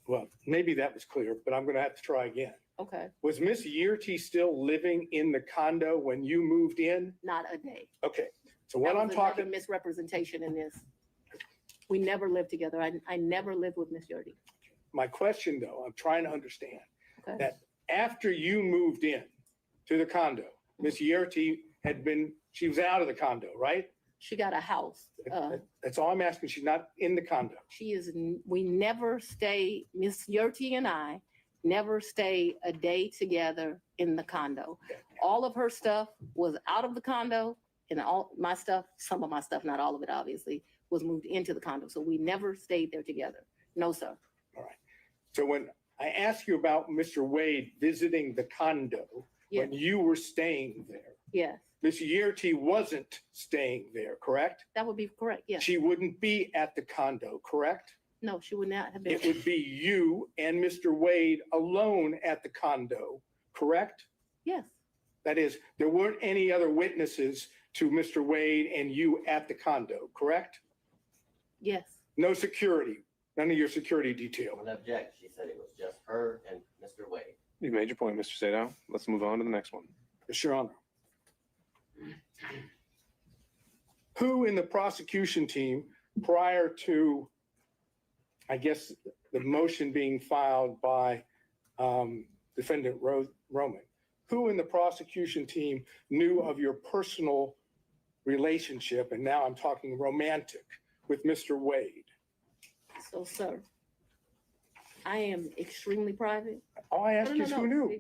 Well, maybe that was clear, but I'm going to have to try again. Okay. Was Miss Yerty still living in the condo when you moved in? Not a day. Okay. So what That I'm was talking, another misrepresentation in this. We never lived together. I never lived with Miss Yerty. my question though, I'm trying to understand Okay. that after you moved in to the condo, Miss Yerty she was out of the condo, right? She got a house. That's all I'm asking. She's not in the condo. We never stay, Miss Yerty and I never stay a day together in the condo. All of her stuff was out of the condo, and all my stuff, some of my stuff, not all of it obviously, was moved into the condo. So we never stayed there together. No, sir. All right. So when I asked you about Mr. Wade visiting the condo, when you were staying there, Yes, Miss Yerty wasn't staying there, correct? that would be correct. Yes. She wouldn't be at the condo, correct? No, she would not have been. It would be you and Mr. Wade alone at the condo, correct? Yes, That is, there weren't any other witnesses to Mr. Wade and you at the condo, correct? yes. No security, none of your security detail. Would object. She said it was just her and Mr. Wade. You made your point, Mr. Sadow. Let's move on to the next one. Yes, Your Honor. Who in the prosecution team prior to, I guess, the motion being filed by defendant Roman, who in the prosecution team knew of your personal relationship, and now I'm talking romantic, with Mr. Wade? So, sir, I am extremely private. All I ask No, no, is no, who knew? no.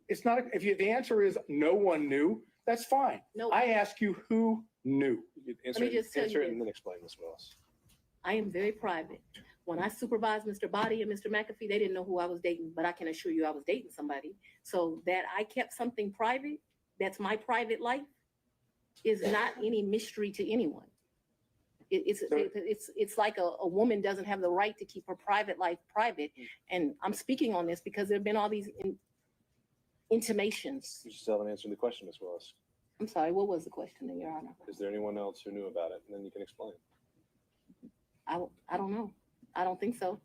It's not, the answer is no one knew, that's fine. No. I ask you who knew. You answer, me just tell answer you it and this. then explain this, Willis. I am very private. When I supervised Mr. Body and Mr. McAfee, they didn't know who I was dating, but I can assure you I was dating somebody. So that I kept something private, that's my private life, is not any mystery to anyone. It's like a woman doesn't have the right to keep her private life private. And I'm speaking on this because there have been all these intimations. You still haven't answered the question, Ms. Willis. I'm sorry, what was the question, Your Honor? Is there anyone else who knew about it? And then you can explain. I don't know. I don't think so.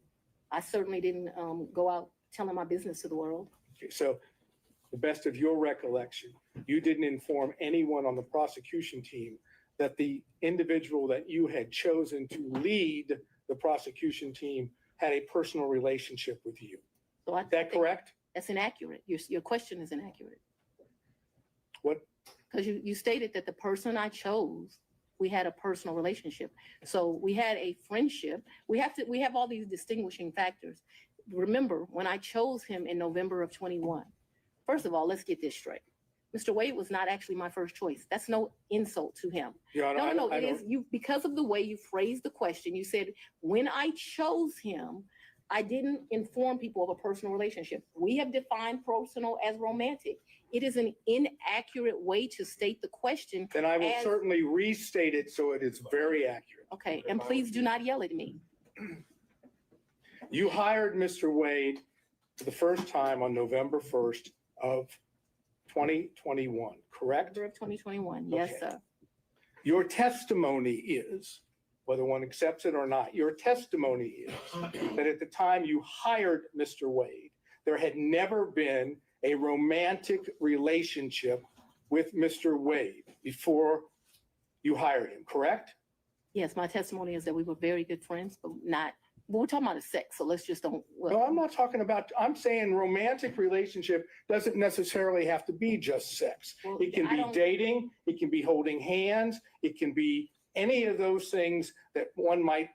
I certainly didn't go out telling my business to the world. Okay, so the best of your recollection, you didn't inform anyone on the prosecution team that the individual that you had chosen to lead the prosecution team had a personal relationship with you. So Is that correct? That's inaccurate. Your question is inaccurate. What? Because you stated that the person I chose, we had a personal relationship. So we had a friendship. We have all these distinguishing factors. Remember, when I chose him in November of 21, first of all, let's get this straight. Mr. Wade was not actually my first choice. That's no insult to him. Your Honor, No, it is you, because of the way you phrased the question. You said, when I chose him, I didn't inform people of a personal relationship. We have defined personal as romantic. It is an inaccurate way to state the question. Then I will certainly restate it so it is very accurate. Okay, and please do not yell at me. You hired Mr. Wade for the first time on November 1st of 2021, correct? November of 2021, yes, Okay. sir. Your testimony is, whether one accepts it or not, your testimony is that at the time you hired Mr. Wade, there had never been a romantic relationship with Mr. Wade before you hired him, correct? Yes, my testimony is that we were very good friends, but we're talking about the sex, so let's just don't. No, I'm not talking about, I'm saying romantic relationship doesn't necessarily have to be just sex. Well, It can I be don't- dating, it can be holding hands, it can be any of those things that one might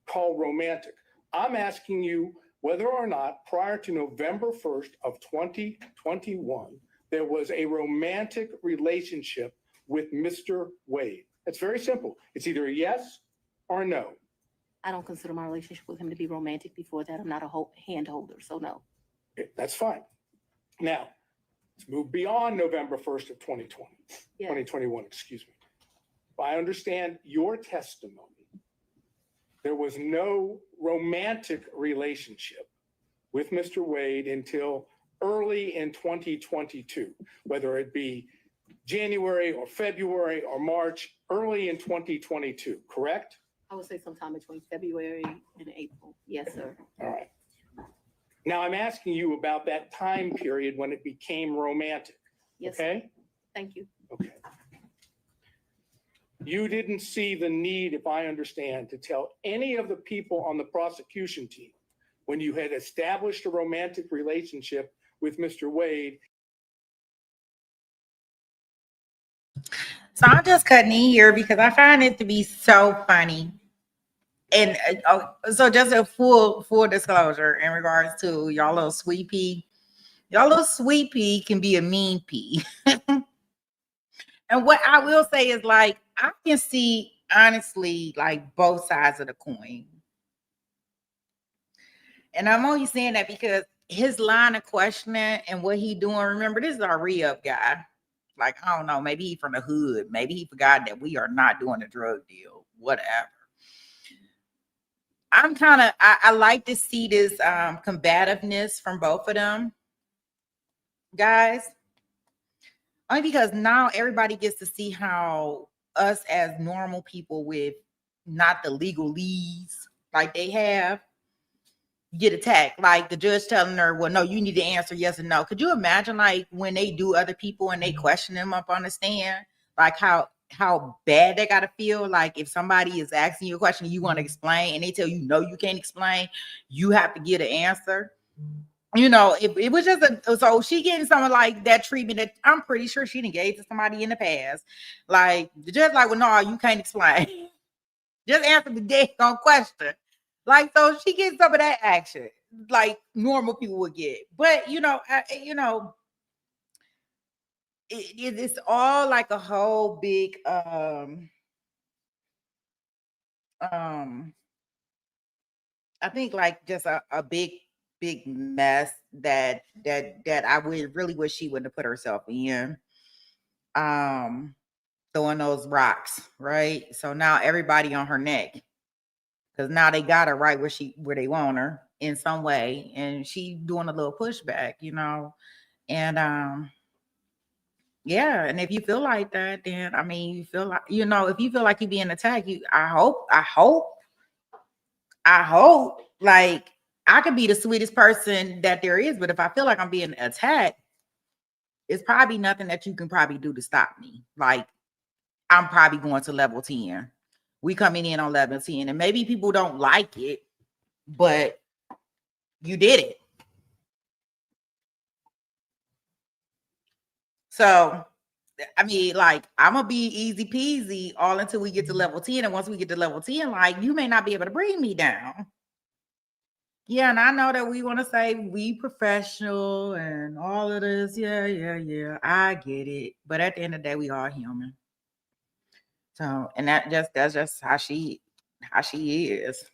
call romantic. I'm asking you whether or not prior to November 1st of 2021, there was a romantic relationship with Mr. Wade. It's very simple. It's either a yes or a no. I don't consider my relationship with him to be romantic before that. I'm not a hand holder, so no. Okay, that's fine. Now, let's move beyond November 1st of 2020, Yeah. 2021, excuse me. If I understand your testimony, there was no romantic relationship with Mr. Wade until early in 2022, whether it be January or February or March, early in 2022, correct? I would say sometime between February and April. Yes, sir. All right. Now I'm asking you about that time period when it became romantic, Yes, sir. okay? Thank you. Okay. You didn't see the need, if I understand, to tell any of the people on the prosecution team when you had established a romantic relationship with Mr. Wade. So I'm just cutting in here because I find it to be so funny. And so just a full disclosure in regards to y'all little sweet pea. Y'all little sweet pea can be a mean pea. And what I will say is, like, I can see honestly like both sides of the coin. And I'm only saying that because his line of questioning and what he doing, remember, this is our re-up guy. Like, I don't know, maybe he from the hood. Maybe he forgot that we are not doing a drug deal, whatever. I like to see this combativeness from both of them guys. Only because now everybody gets to see how us as normal people with not the legalese like they have get attacked. Like the judge telling her, well, no, you need to answer yes or no. Could you imagine like when they do other people and they question them up on the stand, like how bad they gotta feel? Like if somebody is asking you a question you want to explain and they tell you no, you can't explain, you have to get an answer. You know, it was just so she getting something like that treatment that I'm pretty sure she engaged to somebody in the past. Like the judge, like, well, no, you can't explain. Just answer the dead on question. Like, so she gets some of that action, like normal people would get. But it's all like a whole big I think like just a big mess that I would really wish she wouldn't have put herself in. The throwing those rocks, right? So now everybody on her neck, because now they got her right where they want her in some way, and she doing a little pushback, and yeah, and if you feel like that, then I mean, you feel like, if you feel like you're being attacked, I hope like I could be the sweetest person that there is, but if I feel like I'm being attacked, it's probably nothing that you can probably do to stop me. Like, I'm probably going to level 10. We coming in on level 10, and maybe people don't like it, but you did it. So, I mean, like, I'm gonna be easy peasy all until we get to level 10. And once we get to level 10, like, you may not be able to bring me down. Yeah, and I know that we want to say we professional and all of this. Yeah. I get it. But at the end of the day, we all human. So, and that's just how she is.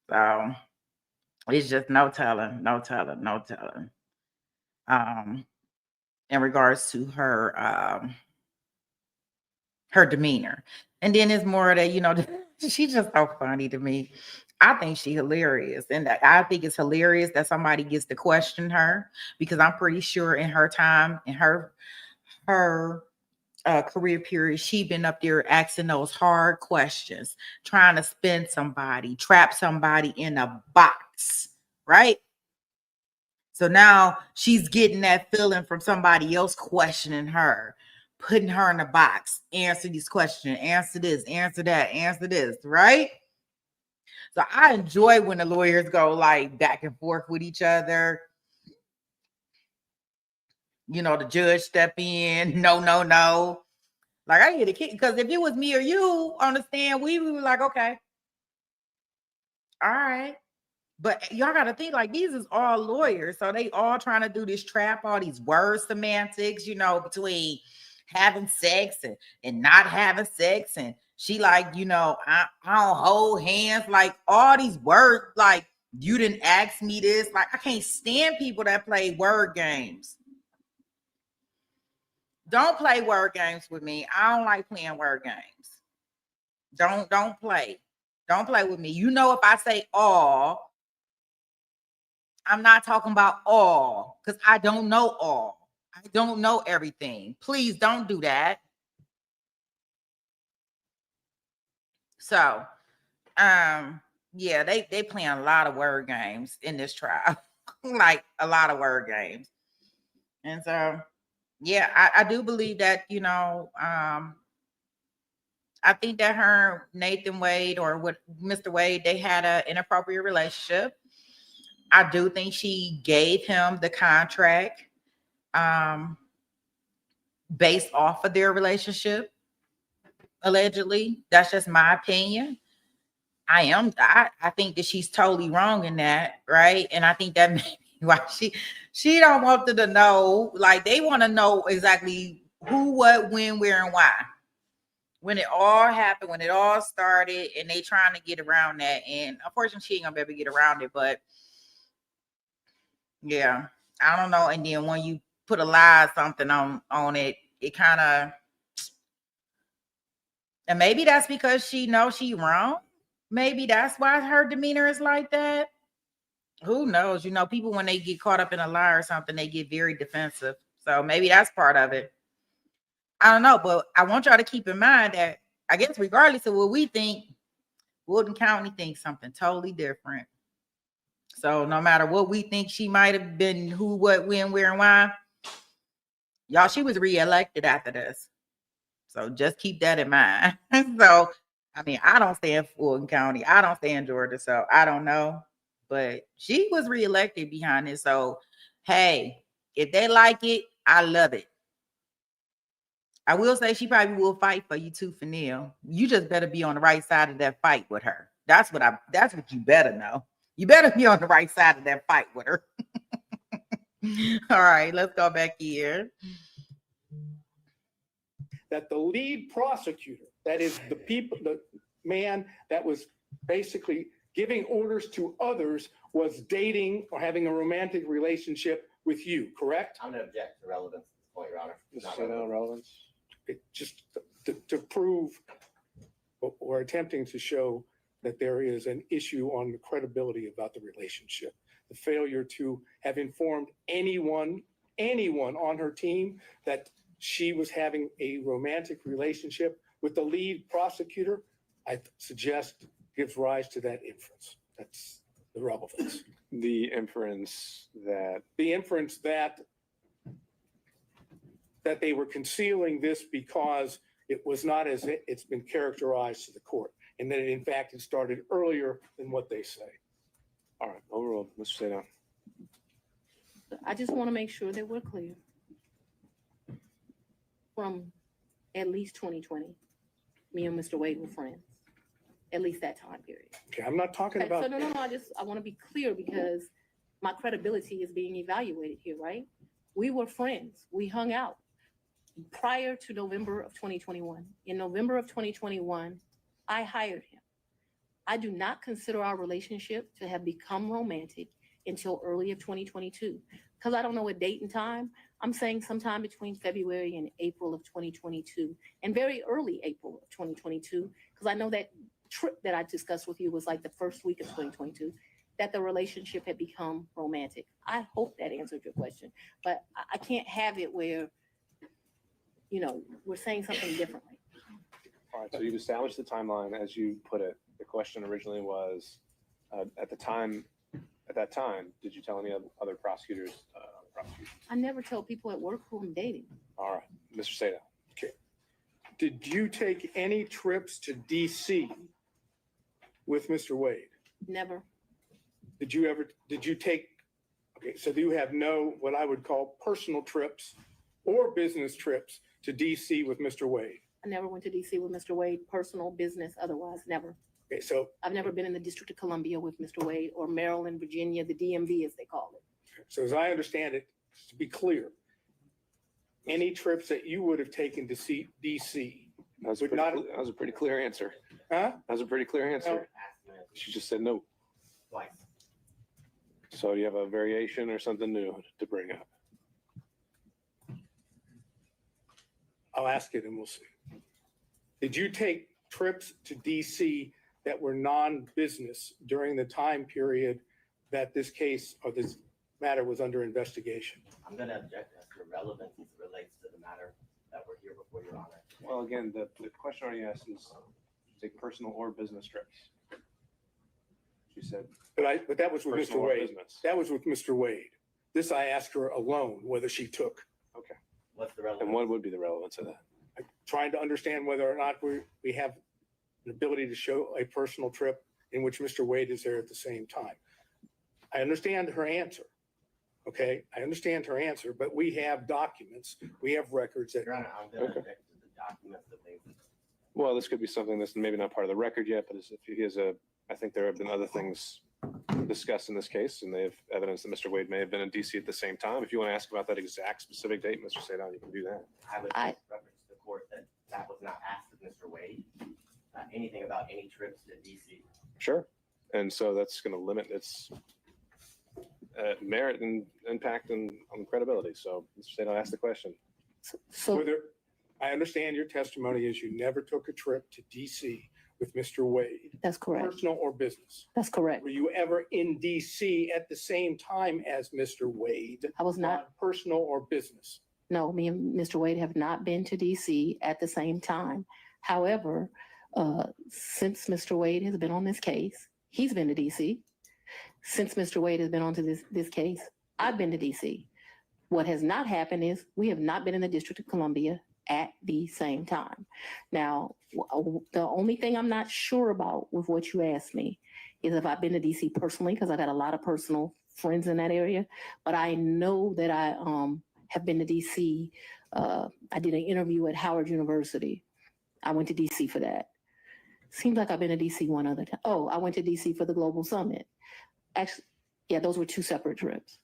So it's just no telling. In regards to her her demeanor. And then it's more that, she's just so funny to me. I think she's hilarious. And I think it's hilarious that somebody gets to question her, because I'm pretty sure in her time, in her career period, she been up there asking those hard questions, trying to spin somebody, trap somebody in a box, right? So now she's getting that feeling from somebody else questioning her, putting her in a box, answer these questions, answer this, answer that, answer this, right? So I enjoy when the lawyers go like back and forth with each other. The judge step in, no. Like, I get a kick, because if it was me or you on the stand, we were like, okay, all right. But y'all got to think, like, these is all lawyers. So they all trying to do this trap, all these word semantics, between having sex and not having sex. And she like, I don't hold hands. Like, all these words, like, you didn't ask me this. Like, I can't stand people that play word games. Don't play word games with me. I don't like playing word games. Don't play. Don't play with me. If I say all, I'm not talking about all, because I don't know all. I don't know everything. Please don't do that. So, yeah, they playing a lot of word games in this trial, like a lot of word games. And so, yeah, I do believe that, I think that her, Nathan Wade, or what Mr. Wade, they had an inappropriate relationship. I do think she gave him the contract based off of their relationship, allegedly. That's just my opinion. I think that she's totally wrong in that, right? And I think that maybe why she don't want them to know, like, they want to know exactly who, what, when, where, and why. When it all happened, when it all started, and they trying to get around that. And unfortunately, she ain't gonna be able to get around it. But yeah, I don't know. And then when you put a lie or something on it, it kind of, and maybe that's because she knows she wrong. Maybe that's why her demeanor is like that. Who knows? People, when they get caught up in a lie or something, they get very defensive. So maybe that's part of it. I don't know, but I want y'all to keep in mind that, I guess, regardless of what we think, Woodland County thinks something totally different. So no matter what we think she might have been, who, what, when, where, and why, y'all, she was reelected after this. So just keep that in mind. So, I mean, I don't stay in Fulton County. I don't stay in Georgia. So I don't know. But she was reelected behind it. So, hey, if they like it, I love it. I will say she probably will fight for you too, Faniel. You just better be on the right side of that fight with her. That's what you better know. You better be on the right side of that fight with her. All right, let's go back here. That the lead prosecutor, that is the man that was basically giving orders to others, was dating or having a romantic relationship with you, correct? I'm going to object to relevance at this point, Your Honor. Just say no relevance. It just to prove or attempting to show that there is an issue on the credibility about the relationship. The failure to have informed anyone on her team that she was having a romantic relationship with the lead prosecutor, I suggest gives rise to that inference. That's the relevance. The inference that that they were concealing this because it was not as it's been characterized to the court, and that in fact it started earlier than what they say. All right, overruled. Mr. Sadon. I just want to make sure that we're clear. From at least 2020, me and Mr. Wade were friends, at least that time period. Okay, I'm not talking Okay, about. so no, I want to be clear because my credibility is being evaluated here, right? We were friends. We hung out prior to November of 2021. In November of 2021, I hired him. I do not consider our relationship to have become romantic until early of 2022. Because I don't know a date and time, I'm saying sometime between February and April of 2022, and very early April of 2022, because I know that trip that I discussed with you was like the first week of 2022, that the relationship had become romantic. I hope that answered your question, but I can't have it where, you know, we're saying something differently. All right, so you've established the timeline as you put it. The question originally was, at that time, did you tell any other prosecutors? I never tell people at work who I'm dating. All right, Mr. Sada. Okay. Did you take any trips to DC with Mr. Wade? Never. Did you take, okay, so you have no, what I would call personal trips or business trips to DC with Mr. Wade? I never went to DC with Mr. Wade, personal, business, otherwise, never. Okay, so. I've never been in the District of Columbia with Mr. Wade or Maryland, Virginia, the DMV as they call it. So as I understand it, to be clear, any trips that you would have taken to see DC That was, would pretty not, that was a pretty clear answer. huh? That was a pretty clear answer. Asked him She just said no. twice. So you have a variation or something new to bring up? I'll ask it and we'll see. Did you take trips to DC that were non-business during the time period that this case or this matter was under investigation? I'm going to object as to relevance as it relates to the matter that we're here before Your Honor. Well, again, the question already asked is take personal or business trips. She said But that was with personal Mr. or Wade. business. That was with Mr. Wade. This I asked her alone whether she took. Okay. What's the relevance? And what would be the relevance of that? I'm trying to understand whether or not we have an ability to show a personal trip in which Mr. Wade is there at the same time. I understand her answer. Okay, I understand her answer, but we have documents, we have records that. Your Honor, I'm going to Okay. object to the documents that they. Well, this could be something that's maybe not part of the record yet, but if he has I think there have been other things discussed in this case, and they have evidence that Mr. Wade may have been in DC at the same time. If you want to ask about that exact specific date, Mr. Sadon, you can do that. I would reference to the court that was not asked of Mr. Wade. Anything about any trips to DC. Sure. And so that's going to limit its merit and impact on credibility. So Mr. Sadon, ask the question. So I understand your testimony is you never took a trip to DC with Mr. Wade, that's correct. personal or business. That's correct. Were you ever in DC at the same time as Mr. Wade? I was not. Personal or business? No, me and Mr. Wade have not been to DC at the same time. However, since Mr. Wade has been on this case, he's been to DC. Since Mr. Wade has been on to this case, I've been to DC. What has not happened is we have not been in the District of Columbia at the same time. Now, the only thing I'm not sure about with what you asked me is if I've been to DC personally, because I've got a lot of personal friends in that area, but I know that I have been to DC. I did an interview at Howard University. I went to DC for that. Seems like I've been to DC one other time. Oh, I went to DC for the Global Summit. Actually, yeah, those were two separate trips.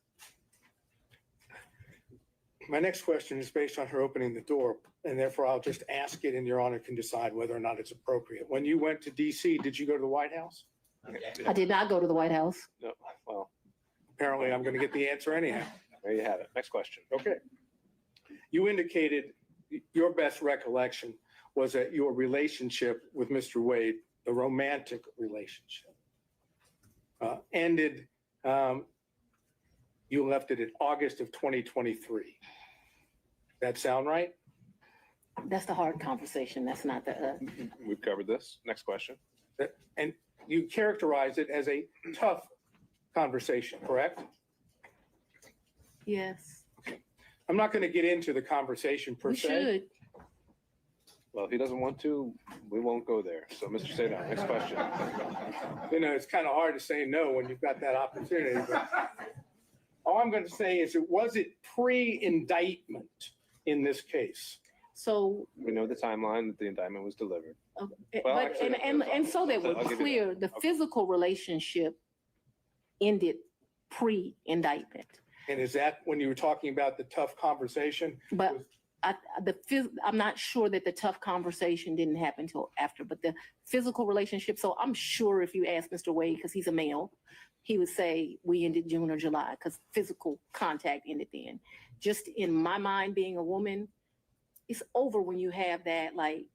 My next question is based on her opening the door, and therefore I'll just ask it and Your Honor can decide whether or not it's appropriate. When you went to DC, did you go to the White House? Okay. I did not go to the White House. No, well, Apparently I'm going to get the answer anyhow. there you have it. Next question. Okay. You indicated your best recollection was that your relationship with Mr. Wade, the romantic relationship, ended, you left it in August of 2023. That sound right? That's the hard conversation. That's not the, We've covered this. Next question. And you characterize it as a tough conversation, correct? yes, I'm not going to get into the conversation per we se. should. Well, if he doesn't want to, we won't go there. So, Mr. Sadon, next question. You know, it's kind of hard to say no when you've got that opportunity. But all I'm going to say is, was it pre-indictment in this case? So, We know the timeline that the indictment was delivered. Well, but, actually, and so that I'll we're give you clear, the physical relationship ended pre-indictment. And is that when you were talking about the tough conversation? But I'm not sure that the tough conversation didn't happen until after, but the physical relationship. So I'm sure if you ask Mr. Wade, because he's a male, he would say we ended June or July because physical contact ended then. Just in my mind, being a woman, it's over when you have that like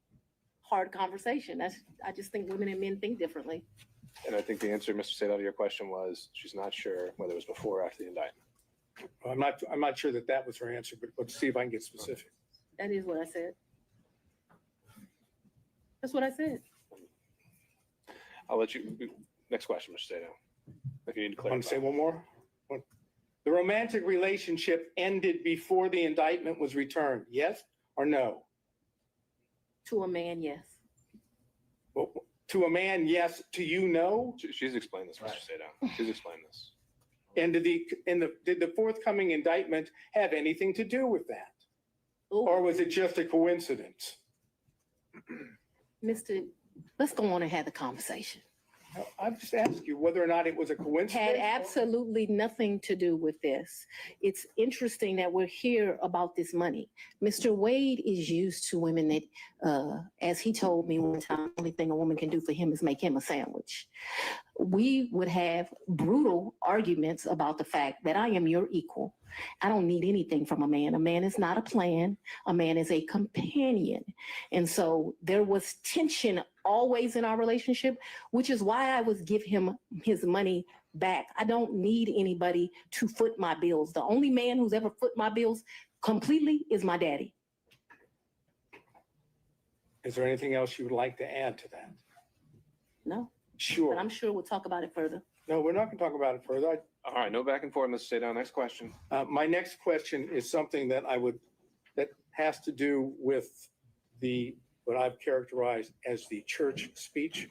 hard conversation. I just think women and men think differently. And I think the answer, Mr. Sadon, to your question was she's not sure whether it was before or after the indictment. I'm not sure that was her answer, but let's see if I can get specific. That is what I said. That's what I said. I'll let you. Next question, Mr. Sadon. If you need to Want to say clarify. one more? The romantic relationship ended before the indictment was returned, yes or no? To a man, yes. Well, to a man, yes. To you, no? She's explained this, Mr. Sadon. She's explained this. And did the forthcoming indictment have anything to do with that? Ooh. Or was it just a coincidence? Mr. Let's go on and have the conversation. I've just asked you whether or not it was a coincidence. Had absolutely nothing to do with this. It's interesting that we're here about this money. Mr. Wade is used to women that, as he told me one time, the only thing a woman can do for him is make him a sandwich. We would have brutal arguments about the fact that I am your equal. I don't need anything from a man. A man is not a plan. A man is a companion. And so there was tension always in our relationship, which is why I would give him his money back. I don't need anybody to foot my bills. The only man who's ever foot my bills completely is my daddy. Is there anything else you would like to add to that? No, Sure. but I'm sure we'll talk about it further. No, we're not going to talk about it further. All right, no back and forth, Mr. Sadon. Next question. My next question is something that has to do with what I've characterized as the church speech.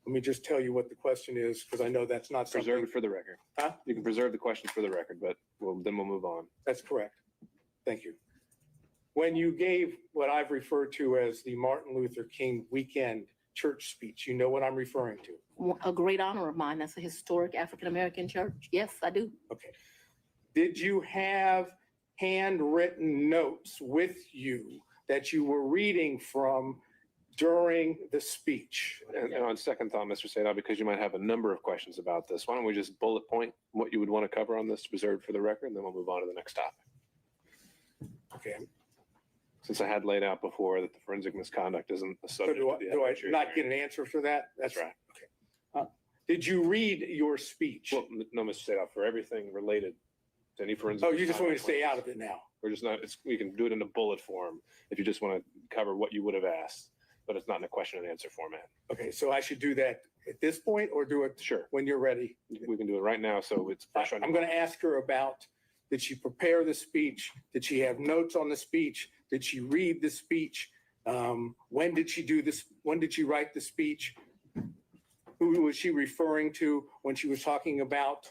Let me just tell you what the question is, because I know that's not something. Preserve it for the record. Huh? You can preserve the questions for the record, but then we'll move on. That's correct. Thank you. When you gave what I've referred to as the Martin Luther King weekend church speech, you know what I'm referring to? A great honor of mine. That's a historic African-American church. Yes, I do. Okay. Did you have handwritten notes with you that you were reading from during the speech? And on second thought, Mr. Sadon, because you might have a number of questions about this, why don't we just bullet point what you would want to cover on this to preserve for the record, and then we'll move on to the next topic. Okay. Since I had laid out before that the forensic misconduct isn't a So subject do of the I evidentiary not get hearing. an answer for that? That's right. Okay. Did you read your speech? Well, no, Mr. Sadon, for everything related to any forensic. Oh, you just want me to misconduct stay out claims, of it now? We're just not, we can do it in a bullet form if you just want to cover what you would have asked, but it's not in a question and answer format. Okay, so I should do that at this point or do it Sure. when you're ready? We can do it right now, so it's fresh on. I'm going to ask her about, did she prepare the speech? Did she have notes on the speech? Did she read the speech? When did she do this? When did she write the speech? Who was she referring to when she was talking about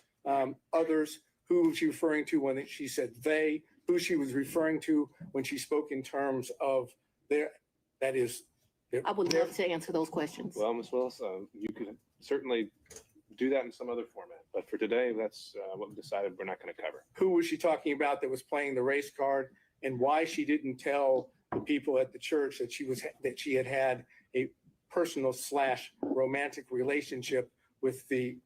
others? Who was she referring to when she said they? Who she was referring to when she spoke in terms of their, that is. I would love to answer those questions. Well, Ms. Willis, you could certainly do that in some other format, but for today, that's what we decided we're not going to cover. Who was she talking about that was playing the race card, and why she didn't tell the people at the church that she had had a personal / romantic relationship with the,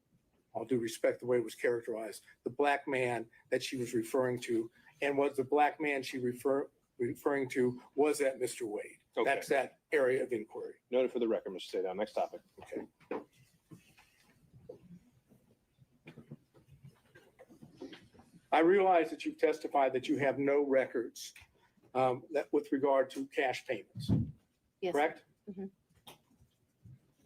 all due respect the way it was characterized, the black man that she was referring to, and was the black man she referring to, was that Mr. Wade? Okay. That's that area of inquiry. Noted for the record, Mr. Sadao. Next topic. Okay. I realize that you've testified that you have no records that with regard to cash payments, Yes. correct? Mhm.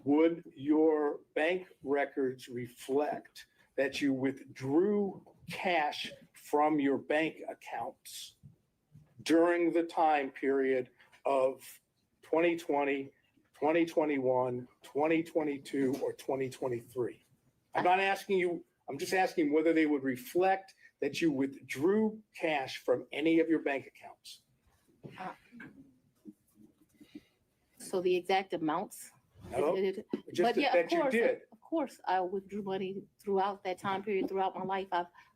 Would your bank records reflect that you withdrew cash from your bank accounts during the time period of 2020, 2021, 2022, or 2023? I'm not asking you, I'm just asking whether they would reflect that you withdrew cash from any of your bank accounts. So the exact amounts? No, just But yeah, that you did. Of course, I withdrew money throughout that time period, throughout my life.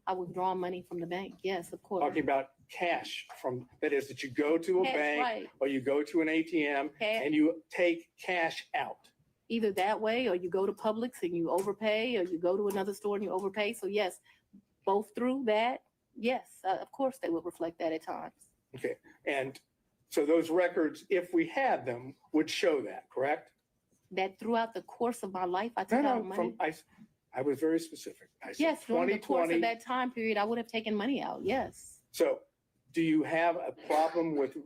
I withdraw money from the bank. Yes, of course. Talking about cash from, that is that you go to a Cash, bank right. or you go to an ATM Cash. and you take cash out. Either that way, or you go to Publix and you overpay, or you go to another store and you overpay. So yes, both through that, yes, of course they would reflect that at times. Okay, and so those records, if we had them, would show that, correct? That throughout the course of my life, I took out money. I was very specific. I said Yes, during the course 2020. of that time period, I would have taken money out. Yes, So do you have a problem with,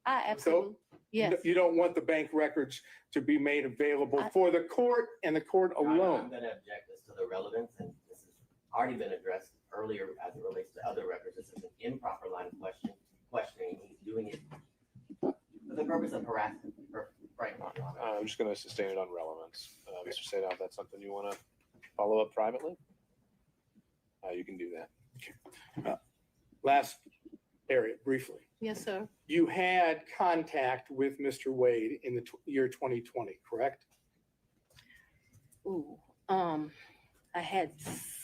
I absolutely, yes. you don't want the bank records to be made available I- for the court and the court Your Honor, I'm alone? going to object this to the relevance, and this has already been addressed earlier as it relates to other records. This is an improper line of questioning. He's doing it for the purpose of harassment. Right, Your Honor. I'm just going to sustain it on relevance. Mr. Sadao, if that's something you want to follow up privately, you can do that. Last area, briefly. Yes, sir. You had contact with Mr. Wade in the year 2020, correct? Ooh, I had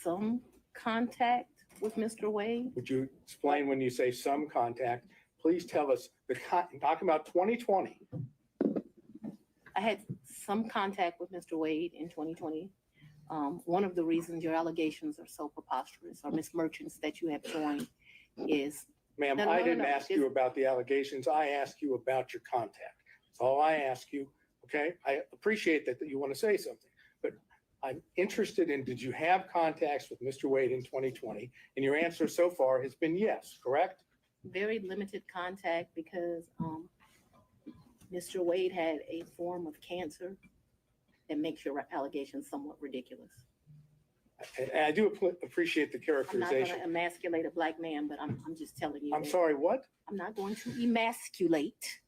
some contact with Mr. Wade. Would you explain when you say some contact? Please tell us, talking about 2020. I had some contact with Mr. Wade in 2020. One of the reasons your allegations are so preposterous, or Ms. Merchants that you have joined, is Ma'am, No, no, I no, didn't no. ask you about the allegations. I asked you about your contact. That's all I ask you, okay? I appreciate that you want to say something, but I'm interested in, did you have contacts with Mr. Wade in 2020? And your answer so far has been yes, correct? very limited contact because Mr. Wade had a form of cancer that makes your allegations somewhat ridiculous. And I do appreciate the I'm not going characterization. to emasculate a black man, but I'm just telling you. I'm that sorry, what? I'm not going to emasculate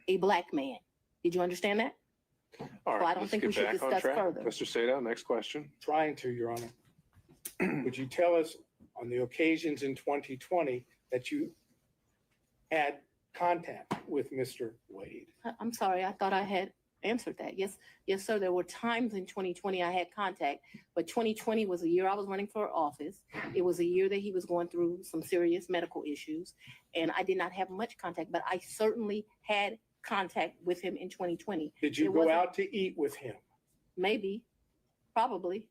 a black man. Did you understand that? All So I right, don't let's think get we should back on discuss track. further. Mr. Sadao, next question. Trying to, Your Honor. Would you tell us on the occasions in 2020 that you had contact with Mr. Wade? I'm sorry, I thought I had answered that. Yes, yes, sir. There were times in 2020 I had contact, but 2020 was a year I was running for office. It was a year that he was going through some serious medical issues, and I did not have much contact, but I certainly had contact with him in 2020. Did you It go wasn't- out to eat with him? Maybe, probably.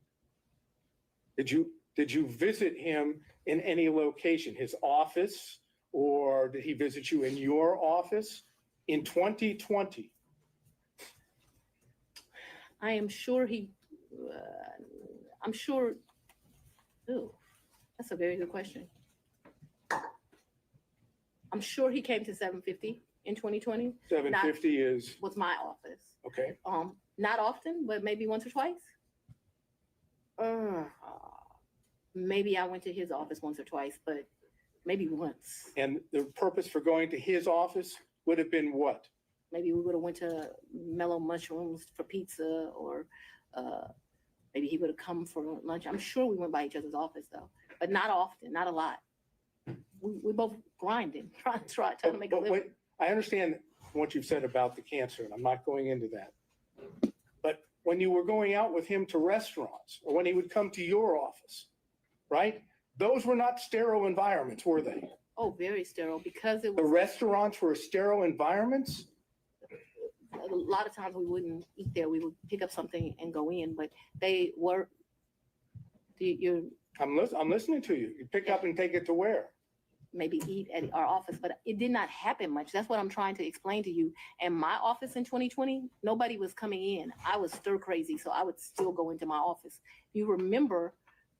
Did you visit him in any location, his office, or did he visit you in your office in 2020? I am sure I'm sure, ooh, that's a very good question. I'm sure he came to 750 in 2020, 750 is, was my office. okay. Not often, but maybe once or twice. Maybe I went to his office once or twice, but maybe once. And the purpose for going to his office would have been what? Maybe we would have went to Mellow Mushrooms for pizza, or maybe he would have come for lunch. I'm sure we went by each other's office though, but not often, not a lot. We both grinding, trying to make a But living. wait, I understand what you've said about the cancer, and I'm not going into that. But when you were going out with him to restaurants, or when he would come to your office, right? Those were not sterile environments, were they? Oh, very sterile because it The was, restaurants were sterile environments? a lot of times we wouldn't eat there. We would pick up something and go in, but they were, you're I'm listening to you. You pick up and take it to where? maybe eat at our office, but it did not happen much. That's what I'm trying to explain to you. And my office in 2020, nobody was coming in. I was stir crazy, so I would still go into my office. You remember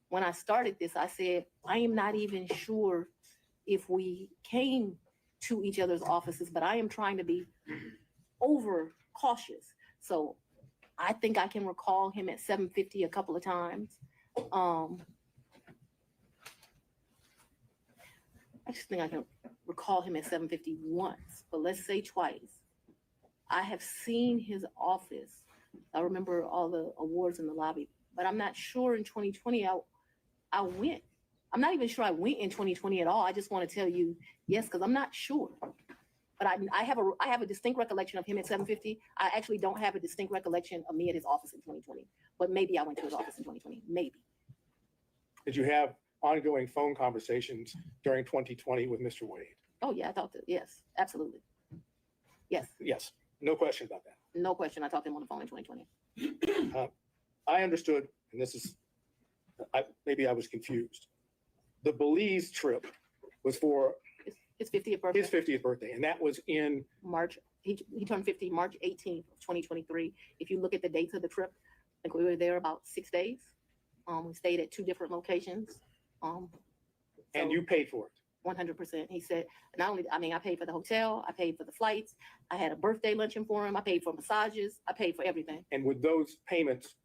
when I started this, I said, I am not even sure if we came to each other's offices, but I am trying to be over cautious. So I think I can recall him at 750 a couple of times. I just think I can recall him at 750 once, but let's say twice. I have seen his office. I remember all the awards in the lobby, but I'm not sure in 2020 I went. I'm not even sure I went in 2020 at all. I just want to tell you yes, because I'm not sure. But I have a distinct recollection of him at 750. I actually don't have a distinct recollection of me at his office in 2020, but maybe I went to his office in 2020, maybe. Did you have ongoing phone conversations during 2020 with Mr. Wade? Oh yeah, I talked to, yes, absolutely. Yes, Yes, no question about that. no question. I talked to him on the phone in 2020. I understood, and this is, maybe I was confused. The Belize trip was for His 50th birthday. his 50th birthday, and that was in March, he turned 50 March 18th of 2023. If you look at the dates of the trip, I think we were there about 6 days. We stayed at 2 different locations. and you paid for it. 100%. He said, not only, I mean, I paid for the hotel, I paid for the flights, I had a birthday luncheon for him, I paid for massages, I paid for everything. And would those payments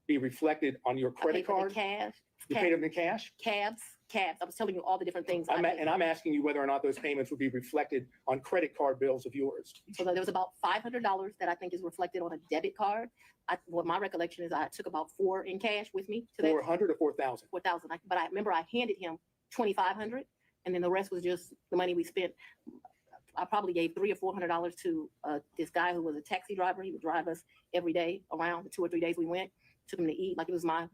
be reflected on your I credit paid for card? the cash, You paid them in cash? cabs. I was telling you all the different things. I paid. And I'm asking you whether or not those payments would be reflected on credit card bills of yours. So there was about $500 that I think is reflected on a debit card. What my recollection is I took about 4 in cash with me to that. 400 or 4,000? 4,000. But I remember I handed him 2,500, and then the rest was just the money we spent. I probably gave $300 or $400 to this guy who was a taxi driver. He would drive us every day around the 2 or 3 days we went. Took him to eat like it was my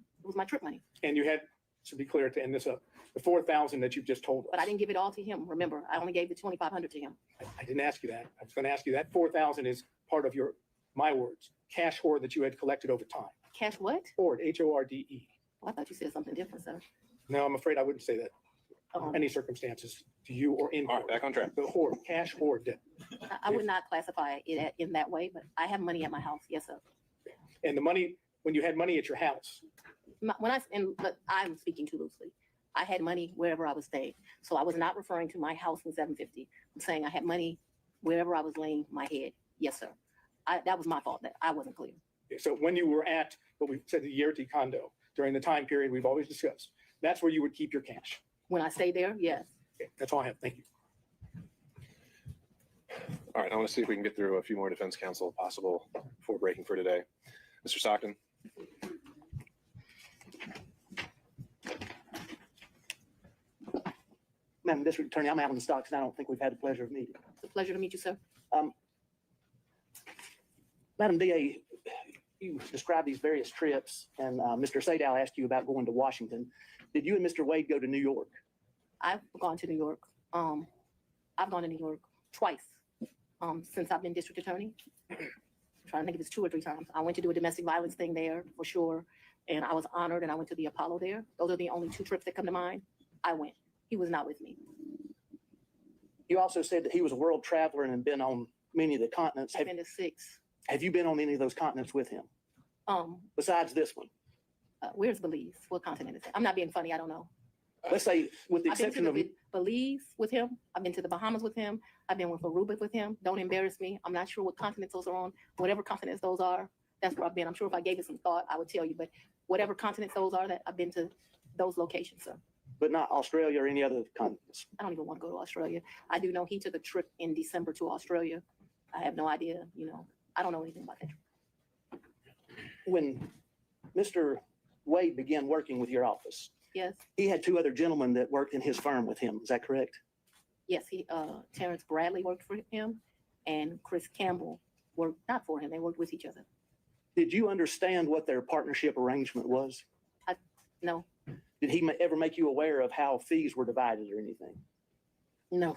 trip money. And you had, to be clear, to end this up, the 4,000 that you've just told us. But I didn't give it all to him. Remember, I only gave the 2,500 to him. I didn't ask you that. I was going to ask you that 4,000 is part of your, my words, cash hoard that you had collected over time. Cash what? Hoard, H-O-R-D-E. Oh, I thought you said something different, sir. No, I'm afraid I wouldn't say that Um, any circumstances to you or in. All right, back on track. The hoard, cash hoard debt. I would not classify it in that way, but I have money at my house. Yes, sir. And the money, when you had money at your house, But I'm speaking too loosely. I had money wherever I was staying. So I was not referring to my house in 750. I'm saying I had money wherever I was laying my head. Yes, sir. That was my fault that I wasn't clear. so when you were at what we said, the Yerti condo, during the time period we've always discussed, that's where you would keep your cash. When I stayed there, yes. Okay, that's all I have. Thank you. All right, I want to see if we can get through a few more defense counsel if possible before breaking for today. Mr. Stockton. Madam District Attorney, I'm Alan Stocks, and I don't think we've had the pleasure of meeting. It's a pleasure to meet you, sir. Madam DA, you described these various trips, and Mr. Sadow asked you about going to Washington. Did you and Mr. Wade go to New York? I've gone to New York. I've gone to New York twice since I've been district attorney. I'm trying to think if it's 2 or 3 times. I went to do a domestic violence thing there for sure, and I was honored, and I went to the Apollo there. Those are the only 2 trips that come to mind. I went. He was not with me. You also said that he was a world traveler and had been on many of the continents. I've been to 6. Have you been on any of those continents with him, Um, besides this one? Where's Belize? What continent is it? I'm not being funny. I don't know. Let's say, with the I've been exception to of, Belize with him. I've been to the Bahamas with him. I've been with Aruba with him. Don't embarrass me. I'm not sure what continents those are on. Whatever continents those are, that's where I've been. I'm sure if I gave it some thought, I would tell you. But whatever continents those are, that I've been to those locations, sir. but not Australia or any other continents. I don't even want to go to Australia. I do know he took a trip in December to Australia. I have no idea, I don't know anything about that trip. When Mr. Wade began working with your office, Yes, he had 2 other gentlemen that worked in his firm with him. Is that correct? yes, Terrence Bradley worked for him and Chris Campbell worked not for him. They worked with each other. Did you understand what their partnership arrangement was? No, Did he ever make you aware of how fees were divided or anything? no,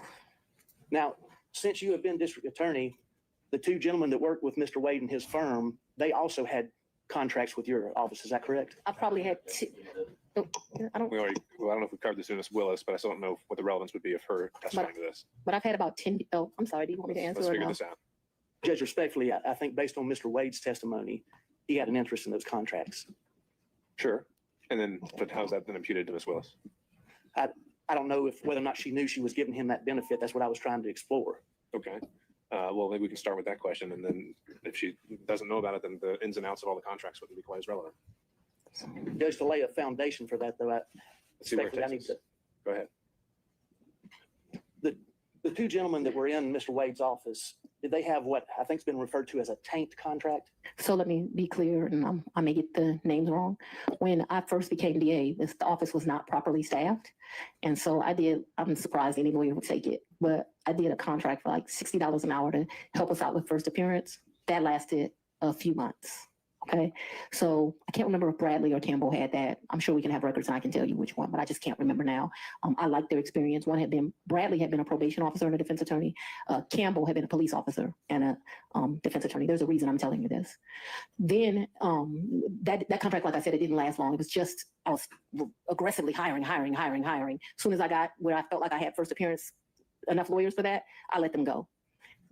Now, since you have been district attorney, the 2 gentlemen that worked with Mr. Wade and his firm, they also had contracts with your office. Is that correct? I probably had 2. I don't, Well, I don't know if we covered this in Ms. Willis, but I still don't know what the relevance would be of her testifying to this. but I've had about 10, oh, I'm sorry, do you want me to answer Let's or figure no? this out. Judge, respectfully, I think based on Mr. Wade's testimony, he had an interest in those contracts. Sure. And then, but how's that then imputed to Ms. Willis? I don't know whether or not she knew she was giving him that benefit. That's what I was trying to explore. Okay. Well, maybe we can start with that question. And then if she doesn't know about it, then the ins and outs of all the contracts wouldn't be quite as relevant. Judge, to lay a foundation for that, though, Let's see where it respectfully, I need takes us. to. Go ahead. The two gentlemen that were in Mr. Wade's office, did they have what I think's been referred to as a taint contract? So let me be clear, and I may get the names wrong. When I first became DA, the office was not properly staffed. And so I'm surprised any lawyer would take it, but I did a contract for like $60 an hour to help us out with first appearance. That lasted a few months. Okay. So I can't remember if Bradley or Campbell had that. I'm sure we can have records and I can tell you which one, but I just can't remember now. I like their experience. Bradley had been a probation officer and a defense attorney. Campbell had been a police officer and a defense attorney. There's a reason I'm telling you this. Then that contract, like I said, it didn't last long. It was just, I was aggressively hiring. As soon as I got where I felt like I had first appearance, enough lawyers for that, I let them go.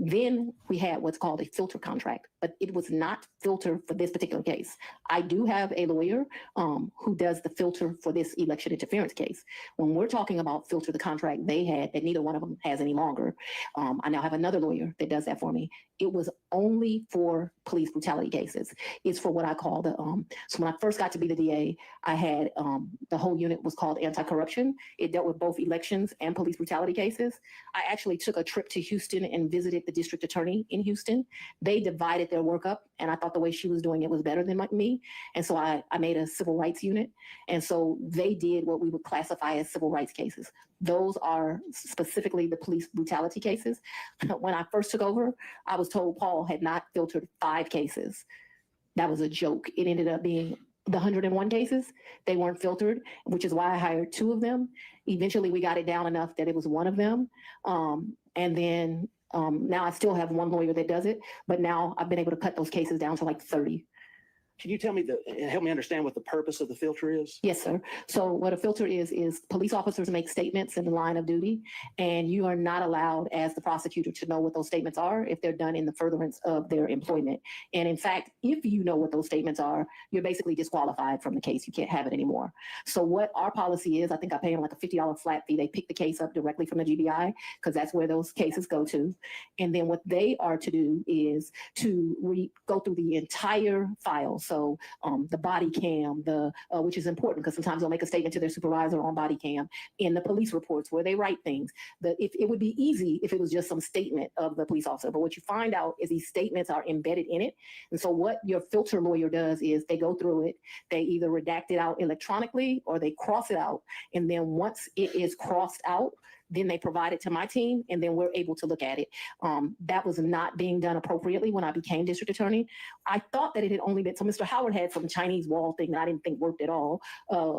Then we had what's called a filter contract, but it was not filter for this particular case. I do have a lawyer who does the filter for this election interference case. When we're talking about filter the contract they had that neither one of them has any longer, I now have another lawyer that does that for me. It was only for police brutality cases. It's for what I call so when I first got to be the DA, I had the whole unit was called anti-corruption. It dealt with both elections and police brutality cases. I actually took a trip to Houston and visited the district attorney in Houston. They divided their work up, and I thought the way she was doing it was better than me. And so I made a civil rights unit. And so they did what we would classify as civil rights cases. Those are specifically the police brutality cases. When I first took over, I was told Paul had not filtered 5 cases. That was a joke. It ended up being the 101 cases. They weren't filtered, which is why I hired 2 of them. Eventually, we got it down enough that it was 1 of them. And then now I still have 1 lawyer that does it, but now I've been able to cut those cases down to like 30. Can you tell me help me understand what the purpose of the filter is? Yes, sir. So what a filter is police officers make statements in the line of duty, and you are not allowed as the prosecutor to know what those statements are if they're done in the furtherance of their employment. And in fact, if you know what those statements are, you're basically disqualified from the case. You can't have it anymore. So what our policy is, I think I pay them like a $50 flat fee. They pick the case up directly from the GBI because that's where those cases go to. And then what they are to do is to go through the entire file. So the body cam, which is important because sometimes they'll make a statement to their supervisor on body cam, in the police reports where they write things. If it would be easy if it was just some statement of the police officer, but what you find out is these statements are embedded in it. And so what your filter lawyer does is they go through it, they either redact it out electronically or they cross it out. And then once it is crossed out, then they provide it to my team, and then we're able to look at it. That was not being done appropriately when I became district attorney. I thought that it had only been, so Mr. Howard had some Chinese wall thing that I didn't think worked at all,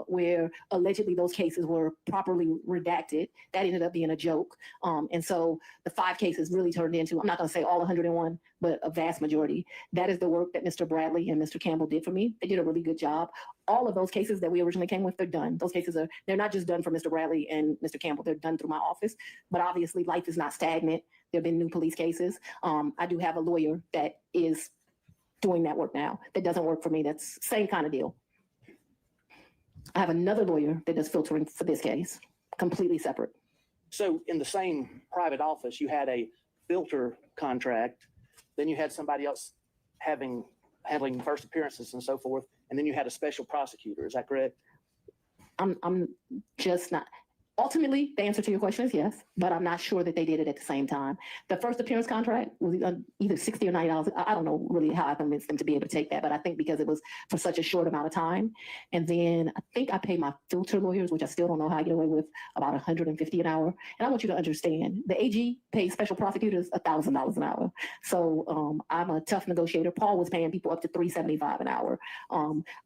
where allegedly those cases were properly redacted. That ended up being a joke. And so the 5 cases really turned into, I'm not gonna say all 101, but a vast majority. That is the work that Mr. Bradley and Mr. Campbell did for me. They did a really good job. All of those cases that we originally came with, they're done. Those cases they're not just done for Mr. Bradley and Mr. Campbell, they're done through my office. But obviously life is not stagnant. There have been new police cases. I do have a lawyer that is doing that work now. That doesn't work for me. That's same kind of deal. I have another lawyer that does filtering for this case, completely separate. So in the same private office, you had a filter contract, then you had somebody else handling first appearances and so forth, and then you had a special prosecutor. Is that correct? I'm just not. Ultimately, the answer to your question is yes, but I'm not sure that they did it at the same time. The first appearance contract was either $60 or $90. I don't know really how I convinced them to be able to take that, but I think because it was for such a short amount of time. And then I think I pay my filter lawyers, which I still don't know how I get away with, about $150 an hour. And I want you to understand, the AG pays special prosecutors $1,000 an hour. So I'm a tough negotiator. Paul was paying people up to $375 an hour.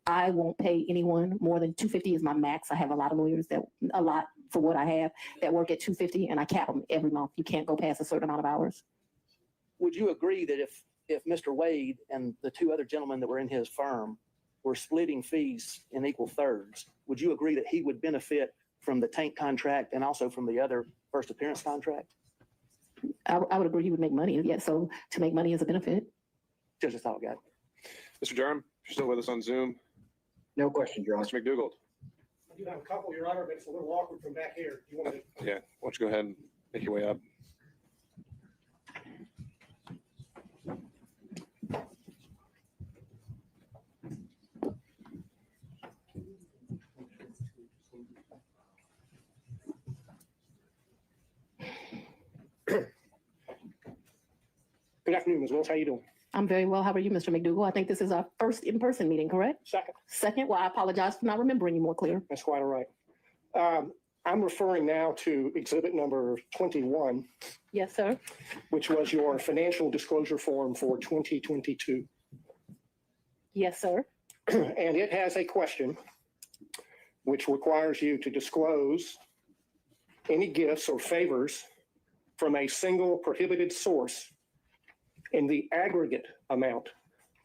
I won't pay anyone more than $250 is my max. I have a lot of lawyers for what I have that work at $250, and I cap them every month. You can't go past a certain amount of hours. Would you agree that if Mr. Wade and the 2 other gentlemen that were in his firm were splitting fees in equal thirds, would you agree that he would benefit from the tank contract and also from the other first appearance contract? I would agree he would make money. Yeah, so to make money is a benefit. Just a thought, guy. Mr. Durham, you're still with us on Zoom. No question, Your Honor. Mr. McDougall. I do have a couple, Your Honor, but it's a little awkward from back here. You want to? Yeah, why don't you go ahead and make your way up? Good afternoon, Ms. Willis. How you doing? I'm very well. How are you, Mr. McDougall? I think this is our first in-person meeting, correct? Second. Second, well, I apologize for not remembering you more clear. That's quite all right. I'm referring now to exhibit number 21, Yes, sir. which was your financial disclosure form for 2022. Yes, sir. And it has a question which requires you to disclose any gifts or favors from a single prohibited source in the aggregate amount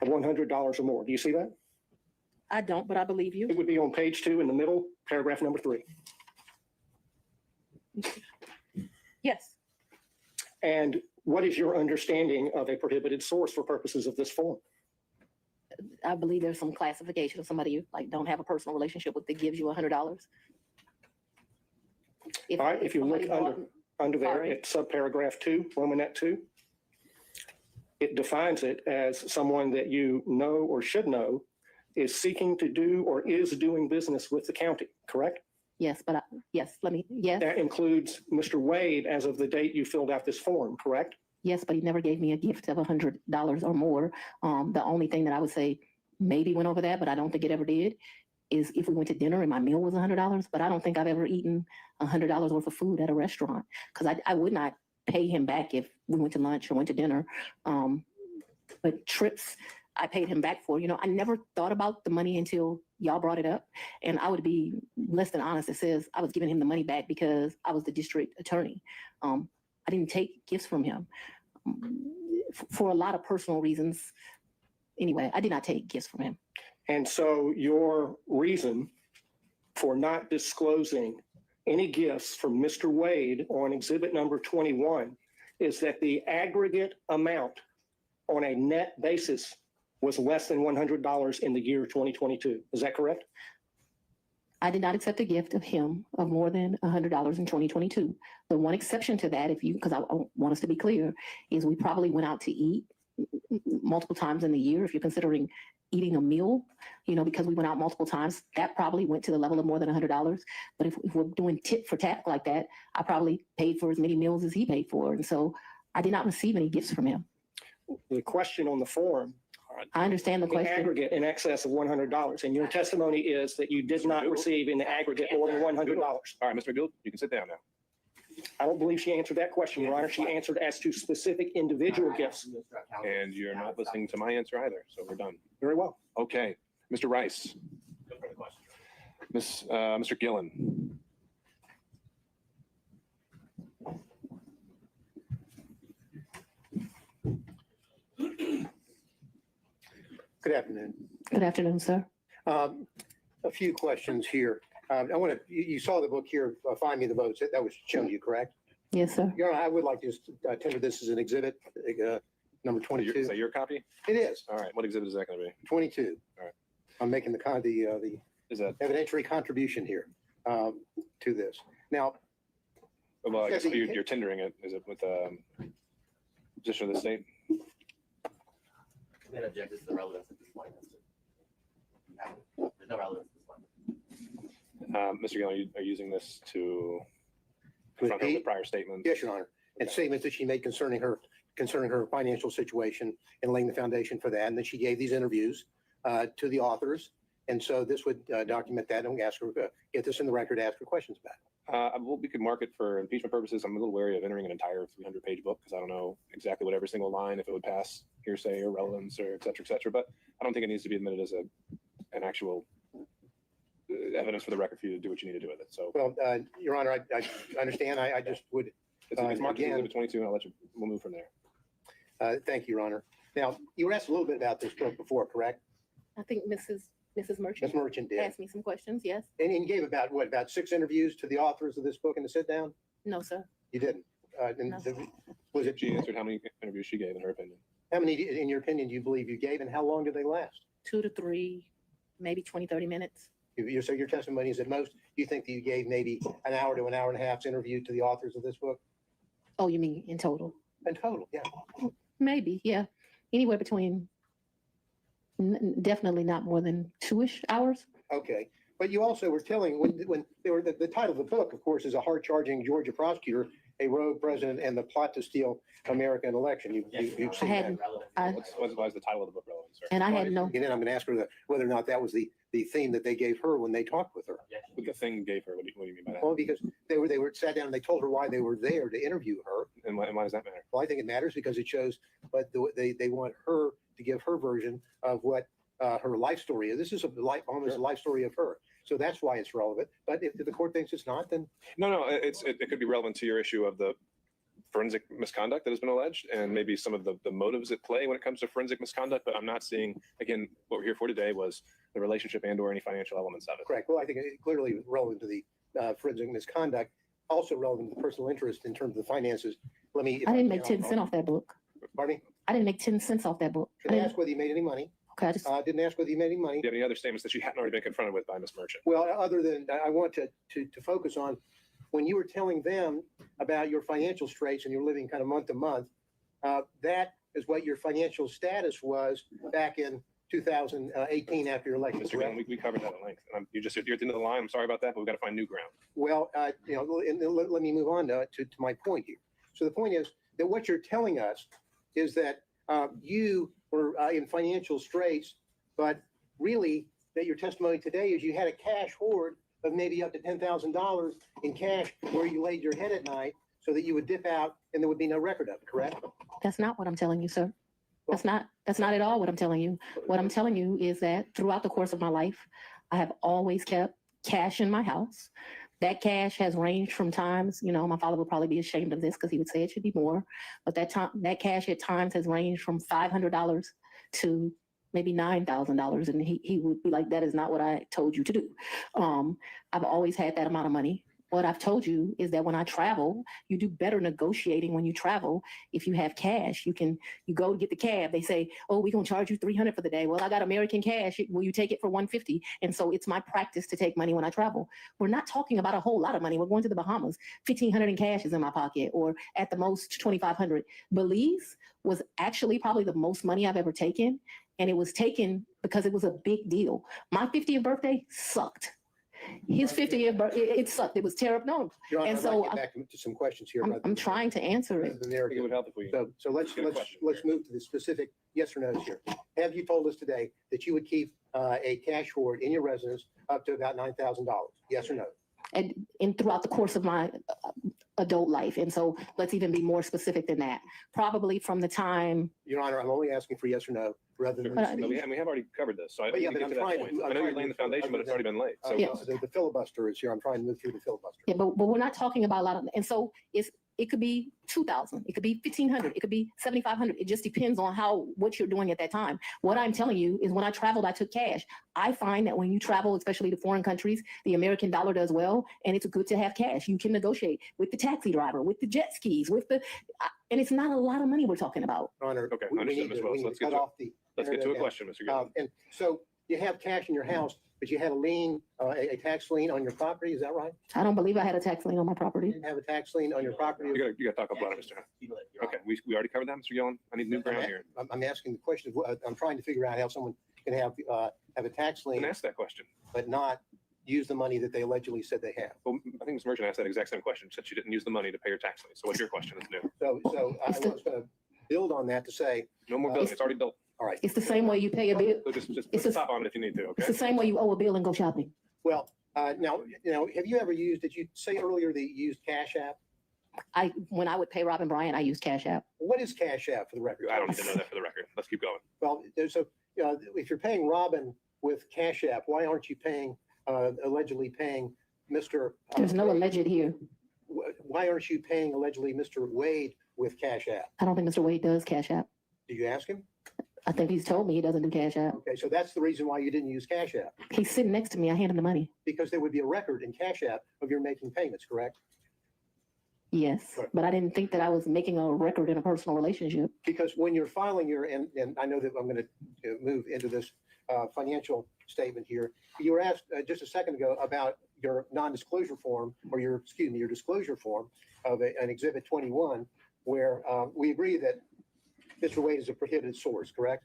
of $100 or more. Do you see that? I don't, but I believe you. It would be on page 2 in the middle, paragraph number 3. Yes. And what is your understanding of a prohibited source for purposes of this form? I believe there's some classification of somebody you like don't have a personal relationship with that gives you $100. All right, if you look somebody under there Sorry. at subparagraph 2, Romanet 2, it defines it as someone that you know or should know is seeking to do or is doing business with the county, correct? Yes, but yes, yes, That includes Mr. Wade as of the date you filled out this form, correct? yes, but he never gave me a gift of $100 or more. The only thing that I would say maybe went over that, but I don't think it ever did, is if we went to dinner and my meal was $100, but I don't think I've ever eaten $100 worth of food at a restaurant because I would not pay him back if we went to lunch or went to dinner. But trips, I paid him back for. I never thought about the money until y'all brought it up. And I would be less than honest. It says I was giving him the money back because I was the district attorney. I didn't take gifts from him for a lot of personal reasons. Anyway, I did not take gifts from him. And so your reason for not disclosing any gifts from Mr. Wade on exhibit number 21 is that the aggregate amount on a net basis was less than $100 in the year 2022. Is that correct? I did not accept a gift of him of more than $100 in 2022. The one exception to that, because I want us to be clear, is we probably went out to eat multiple times in the year. If you're considering eating a meal, because we went out multiple times, that probably went to the level of more than $100. But if we're doing tit for tat like that, I probably paid for as many meals as he paid for. And so I did not receive any gifts from him. The question on the form, I understand the the question. aggregate in excess of $100. And your testimony is that you did not receive in the aggregate more than $100. All right, Mr. McDougall, you can sit down now. I don't believe she answered that question, Your Honor. She answered as to specific individual gifts. And you're not listening to my answer either, so we're done. Very well. Okay, Mr. Rice. Mr. Gillen. Good afternoon. Good afternoon, sir. A few questions here. You saw the book here, Find Me the Votes. That was shown to you, correct? Yes, sir. Your Honor, I would like to just tender this as an exhibit, number Is 22. that your copy? It is, All right, what exhibit is that going to be? 22. All right. I'm making the Is that, evidentiary contribution here to this. Now, well, I guess Yes, you're tendering it. Is it with position of the state? I'm going to object to the relevance at this point. There's no relevance at this point. Mr. Gillen, are you using this to confront her with prior statements? yes, Your Honor, and statements that she made concerning her financial situation and laying the foundation for that. And then she gave these interviews to the authors. And so this would document that, and we ask her, get this in the record, ask her questions about it. Well, we could mark it for impeachment purposes. I'm a little wary of entering an entire 300-page book because I don't know exactly what every single line, if it would pass hearsay or relevance or et cetera, but I don't think it needs to be admitted as an actual evidence for the record for you to do what you need to do with it. So, Well, Your Honor, I understand. I just would, it's marked as again- exhibit 22, and we'll move from there. thank you, Your Honor. Now, you were asked a little bit about this book before, correct? I think Mrs. Mrs. Merchant Ms. Merchant did. asked me some questions, yes? And you gave about 6 interviews to the authors of this book in the sit down? No, sir. You didn't. And No. was it, She answered how many interviews she gave in her opinion. how many, in your opinion, do you believe you gave, and how long did they last? 2 to 3, maybe 20, 30 minutes. So your testimony is at most, you think that you gave maybe an hour to an hour and a half's interview to the authors of this book? Oh, you mean in total? In total, yeah. Maybe, yeah. Anywhere between, definitely not more than 2-ish hours. Okay. But you also were telling, when they were, the title of the book, of course, is A Hard-Charging Georgia Prosecutor, a Rogue President, and the Plot to Steal American Election. You've I seen had, that. I, Why is the title of the book relevant, sir? and I had no, And then I'm going to ask her whether or not that was the theme that they gave her when they talked with her. What the thing gave her, what do you mean by that? Well, because they were sat down and they told her why they were there to interview her. And why does that matter? Well, I think it matters because it shows, but they want her to give her version of what her life story is. This is almost a life story of her. So that's why it's relevant. But if the court thinks it's not, then No, it could be relevant to your issue of the forensic misconduct that has been alleged and maybe some of the motives at play when it comes to forensic misconduct. But I'm not seeing, again, what we're here for today was the relationship and or any financial elements of it. correct. Well, I think it clearly relevant to the forensic misconduct, also relevant to the personal interest in terms of the finances. Let me. I didn't make 10 cents off that book. Pardon me? I didn't make 10 cents off that book. I Didn't didn't, ask whether you made any money. okay, I just, Didn't ask whether you made any money. Do you have any other statements that you hadn't already been confronted with by Ms. Merchant? Well, other than, I want to focus on when you were telling them about your financial straits and you're living kind of month to month, that is what your financial status was back in 2018 after your election. Mr. correct? Gillen, we covered that at length. You're at the end of the line. I'm sorry about that, but we've got to find new ground. Well, let me move on to my point here. So the point is that what you're telling us is that you were in financial straits, but really that your testimony today is you had a cash hoard of maybe up to $10,000 in cash where you laid your head at night so that you would dip out and there would be no record of it, correct? that's not what I'm telling you, sir. That's not at all what I'm telling you. What I'm telling you is that throughout the course of my life, I have always kept cash in my house. That cash has ranged from times, my father would probably be ashamed of this because he would say it should be more, but that cash at times has ranged from $500 to maybe $9,000. And he would be like, that is not what I told you to do. I've always had that amount of money. What I've told you is that when I travel, you do better negotiating when you travel. If you have cash, you go to get the cab. They say, oh, we're going to charge you $300 for the day. Well, I got American cash. Will you take it for $150? And so it's my practice to take money when I travel. We're not talking about a whole lot of money. We're going to the Bahamas. $1,500 in cash is in my pocket, or at the most $2,500. Belize was actually probably the most money I've ever taken. And it was taken because it was a big deal. My 50th birthday sucked. His 50th birthday, it sucked. It was terrible. No, Your Honor, and I'd so like to get back to some questions here. I'm trying to answer it. The I think it narrative. would help if we. So let's Get a question. move to the specific yes or no's here. Have you told us today that you would keep a cash hoard in your residence up to about $9,000? Yes or no? And throughout the course of my adult life. And so let's even be more specific than that. Probably from the time, Your Honor, I'm only asking for yes or no rather than. But No, we have already covered this, so I But yeah, need to but get I'm to that trying point. to- I I'm know you're trying laying the to- foundation, but it's already been laid. So Yes. The filibuster is here. I'm trying to move through the filibuster. yeah, but we're not talking about a lot of, and so it could be 2,000, it could be 1,500, it could be 7,500. It just depends on what you're doing at that time. What I'm telling you is when I traveled, I took cash. I find that when you travel, especially to foreign countries, the American dollar does well, and it's good to have cash. You can negotiate with the taxi driver, with the jet skis, and it's not a lot of money we're talking about. Your Honor, Okay, we understood, need Ms. to, Wells. we need Let's to get cut to- off the. Let's get to a internet question, Mr. Gillen. And so you have cash in your house, but you had a lien, a tax lien on your property. Is that right? I don't believe I had a tax lien on my property. You didn't have a tax lien on your property. You got to talk about it, Mr. Hunt. Okay, we already covered that, Mr. Gillen. I need new ground here. I'm asking the question of, I'm trying to figure out how someone can have a tax And lien, ask that question. but not use the money that they allegedly said they have. Well, I think Ms. Merchant asked that exact same question. Said she didn't use the money to pay her tax lien. So what's your question? It's new. So I was going to build on that to say, No more building. It's already built. all right, It's the same way you pay a bill. So just put It's the a- top on it if you need to, It's okay? the same way you owe a bill and go shopping. well, now, have you ever used, did you say earlier that you used Cash App? When I would pay Robin Bryant, I used Cash App. What is Cash App for the record? I don't need to know that for the record. Let's keep going. Well, if you're paying Robin with Cash App, why aren't you allegedly paying Mr.? There's no alleged here. Why aren't you paying allegedly Mr. Wade with Cash App? I don't think Mr. Wade does Cash App. Do you ask him? I think he's told me he doesn't do Cash App. Okay, so that's the reason why you didn't use Cash App, He's sitting next to me. I hand him the money. because there would be a record in Cash App of your making payments, correct? Yes, Right. but I didn't think that I was making a record in a personal relationship. Because when you're filing your, and I know that I'm going to move into this financial statement here. You were asked just a second ago about your non-disclosure form, or your disclosure form of an Exhibit 21, where we agree that Mr. Wade is a prohibited source, correct?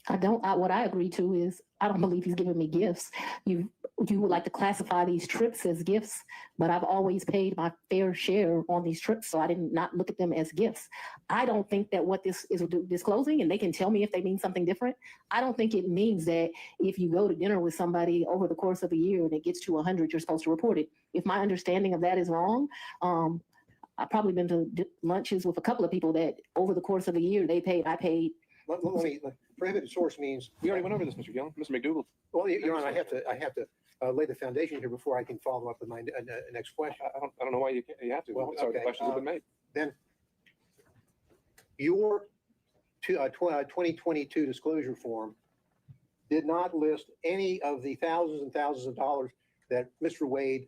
What I agree to is, I don't believe he's giving me gifts. You would like to classify these trips as gifts, but I've always paid my fair share on these trips, so I did not look at them as gifts. I don't think that what this is disclosing, and they can tell me if they mean something different. I don't think it means that if you go to dinner with somebody over the course of a year and it gets to 100, you're supposed to report it. If my understanding of that is wrong, I've probably been to lunches with a couple of people that over the course of a year, they paid, I paid. Let me, prohibited source means. We already went over this, Mr. Gillen. Mr. McDougal. Well, Your Honor, I have to lay the foundation here before I can follow up with my next question. I don't know why you have to. Well, Sorry, the okay, questions have been made. Then your 2022 disclosure form did not list any of the thousands and thousands of dollars that Mr. Wade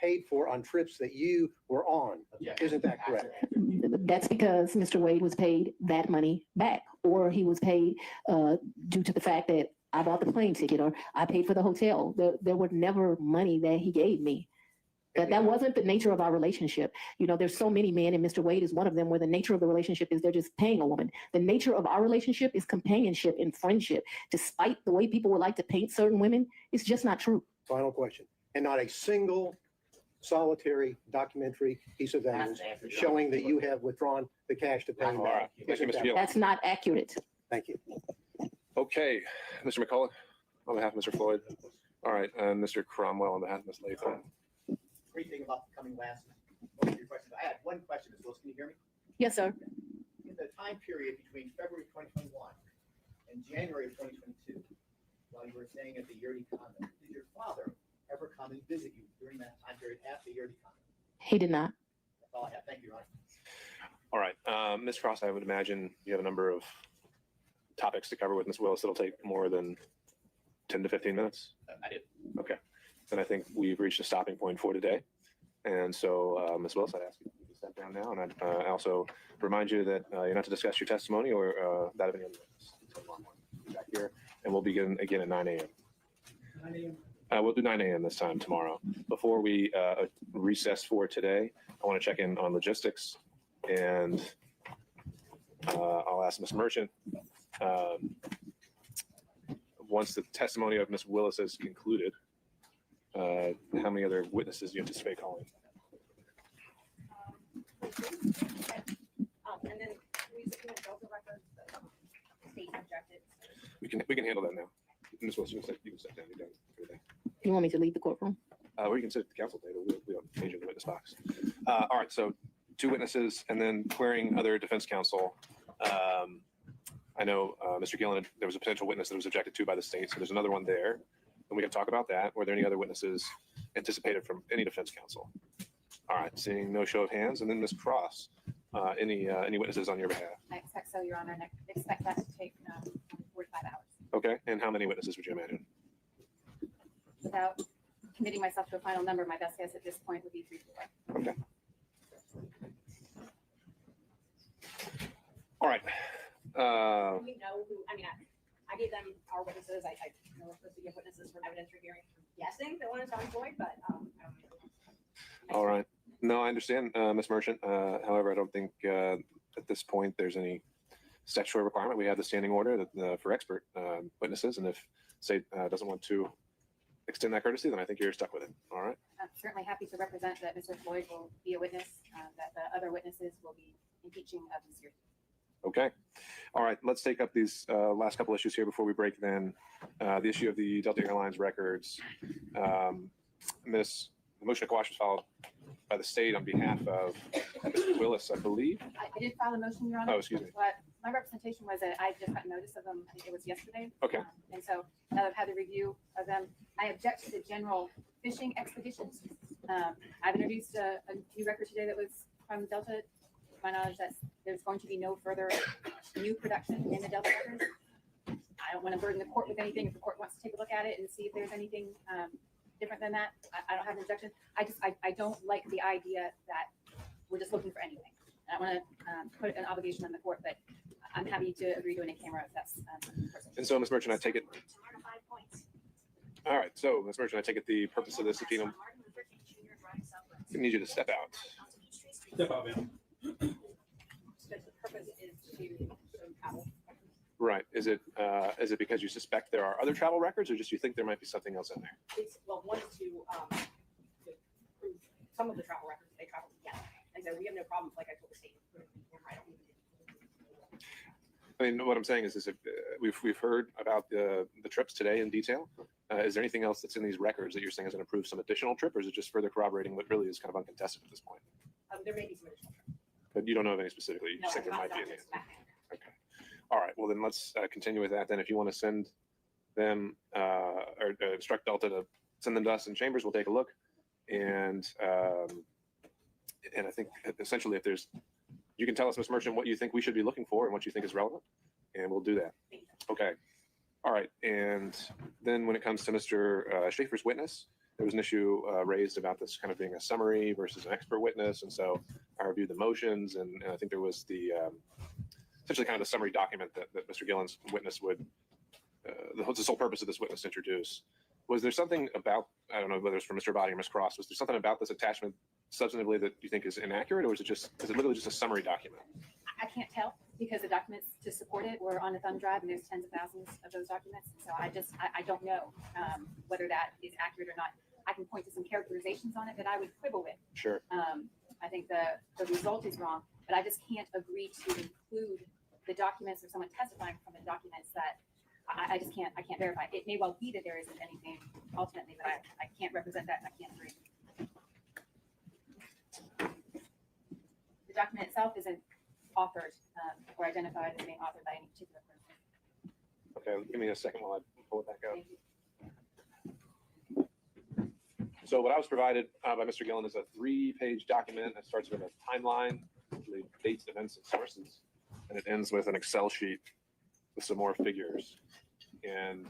paid for on trips that you were on. Isn't that correct? That's because Mr. Wade was paid that money back, or he was paid due to the fact that I bought the plane ticket or I paid for the hotel. There was never money that he gave me. That wasn't the nature of our relationship. You know, there's so many men, and Mr. Wade is one of them, where the nature of the relationship is they're just paying a woman. The nature of our relationship is companionship and friendship. Despite the way people would like to paint certain women, it's just not true. Final question. And not a single solitary documentary piece of evidence showing that you have withdrawn the cash to pay him All right. back. Thank you, Mr. Gillen. That's not accurate. Thank you. Okay, Mr. McCullough, on behalf of Mr. Floyd. All right, and Mr. Cromwell on behalf of Ms. Latham. Great thing about coming last. Most of your questions. I had one question, Ms. Willis. Can you hear me? Yes, sir. In the time period between February 2021 and January 2022, while you were staying at the Yurdi condo, did your father ever come and visit you during that time period at the Yurdi condo? He did not. That's all I have. Thank you, Ron. All right, Ms. Cross, I would imagine you have a number of topics to cover with Ms. Willis. It'll take more than 10 to 15 minutes. I do. Okay, then I think we've reached a stopping point for today. And so, Ms. Willis, I'd ask you to step down now. And I'd also remind you that you're not to discuss your testimony or that of any other witness until tomorrow morning. Be back here, and we'll begin again at 9 a.m. 9 a.m. We'll do 9 a.m. this time tomorrow. Before we recess for today, I want to check in on logistics, and I'll ask Ms. Merchant. Once the testimony of Ms. Willis is concluded, how many other witnesses do you anticipate calling? And then we submitted Delta records, the state rejected. We can handle that now. Ms. Willis, you can step down. You're done for the day. You want me to leave the courtroom? Or you can sit at the council table. We don't change in the witness box. All right, so 2 witnesses, and then querying other defense counsel. I know, Mr. Gillen, there was a potential witness that was objected to by the state, so there's another one there. And we can talk about that. Were there any other witnesses anticipated from any defense counsel? All right, seeing no show of hands, and then Ms. Cross, any witnesses on your behalf? I expect so, Your Honor, and I expect that to take 45 hours. Okay, and how many witnesses would you imagine? Without committing myself to a final number, my best guess at this point would be 3 to 4. Okay. All right. We know who, I mean, I gave them our witnesses. I know we're supposed to give witnesses for evidentiary hearing. Guessing that one is Fani Willis, but I don't know. All right. No, I understand, Ms. Merchant. However, I don't think at this point there's any statutory requirement. We have the standing order that, for expert witnesses, and if state doesn't want to extend that courtesy, then I think you're stuck with it. All right. I'm certainly happy to represent that Mr. Floyd will be a witness, that the other witnesses will be impeaching of Mr. Okay. All right. Let's take up these last couple issues here before we break. Then the issue of the Delta Airlines records. The motion to quash was filed by the state on behalf of Mr. Willis, I believe. I did file a motion, Your Honor. Oh, excuse me. But my representation was that I just got notice of them, I think it was yesterday. Okay. And so now that I've had the review of them, I object to the general fishing expeditions. I've introduced a new record today that was from Delta. To my knowledge, that there's going to be no further new production in the Delta records. I don't want to burden the court with anything. If the court wants to take a look at it and see if there's anything different than that, I don't have an objection. I don't like the idea that we're just looking for anything. I want to put an obligation on the court, but I'm happy to agree to an in-camera if that's And so, Ms. Merchant, I take it. All right. So, Ms. Merchant, I take it the purpose of this subpoena. I need you to step out. Step out, ma'am. the purpose is to show travel. Right. Is it because you suspect there are other travel records, or just you think there might be something else in there? It's, well, one is to prove some of the travel records they traveled together. And so we have no problems, like I told the state. I mean, what I'm saying is if we've heard about the trips today in detail. Is there anything else that's in these records that you're saying is going to prove some additional trip, or is it just further corroborating what really is kind of uncontested at this point? There may be some additional trips. But you don't know of any specifically. You No, just think there not might be any. documents. Okay. All right. Well, then let's continue with that. Then, if you want to send them or instruct Delta to send them to us in chambers, we'll take a look. And I think essentially, if there's, you can tell us, Ms. Merchant, what you think we should be looking for and what you think is relevant, and we'll do that. Okay. All right. And then when it comes to Mr. Schaefer's witness, there was an issue raised about this kind of being a summary versus an expert witness. And so I reviewed the motions, and I think there was the essentially kind of the summary document that Mr. Gillen's witness would, the sole purpose of this witness to introduce. Was there something about, I don't know whether it's for Mr. Body or Ms. Cross, was there something about this attachment substantively that you think is inaccurate, or is it literally just a summary document? I can't tell because the documents to support it were on a thumb drive and there's tens of thousands of those documents. So I don't know whether that is accurate or not. I can point to some characterizations on it that I would quibble with. Sure. I think the result is wrong, but I just can't agree to include the documents or someone testifying from the documents that I just can't verify. It may well be that there isn't anything ultimately, but I can't represent that and I can't agree. The document itself isn't authored or identified as being authored by any particular person. Okay, give me a second while I pull it back up. Thank you. So what I was provided by Mr. Gillen is a 3-page document that starts with a timeline, the dates, events, and sources, and it ends with an Excel sheet with some more figures. And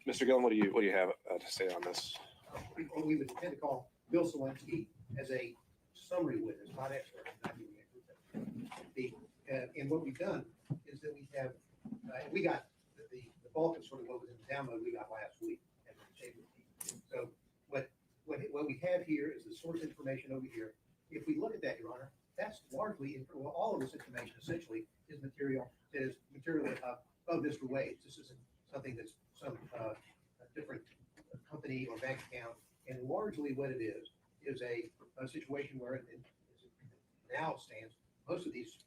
Mr. Gillen, what do you have to say on this? We would tend to call Bill Selensky as a summary witness, not expert. And what we've done is that we have, we got the bulk of sort of what was in the download we got last week. So what we have here is the source information over here. If we look at that, Your Honor, that's largely, well, all of this information essentially is material of Mr. Wade's. This isn't something that's some different company or bank account. And largely what it is a situation where it now stands, most of these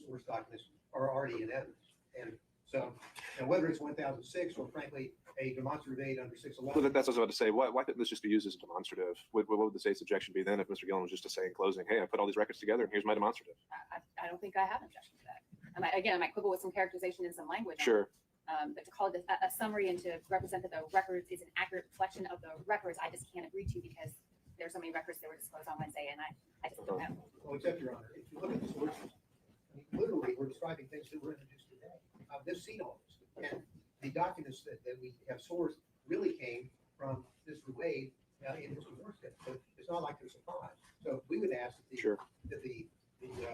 source documents are already in evidence. And so, whether it's 1006 or frankly a demonstrative aid under 611. Well, that's what I was about to say. Why couldn't this just be used as a demonstrative? What would the state's objection be then if Mr. Gillen was just to say in closing, hey, I put all these records together and here's my demonstrative? I don't think I have an objection to that. I might quibble with some characterization and some language. Sure. But to call it a summary and to represent that the records is an accurate reflection of the records, I just can't agree to because there's so many records that were disclosed on Wednesday, and I just don't know. Well, except, Your Honor, if you look at the sources, literally, we're describing things that were introduced today. They've seen all this. And the documents that we have sourced really came from Mr. Wade in his doorstep. So it's not like they're surprised. So we would ask that the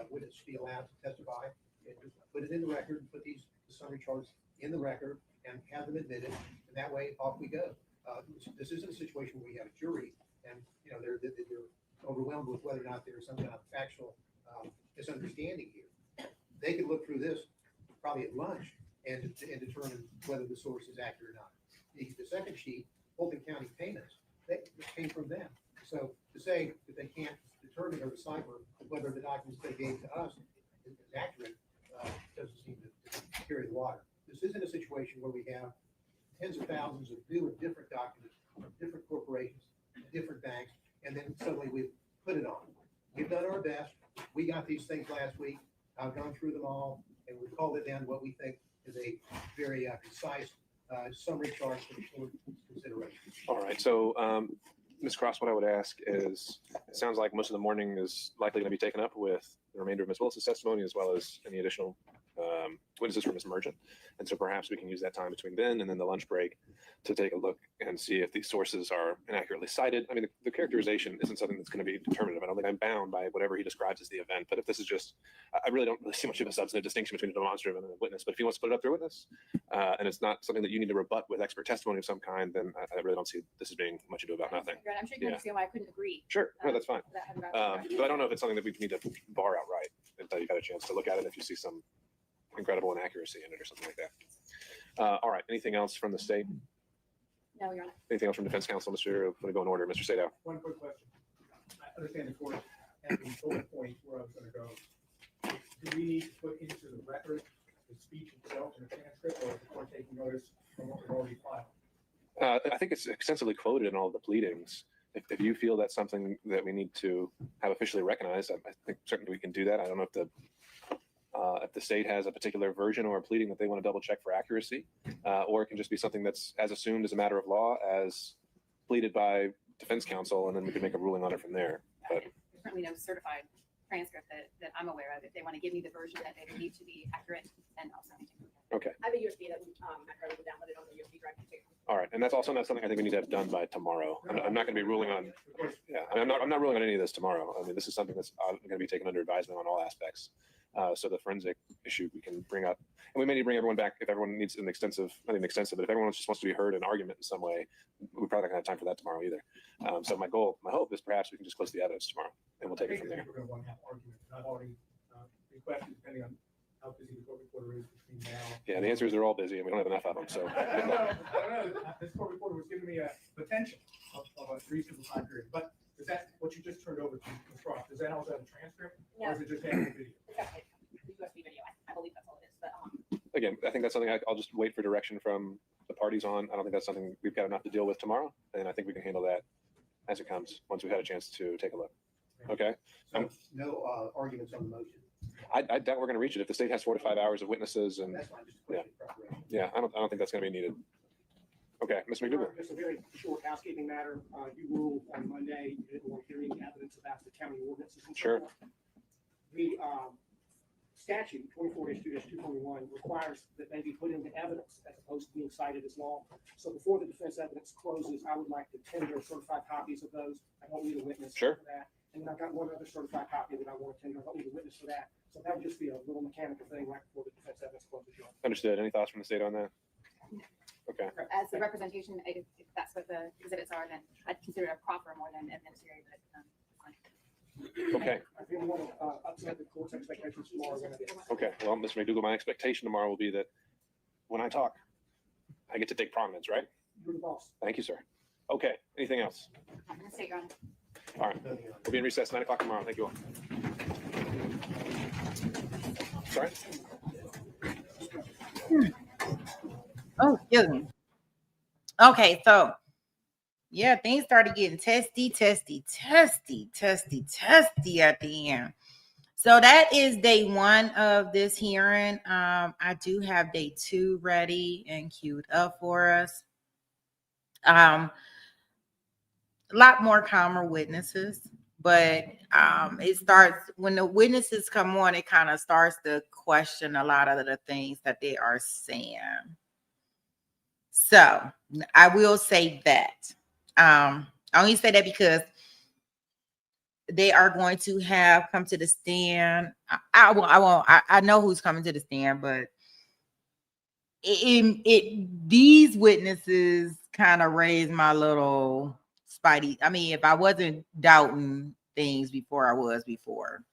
witness be allowed to testify, and just put it in the record, and put the summary charts in the record, and have them admitted, and that way off we go. This isn't a situation where we have a jury, and they're overwhelmed with whether or not there's some kind of factual misunderstanding here. They could look through this probably at lunch and determine whether the source is accurate or not. The second sheet, Fulton County payments, that came from them. So to say that they can't determine or decipher whether the documents they gave to us is accurate doesn't seem to carry the water. This isn't a situation where we have tens of thousands of new and different documents from different corporations, different banks, and then suddenly we've put it on. We've done our best. We got these things last week. I've gone through them all, and we've called it down to what we think is a very concise summary chart for the court consideration. All right. So, Ms. Cross, what I would ask is, it sounds like most of the morning is likely going to be taken up with the remainder of Ms. Willis's testimony, as well as any additional witnesses from Ms. Merchant. And so perhaps we can use that time between then and then the lunch break to take a look and see if these sources are inaccurately cited. I mean, the characterization isn't something that's going to be determinative. I don't think I'm bound by whatever he describes as the event, but if this is just, I really don't really see much of a substantive distinction between a demonstrative and a witness, but if he wants to put it up through witness, and it's not something that you need to rebut with expert testimony of some kind, then I really don't see this as being much ado about nothing. I'm sure you can understand why I couldn't agree. Sure, no, that's fine. That having gone through But I don't know if it's something that we need to bar outright until you've had a chance to look at it if you see some incredible inaccuracy in it or something like that. All right, anything else from the state? No, Your Honor. Anything else from defense counsel? Mr. I'm going to go in order. Mr. Sadow. One quick question. I understand the court at the bullet point where I was gonna go. Do we need to put into the record the speech itself in the transcript, or is the court taking notice from what we've already filed? I think it's extensively quoted in all of the pleadings. If you feel that's something that we need to have officially recognized, I think certainly we can do that. I don't know if the state has a particular version or a pleading that they want to double check for accuracy, or it can just be something that's as assumed as a matter of law as pleaded by defense counsel, and then we can make a ruling on it from there. But There's certainly no certified transcript that I'm aware of. If they want to give me the version that they believe to be accurate, then I'll certainly take it. okay, I have a USB that I heard downloaded on the USB drive too. all right, and that's also not something I think we need to have done by tomorrow. I'm not going to be ruling on. Yeah, I'm not ruling on any of this tomorrow. I mean, this is something that's going to be taken under advisement on all aspects. So the forensic issue we can bring up, and we may need to bring everyone back if everyone needs an extensive, not even extensive, but if everyone just wants to be heard in argument in some way, we're probably not going to have time for that tomorrow either. So my hope is perhaps we can just close the evidence tomorrow, and we'll take it from there. We're gonna want to have arguments. I've already requested, depending on how busy the court reporter is between now. Yeah, the answer is they're all busy, and we don't have enough of them. So I don't know. This court reporter was giving me a potential of a reasonable time period, but is that what you just turned over to Ms. Frost? Is that also a transcript, or is it just having a video? It's actually the USB video. I believe that's all it is, but again, I think that's something I'll just wait for direction from the parties on. I don't think that's something we've got enough to deal with tomorrow, and I think we can handle that as it comes once we've had a chance to take a look. Okay. So no arguments on the motion. I doubt we're going to reach it if the state has 4 to 5 hours of witnesses, and That's fine, just a question of preparation. yeah, I don't think that's going to be needed. Okay, Mr. McDougal. Just a very short housekeeping matter. You ruled on Monday, you didn't want to hear any evidence about the county ordinances. and so Sure. forth. The statute 24-2-221 requires that they be put into evidence as opposed to being cited as law. So before the defense evidence closes, I would like to tender certified copies of those. I don't need a witness Sure. for that. And then I've got one other certified copy that I want to tender. I don't need a witness for that. So that would just be a little mechanical thing right before the defense evidence closes. Understood. Any thoughts from the state on that? Okay. As the representation, if that's what the exhibits are, then I'd consider it a proffer more than administrative, but fine. Okay. I didn't want to upset the court's expectations tomorrow. when I did. Okay. Well, Mr. McDougal, my expectation tomorrow will be that when I talk, I get to take prominence, right? You're the boss. Thank you, sir. Okay. Anything else? I'm going to say, Your Honor. All right. We'll be in recess 9 o'clock tomorrow. Thank you all. Sorry? Oh, excuse me. Okay, so yeah, things started getting testy at the end. So that is day 1 of this hearing. I do have day 2 ready and queued up for us. A lot more calmer witnesses, but it starts when the witnesses come on, it kind of starts to question a lot of the things that they are saying. So I will say that. I only say that because they are going to have come to the stand. I know who's coming to the stand, but these witnesses kind of raised my little spidey. I mean, if I wasn't doubting things before, I was before.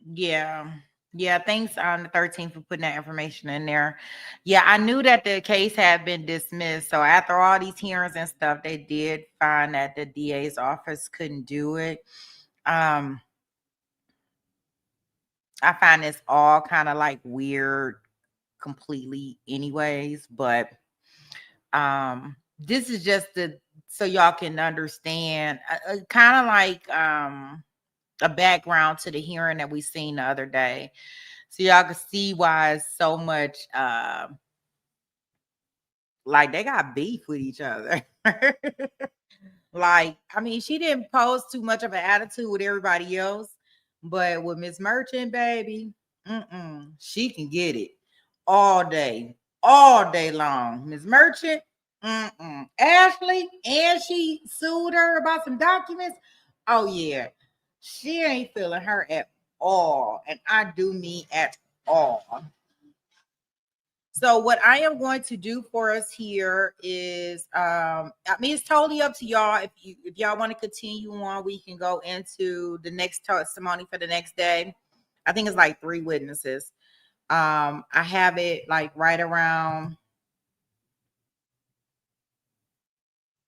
Yeah, thanks on the 13th for putting that information in there. Yeah, I knew that the case had been dismissed. So after all these hearings and stuff, they did find that the DA's office couldn't do it. I find this all kind of like weird completely anyways, but this is just so y'all can understand kind of like a background to the hearing that we seen the other day, so y'all can see why it's so much Like they got beef with each other. Like, I mean, she didn't pose too much of an attitude with everybody else, but with Miss Merchant, baby, she can get it all day long. Miss Merchant, Ashley, and she sued her about some documents. Oh yeah, she ain't feeling her at all, and I do mean at all. So what I am going to do for us here is, I mean, it's totally up to y'all. If y'all want to continue on, we can go into the next testimony for the next day. I think it's like 3 witnesses. I have it like right around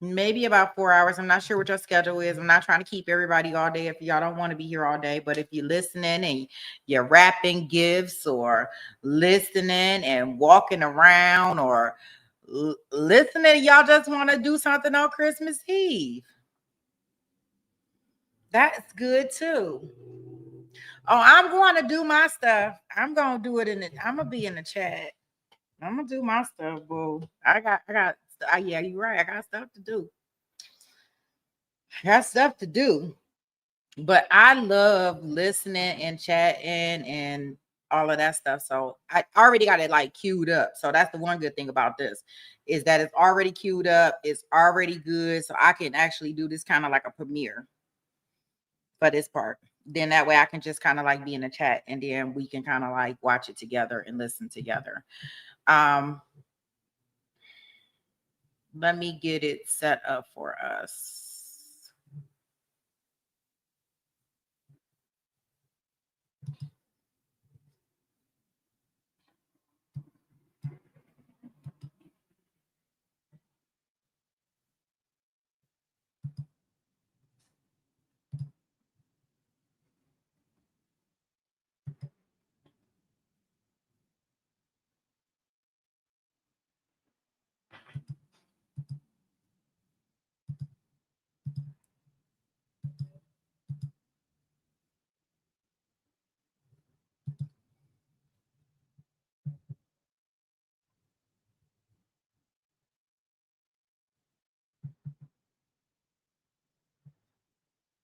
maybe about 4 hours. I'm not sure what your schedule is. I'm not trying to keep everybody all day if y'all don't want to be here all day. But if you're listening and you're wrapping gifts or listening and walking around or listening, y'all just want to do something on Christmas Eve, that's good too. Oh, I'm going to do my stuff. I'm going to do it I'm going to be in the chat. I'm going to do my stuff, boo. Yeah, you're right. I got stuff to do. But I love listening and chatting and all of that stuff. So I already got it like queued up. So that's the one good thing about this is that it's already queued up. It's already good. So I can actually do this kind of like a premiere for this part. Then that way I can just kind of like be in the chat and then we can kind of like watch it together and listen together. Let me get it set up for us.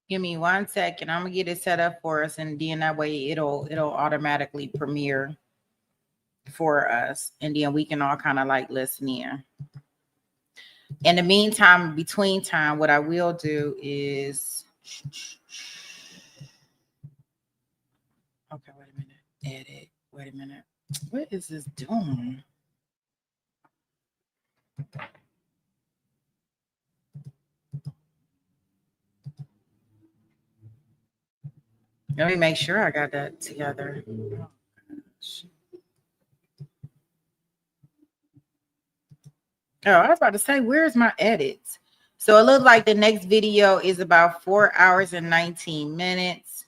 Give me 1 second. I'm gonna get it set up for us, and then that way it'll automatically premiere for us, and then we can all kind of like listen in. In the meantime, between time, what I will do is okay. Wait a minute. Edit. Wait a minute. What is this doing? Let me make sure I got that together. Oh, I was about to say, where's my edits? So it looks like the next video is about 4 hours and 19 minutes.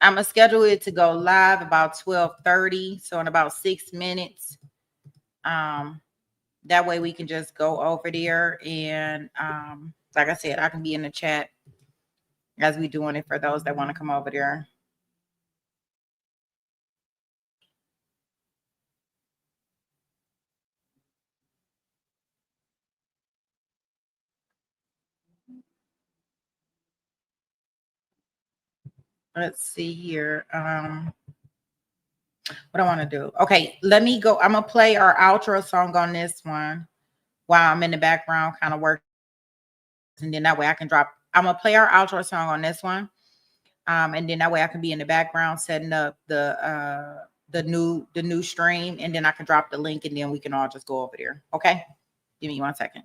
I'm going to schedule it to go live about 12:30. So in about 6 minutes. That way we can just go over there. And like I said, I can be in the chat as we doing it for those that want to come over there. Let's see here. What I want to do. Okay, let me go. I'm going to play our outro song on this one while I'm in the background kind of working. And then that way I can drop. I'm going to play our outro song on this one. And then that way I can be in the background setting up the new stream. And then I can drop the link and then we can all just go over there. Okay. Give me 1 second.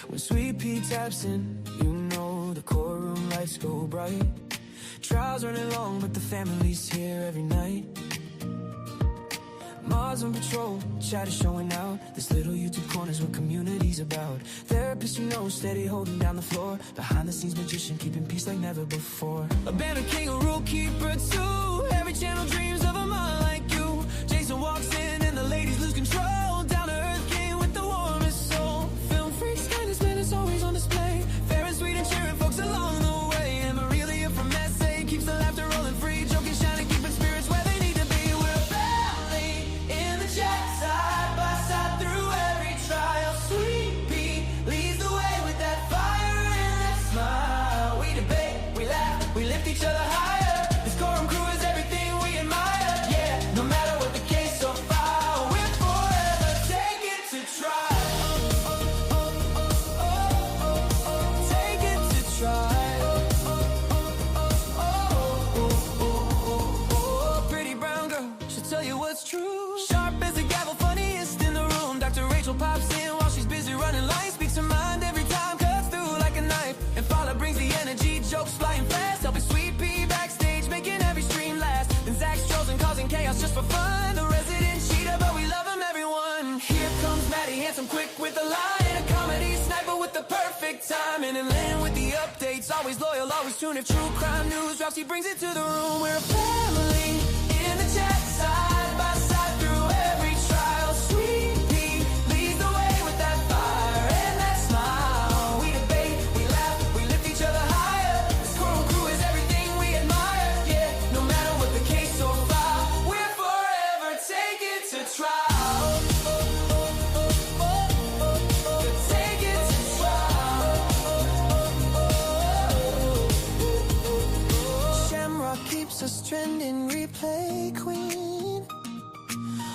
When Sweet Pea taps in, you know the courtroom lights go bright. Trials running long, but the family's here every night. Mars on patrol, chat is showing out. This little YouTube corner's where community she's about. Therapist you know, steady holding down the floor. Behind the scenes magician, keeping peace like never before. A banner king, a rule keeper too. Every channel dreams of a mind like you. Jason walks in and the ladies lose control. Down to earth king with the warmest soul. Film freaks, kindness, man, it's always on display. Fair and sweet and cheering folks along the way. And Maria from SA keeps the laughter rolling free. Joking, shining, keeping spirits where they need to be. We're a family in the chat, side by side through every trial. Sweet Pea leads the way with that fire and that smile. We debate, we laugh, we lift each other higher. This Corum crew is everything we admire. Yeah, no matter what the case or file, we're forever take it to trial. Take it to trial. Pretty brown girl, she'll tell you what's true. Sharp as a gavel, funniest in the room. Dr. Rachel pops in while she's busy running lines. Speaks her mind every time, cuts through like a knife. And Paula brings the energy, jokes flying fast. Helping Sweet Pea backstage, making every stream last. Then Zach strolls and causing chaos just for fun. The resident cheater, but we love him, everyone. Here comes Maddie, handsome, quick with the line. A comedy sniper with the perfect timing. And Lynn with the updates, always loyal, always tuned. If true crime news drops, he brings it to the room. We're a family in the chat, side by side through every trial. Sweet Pea leads the way with that fire and that smile. We debate, we laugh, we lift each other higher. This Coral crew is everything we admire. Yeah, no matter what the case or file, we're forever take it to trial. Take it to trial. Shamrock keeps us trending, replay queen.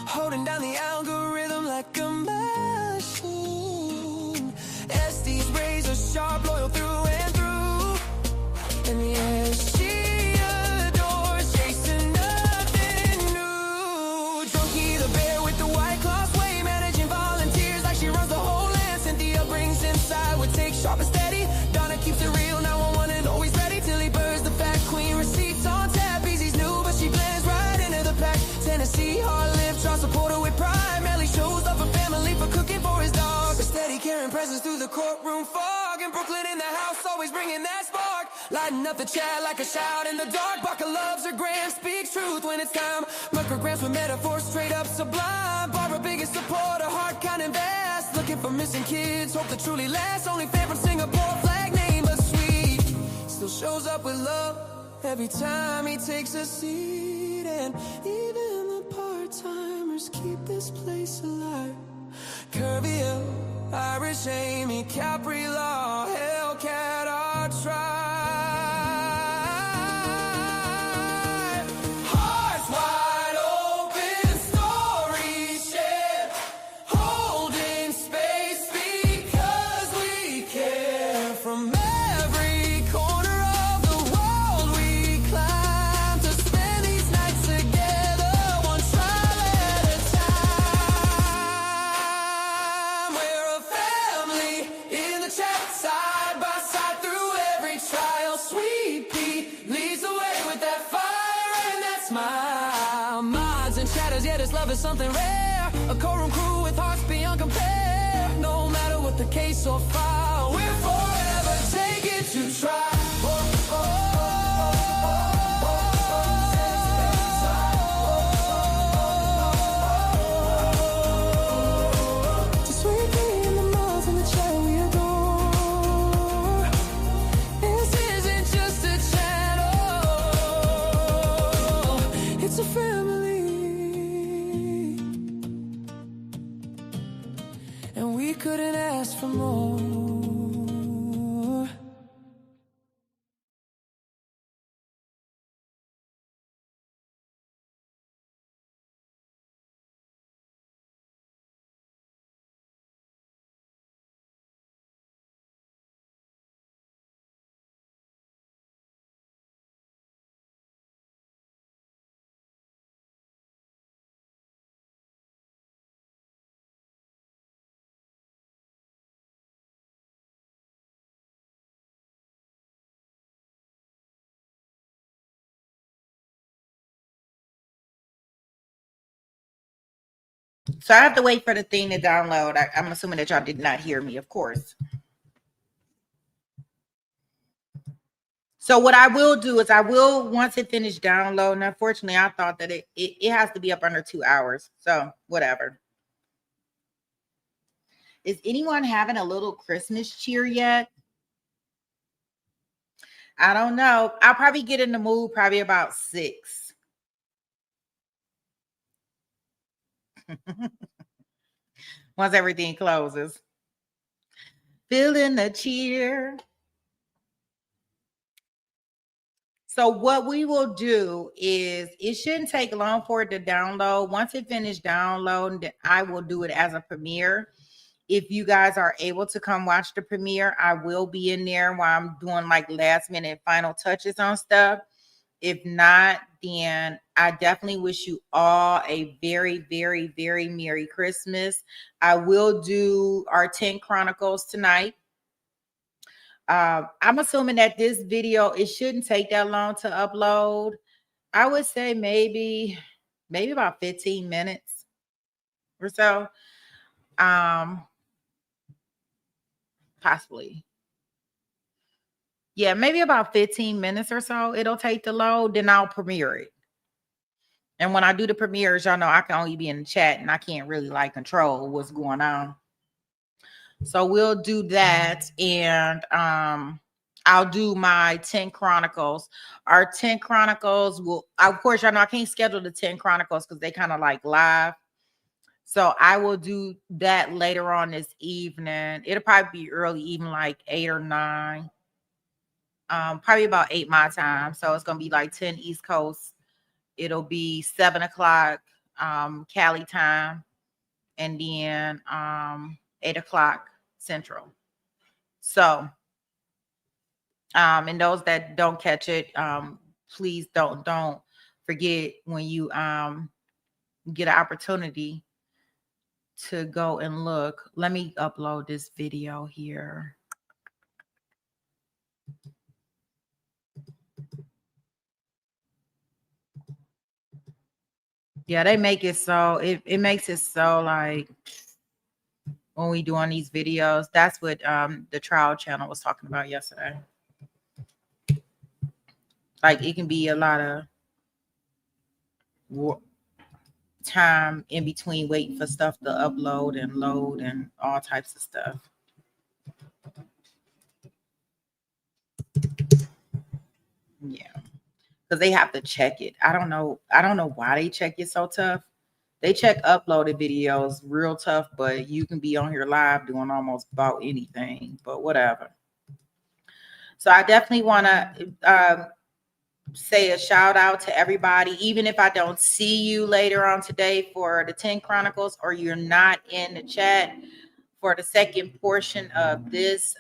Holding down the algorithm like a machine. Estes razor sharp, loyal through and through. And yeah, she adores chasing nothing new. Drunky the bear with the white cloth way, managing volunteers like she runs the whole land. Cynthia brings inside with take sharp and steady. Donna keeps it real, 911 and always ready. Till he burns the fat queen, receipts on tap. Easy's new, but she blends right into the pack. Tennessee, hard live, try support her with pride. Melly shows up for family for cooking for his dog. A steady carrying presence through the courtroom fog. And Brooklyn in the house, always bringing that spark. Lighting up the chat like a shout in the dark. Baka loves her grand, speaks truth when it's time. Micrograms with metaphors, straight up sublime. Barbara, biggest supporter, heart kind and vast. Looking for missing kids, hope to truly last. Only fan from Singapore, flag name but sweet. Still shows up with love every time he takes a seat. And even the part-timers keep this place alive. Curvier, Irish Amy, Capri Law, Hellcat, our tribe. Hearts wide open, stories shared, holding space because we care. From every corner of the world we climb to spend these nights together, one trial at a time. We're a family in the chat, side by side through every trial. Sweet Pea leads the way with that fire and that smile. Mods and shadows, yeah, this love is something rare. A Corum crew with hearts beyond compare. No matter what the case or file, we're forever take it to trial. Just sweet Pea in the mouth and the chat we adore. This isn't just a channel, it's a family. And we couldn't ask for more. So I have to wait for the thing to download. I'm assuming that y'all did not hear me, of course. So what I will do is once it finished downloading, unfortunately, I thought that it has to be up under 2 hours. So whatever. Is anyone having a little Christmas cheer yet? I don't know. I'll probably get in the mood probably about 6. Once everything closes. Feeling the cheer. So what we will do is, it shouldn't take long for it to download. Once it finished downloading, then I will do it as a premiere. If you guys are able to come watch the premiere, I will be in there while I'm doing like last minute final touches on stuff. If not, then I definitely wish you all a very, very, very Merry Christmas. I will do our 10 Chronicles tonight. I'm assuming that this video, it shouldn't take that long to upload. I would say maybe about 15 minutes or so. Possibly. Yeah, maybe about 15 minutes or so it'll take to load, then I'll premiere it. And when I do the premieres, y'all know I can only be in the chat and I can't really like control what's going on. So we'll do that, and I'll do my 10 Chronicles. Our 10 Chronicles will, of course, y'all know I can't schedule the 10 Chronicles because they kind of like live. So I will do that later on this evening. It'll probably be early, even like 8 or 9. Probably about 8 my time. So it's gonna be like 10 East Coast. It'll be 7 o'clock Cali time, and then 8 o'clock Central. So and those that don't catch it, please don't forget when you get an opportunity to go and look. Let me upload this video here. Yeah, they make it so it makes it so like when we doing these videos, that's what the trial channel was talking about yesterday. Like it can be a lot of time in between waiting for stuff to upload and load and all types of stuff. Yeah, because they have to check it. I don't know why they check it so tough. They check uploaded videos real tough, but you can be on here live doing almost about anything, but whatever. So I definitely want to say a shout out to everybody, even if I don't see you later on today for the 10 Chronicles, or you're not in the chat for the second portion of this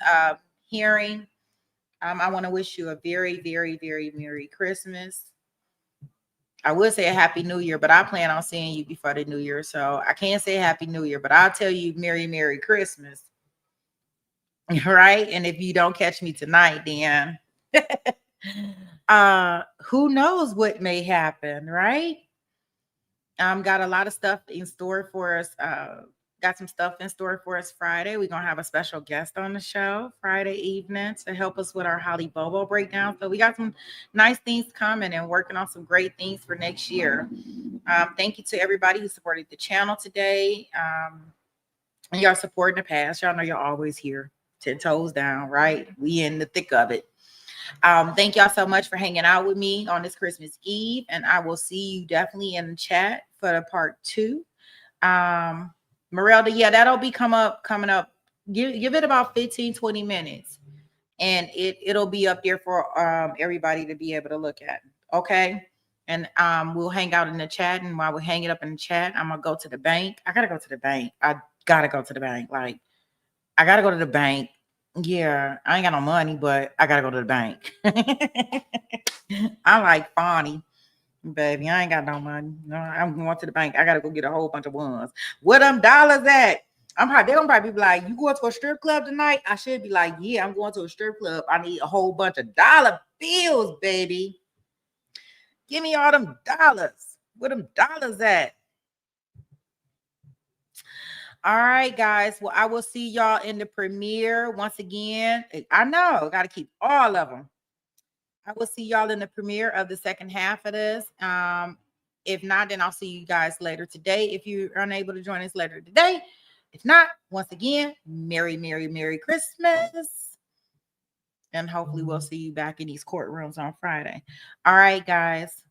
hearing. I want to wish you a very, very, very Merry Christmas. I would say a Happy New Year, but I plan on seeing you before the New Year. So I can't say Happy New Year, but I'll tell you Merry, Merry Christmas. Right? And if you don't catch me tonight, then who knows what may happen, right? Got a lot of stuff in store for us. Got some stuff in store for us Friday. We're gonna have a special guest on the show Friday evening to help us with our Holly Bobo breakdown. So we got some nice things coming and working on some great things for next year. Thank you to everybody who supported the channel today. And y'all support in the past. Y'all know you're always here, 10 toes down, right? We in the thick of it. Thank y'all so much for hanging out with me on this Christmas Eve, and I will see you definitely in the chat for the part 2. Merelda, yeah, that'll be coming up. Give it about 15-20 minutes, and it'll be up there for everybody to be able to look at. Okay, and we'll hang out in the chat, and while we're hanging up in the chat, I'm gonna go to the bank. I gotta go to the bank. Like, I gotta go to the bank. Yeah, I ain't got no money, but I gotta go to the bank. I like Fani, baby. I ain't got no money. No, I'm going to the bank. I gotta go get a whole bunch of ones. Where them dollars at? They're gonna probably be like, you going to a strip club tonight? I should be like, yeah, I'm going to a strip club. I need a whole bunch of dollar bills, baby. Give me all them dollars. Where them dollars at? All right, guys. Well, I will see y'all in the premiere once again. I know, got to keep all of them. I will see y'all in the premiere of the second half of this. If not, then I'll see you guys later today. If you're unable to join us later today, if not, once again, Merry, Merry, Merry Christmas. And hopefully we'll see you back in these courtrooms on Friday. All right, guys.